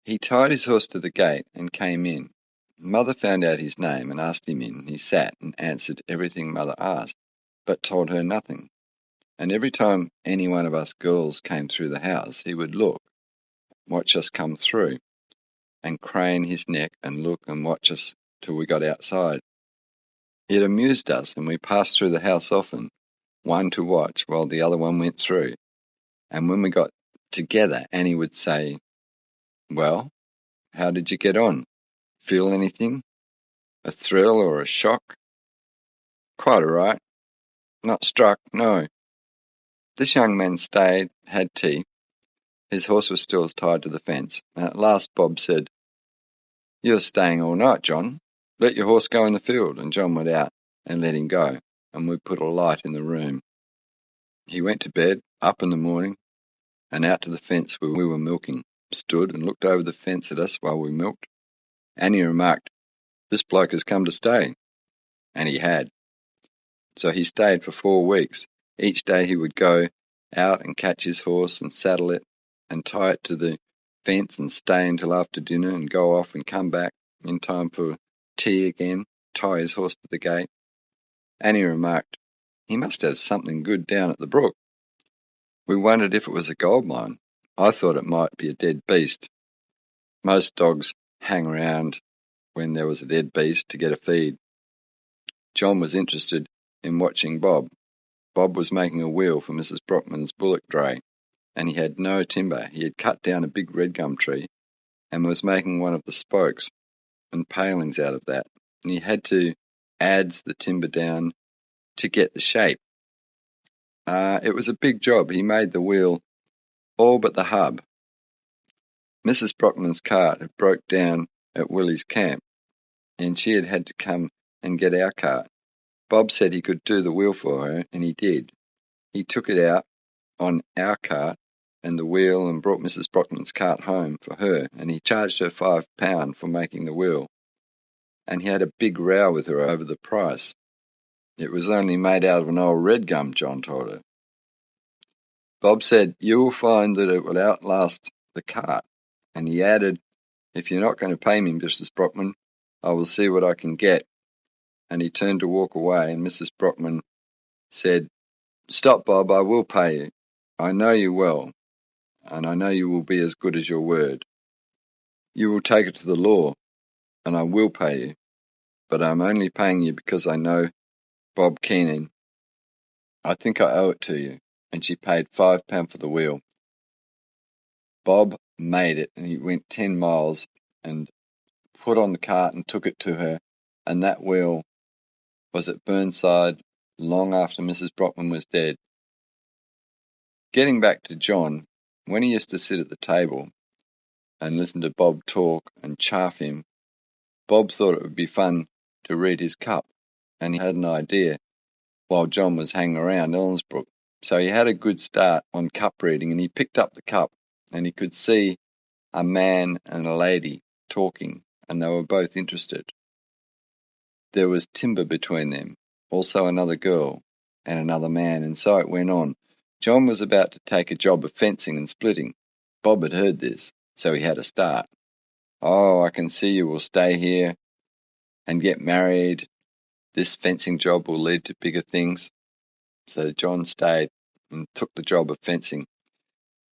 He tied his horse to the gate and came in. Mother found out his name and asked him in. He sat and answered everything Mother asked, but told her nothing. And every time any one of us girls came through the house, he would look, watch us come through, and crane his neck and look and watch us till we got outside. It amused us, and we passed through the house often, one to watch while the other one went through. And when we got together, Annie would say, "Well, how did you get on? Feel anything? A thrill or a shock?" "Quite all right. Not struck, no." This young man stayed, had tea. His horse was still tied to the fence, and at last Bob said, "You're staying all night, John. Let your horse go in the field." And John went out and let him go, and we put a light in the room. He went to bed, up in the morning, and out to the fence where we were milking, stood and looked over the fence at us while we milked. Annie remarked, "This bloke has come to stay." And he had. So he stayed for 4 weeks. Each day he would go out and catch his horse and saddle it and tie it to the fence and stay until after dinner and go off and come back in time for tea again, tie his horse to the gate. Annie remarked, "He must have something good down at the brook." We wondered if it was a gold mine. I thought it might be a dead beast. Most dogs hang around when there was a dead beast to get a feed. John was interested in watching Bob. Bob was making a wheel for Mrs. Brockman's bullock dray, and he had no timber. He had cut down a big red gum tree and was making one of the spokes and palings out of that, and he had to adze the timber down to get the shape. It was a big job. He made the wheel all but the hub. Mrs. Brockman's cart had broke down at Willie's camp, and she had to come and get our cart. Bob said he could do the wheel for her, and he did. He took it out on our cart and the wheel and brought Mrs. Brockman's cart home for her, and he charged her £5 for making the wheel, and he had a big row with her over the price. It was only made out of an old red gum, John told her. Bob said, "You will find that it will outlast the cart," and he added, "If you're not going to pay me, Mrs. Brockman, I will see what I can get." And he turned to walk away, and Mrs. Brockman said, "Stop, Bob, I will pay you. I know you well, and I know you will be as good as your word. You will take it to the law, and I will pay you, but I'm only paying you because I know Bob Keenan. I think I owe it to you." And she paid £5 for the wheel. Bob made it, and he went 10 miles and put on the cart and took it to her, and that wheel was at Burnside long after Mrs. Brockman was dead. Getting back to John, when he used to sit at the table and listen to Bob talk and chaff him, Bob thought it would be fun to read his cup, and he had an idea while John was hanging around Ellensbrook. So he had a good start on cup reading, and he picked up the cup, and he could see a man and a lady talking, and they were both interested. There was timber between them, also another girl and another man, and so it went on. John was about to take a job of fencing and splitting. Bob had heard this, so he had a start. "Oh, I can see you will stay here and get married. This fencing job will lead to bigger things." So John stayed and took the job of fencing.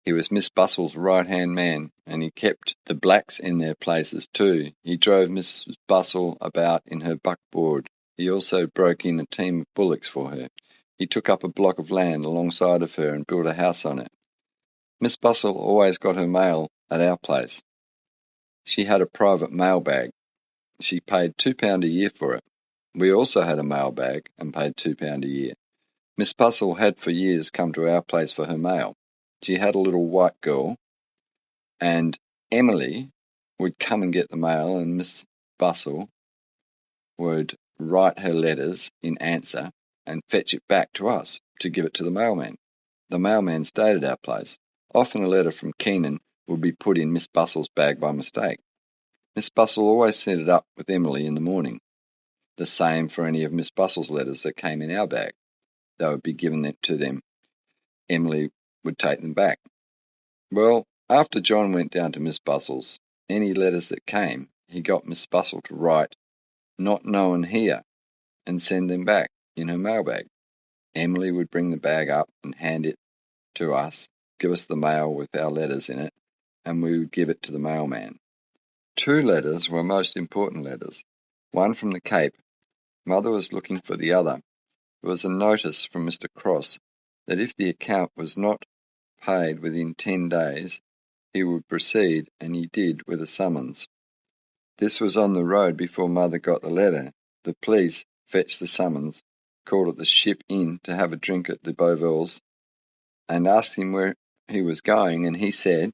He was Miss Bustle's right-hand man, and he kept the blacks in their places too. He drove Mrs. Bustle about in her buckboard. He also broke in a team of bullocks for her. He took up a block of land alongside of her and built a house on it. Miss Bustle always got her mail at our place. She had a private mail bag. She paid £2 a year for it. We also had a mail bag and paid £2 a year. Miss Bustle had for years come to our place for her mail. She had a little white girl, and Emily would come and get the mail, and Miss Bustle would write her letters in answer and fetch it back to us to give it to the mailman. The mailman stayed at our place. Often a letter from Keenan would be put in Miss Bustle's bag by mistake. Miss Bustle always sent it up with Emily in the morning. The same for any of Miss Bustle's letters that came in our bag. They would be given to them. Emily would take them back. Well, after John went down to Miss Bustle's, any letters that came, he got Miss Bustle to write, "Not known here," and send them back in her mailbag. Emily would bring the bag up and hand it to us, give us the mail with our letters in it, and we would give it to the mailman. 2 letters were most important letters. One from the Cape. Mother was looking for the other. There was a notice from Mr. Cross that if the account was not paid within 10 days, he would proceed, and he did, with a summons. This was on the road before Mother got the letter. The police fetched the summons, called at the Ship Inn to have a drink at the Bovell's, and asked him where he was going, and he said,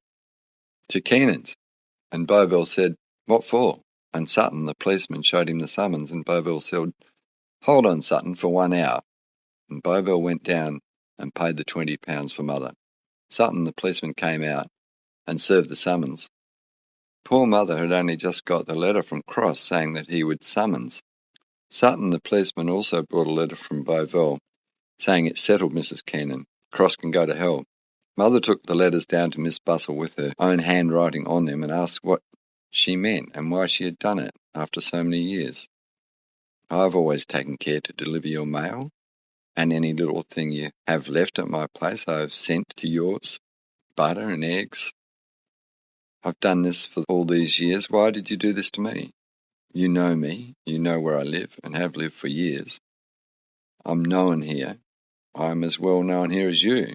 "To Keenan's." And Bovell said, "What for?" And Sutton, the policeman, showed him the summons, and Bovell said, "Hold on, Sutton, for 1 hour." And Bovell went down and paid the £20 for Mother. Sutton, the policeman, came out and served the summons. Poor Mother had only just got the letter from Cross saying that he would summons. Sutton, the policeman, also brought a letter from Bovell saying it settled Mrs. Keenan. Cross can go to hell. Mother took the letters down to Miss Bustle with her own handwriting on them and asked what she meant and why she had done it after so many years. "I've always taken care to deliver your mail, and any little thing you have left at my place I have sent to yours, butter and eggs. I've done this for all these years. Why did you do this to me?" You know me, you know where I live, and have lived for years. I'm known here. I'm as well known here as you.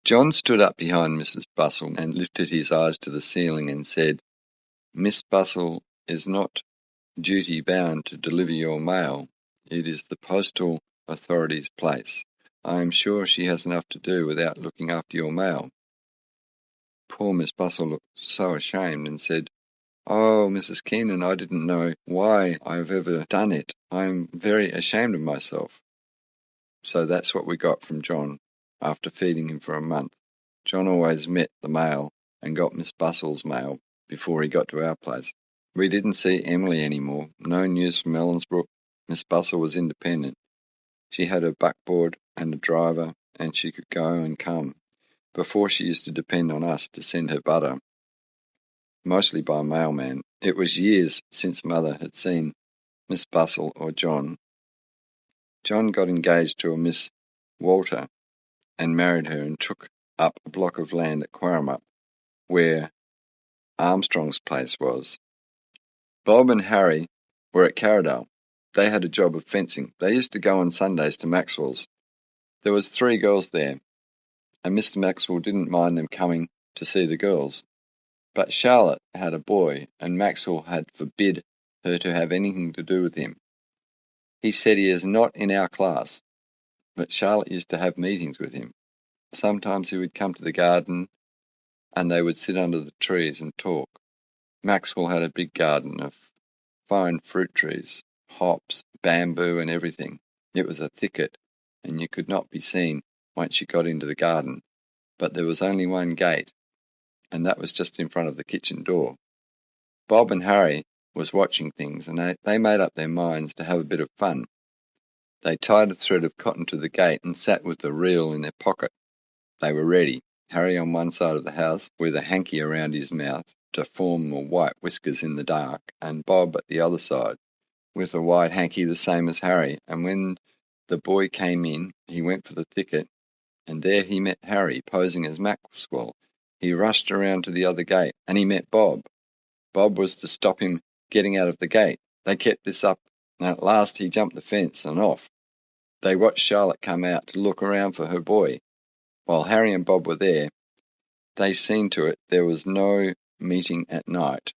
John stood up behind Mrs. Bustle and lifted his eyes to the ceiling and said, Miss Bustle is not duty-bound to deliver your mail. It is the postal authority's place. I am sure she has enough to do without looking after your mail. Poor Miss Bustle looked so ashamed and said, Oh, Mrs. Keenan, I didn't know why I've ever done it. I'm very ashamed of myself. So that's what we got from John after feeding him for a month. John always met the mail and got Miss Bustle's mail before he got to our place. We didn't see Emily anymore. No news from Ellensbrook. Miss Bustle was independent. She had her buckboard and a driver, and she could go and come. Before she used to depend on us to send her butter, mostly by mailman. It was years since Mother had seen Miss Bustle or John. John got engaged to a Miss Walter and married her and took up a block of land at Quarramup, where Armstrong's place was. Bob and Harry were at Carradale. They had a job of fencing. They used to go on Sundays to Maxwell's. There was 3 girls there, and Mr. Maxwell didn't mind them coming to see the girls. But Charlotte had a boy, and Maxwell had forbid her to have anything to do with him. He said he is not in our class, but Charlotte used to have meetings with him. Sometimes he would come to the garden, and they would sit under the trees and talk. Maxwell had a big garden of fine fruit trees, hops, bamboo, and everything. It was a thicket, and you could not be seen once you got into the garden, but there was only one gate, and that was just in front of the kitchen door. Bob and Harry was watching things, and they made up their minds to have a bit of fun. They tied a thread of cotton to the gate and sat with the reel in their pocket. They were ready, Harry on one side of the house with a hanky around his mouth to form white whiskers in the dark, and Bob at the other side with a white hanky the same as Harry. And when the boy came in, he went for the thicket, and there he met Harry posing as Maxwell. He rushed around to the other gate, and he met Bob. Bob was to stop him getting out of the gate. They kept this up, and at last he jumped the fence and off. They watched Charlotte come out to look around for her boy. While Harry and Bob were there, they seen to it there was no meeting at night.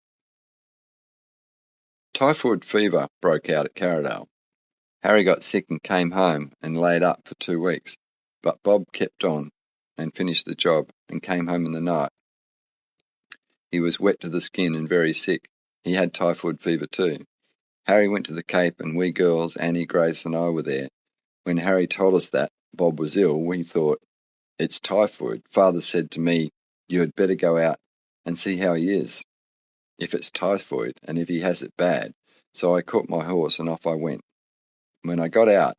Typhoid fever broke out at Carradale. Harry got sick and came home and laid up for 2 weeks, but Bob kept on and finished the job and came home in the night. He was wet to the skin and very sick. He had typhoid fever too. Harry went to the Cape, and we girls, Annie, Grace, and I were there. When Harry told us that Bob was ill, we thought, it's typhoid. Father said to me, you had better go out and see how he is, if it's typhoid and if he has it bad. So I caught my horse and off I went. When I got out,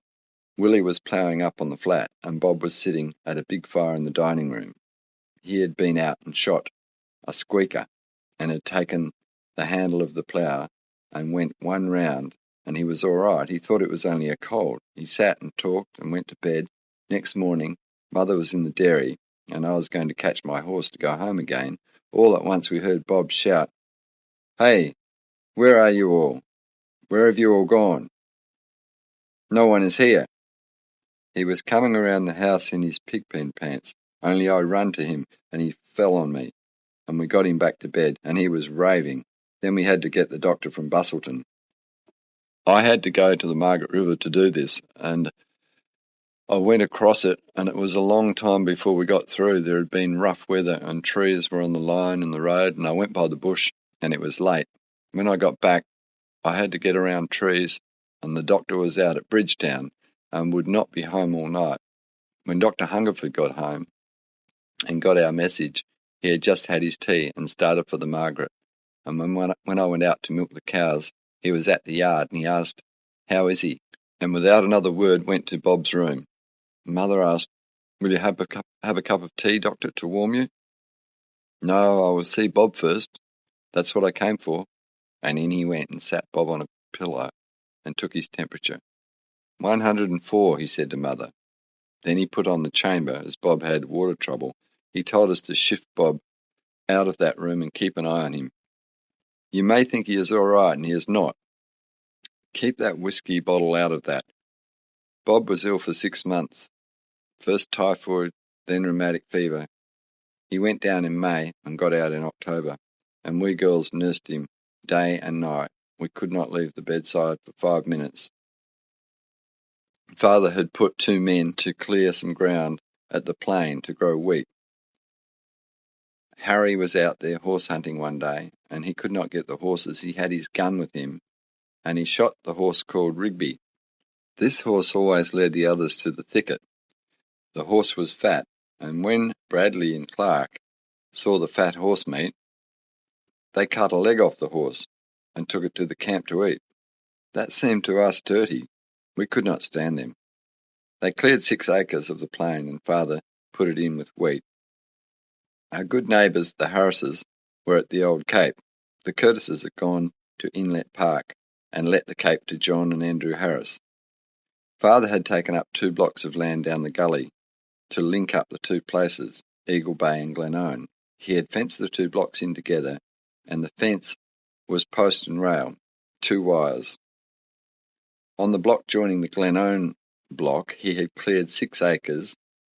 Willie was ploughing up on the flat, and Bob was sitting at a big fire in the dining room. He had been out and shot a squeaker and had taken the handle of the plough and went 1 round, and he was all right. He thought it was only a cold. He sat and talked and went to bed. Next morning, Mother was in the dairy, and I was going to catch my horse to go home again. All at once we heard Bob shout, Hey, where are you all? Where have you all gone? No one is here. He was coming around the house in his pigpen pants, only I run to him, and he fell on me, and we got him back to bed, and he was raving. Then we had to get the doctor from Bustleton. I had to go to the Margaret River to do this, and I went across it, and it was a long time before we got through. There had been rough weather, and trees were on the line in the road, and I went by the bush, and it was late. When I got back, I had to get around trees, and the doctor was out at Bridgetown and would not be home all night. When Dr. Hungerford got home and got our message, he had just had his tea and started for the Margaret. And when I went out to milk the cows, he was at the yard, and he asked, How is he? And without another word went to Bob's room. Mother asked, Will you have a cup of tea, doctor, to warm you? No, I will see Bob first. That's what I came for. And in he went and sat Bob on a pillow and took his temperature. 104, he said to Mother. Then he put on the chamber, as Bob had water trouble. He told us to shift Bob out of that room and keep an eye on him. You may think he is all right, and he is not. Keep that whiskey bottle out of that. Bob was ill for 6 months. First typhoid, then rheumatic fever. He went down in May and got out in October, and we girls nursed him day and night. We could not leave the bedside for 5 minutes. Father had put 2 men to clear some ground at the plain to grow wheat. Harry was out there horse hunting one day, and he could not get the horses. He had his gun with him, and he shot the horse called Rigby. This horse always led the others to the thicket. The horse was fat, and when Bradley and Clark saw the fat horse meat, they cut a leg off the horse and took it to the camp to eat. That seemed to us dirty. We could not stand them. They cleared 6 acres of the plain, and Father put it in with wheat. Our good neighbours, the Harrises, were at the old Cape. The Curtises had gone to Inlet Park and let the Cape to John and Andrew Harris. Father had taken up 2 blocks of land down the gully to link up the 2 places, Eagle Bay and Glenone. He had fenced the 2 blocks in together, and the fence was post and rail, 2 wires. On the block joining the Glenone block, he had cleared 6 acres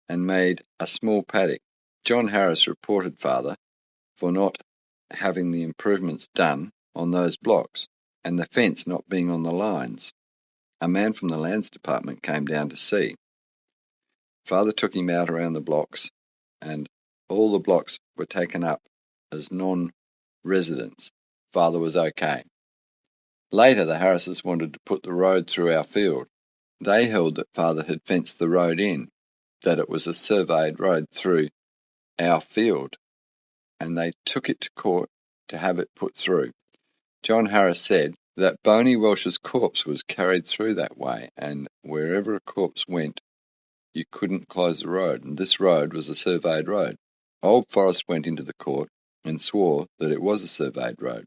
and made a small paddock. John Harris reported Father for not having the improvements done on those blocks and the fence not being on the lines. A man from the Lands Department came down to see. Father took him out around the blocks, and all the blocks were taken up as non-residents. Father was okay. Later, the Harrises wanted to put the road through our field. They held that Father had fenced the road in, that it was a surveyed road through our field, and they took it to court to have it put through. John Harris said that Boney Welsh's corpse was carried through that way, and wherever a corpse went, you couldn't close the road, and this road was a surveyed road. Old Forrest went into the court and swore that it was a surveyed road.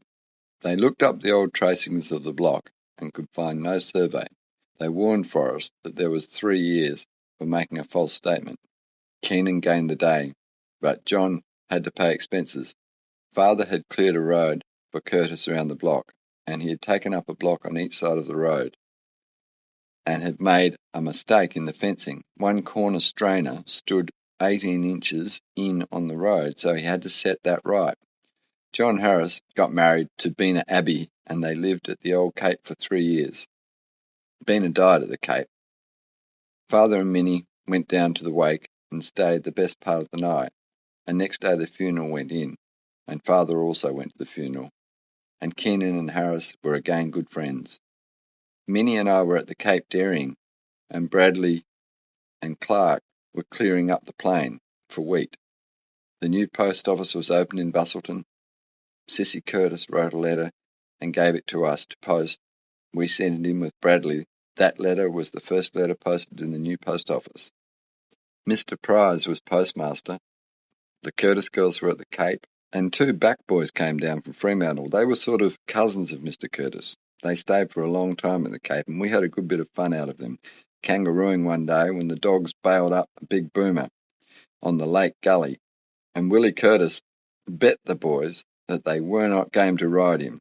They looked up the old tracings of the block and could find no survey. They warned Forrest that there was 3 years for making a false statement. Keenan gained the day, but John had to pay expenses. Father had cleared a road for Curtis around the block, and he had taken up a block on each side of the road and had made a mistake in the fencing. One corner strainer stood 18 inches in on the road, so he had to set that right. John Harris got married to Bina Abbey, and they lived at the old Cape for 3 years. Bina died at the Cape. Father and Minnie went down to the wake and stayed the best part of the night, and next day the funeral went in, and Father also went to the funeral, and Keenan and Harris were again good friends. Minnie and I were at the Cape dairying, and Bradley and Clark were clearing up the plain for wheat. The new post office was opened in Bustleton. Sissy Curtis wrote a letter and gave it to us to post. We sent it in with Bradley. That letter was the first letter posted in the new post office. Mr. Prize was postmaster. The Curtis girls were at the Cape, and 2 back boys came down from Fremantle. They were sort of cousins of Mr. Curtis. They stayed for a long time at the Cape, and we had a good bit of fun out of them, kangarooing one day when the dogs bailed up a big boomer on the Lake Gully, and Willie Curtis bet the boys that they were not game to ride him.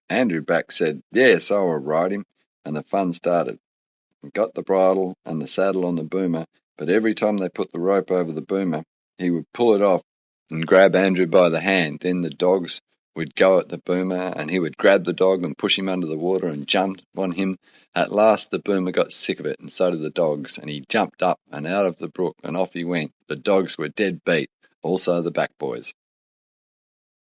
Andrew Back said, "Yes, I will ride him," and the fun started. We got the bridle and the saddle on the boomer, but every time they put the rope over the boomer, he would pull it off and grab Andrew by the hand. Then the dogs would go at the boomer, and he would grab the dog and push him under the water and jump on him. At last the boomer got sick of it, and so did the dogs, and he jumped up and out of the brook, and off he went. The dogs were dead beat, also the back boys.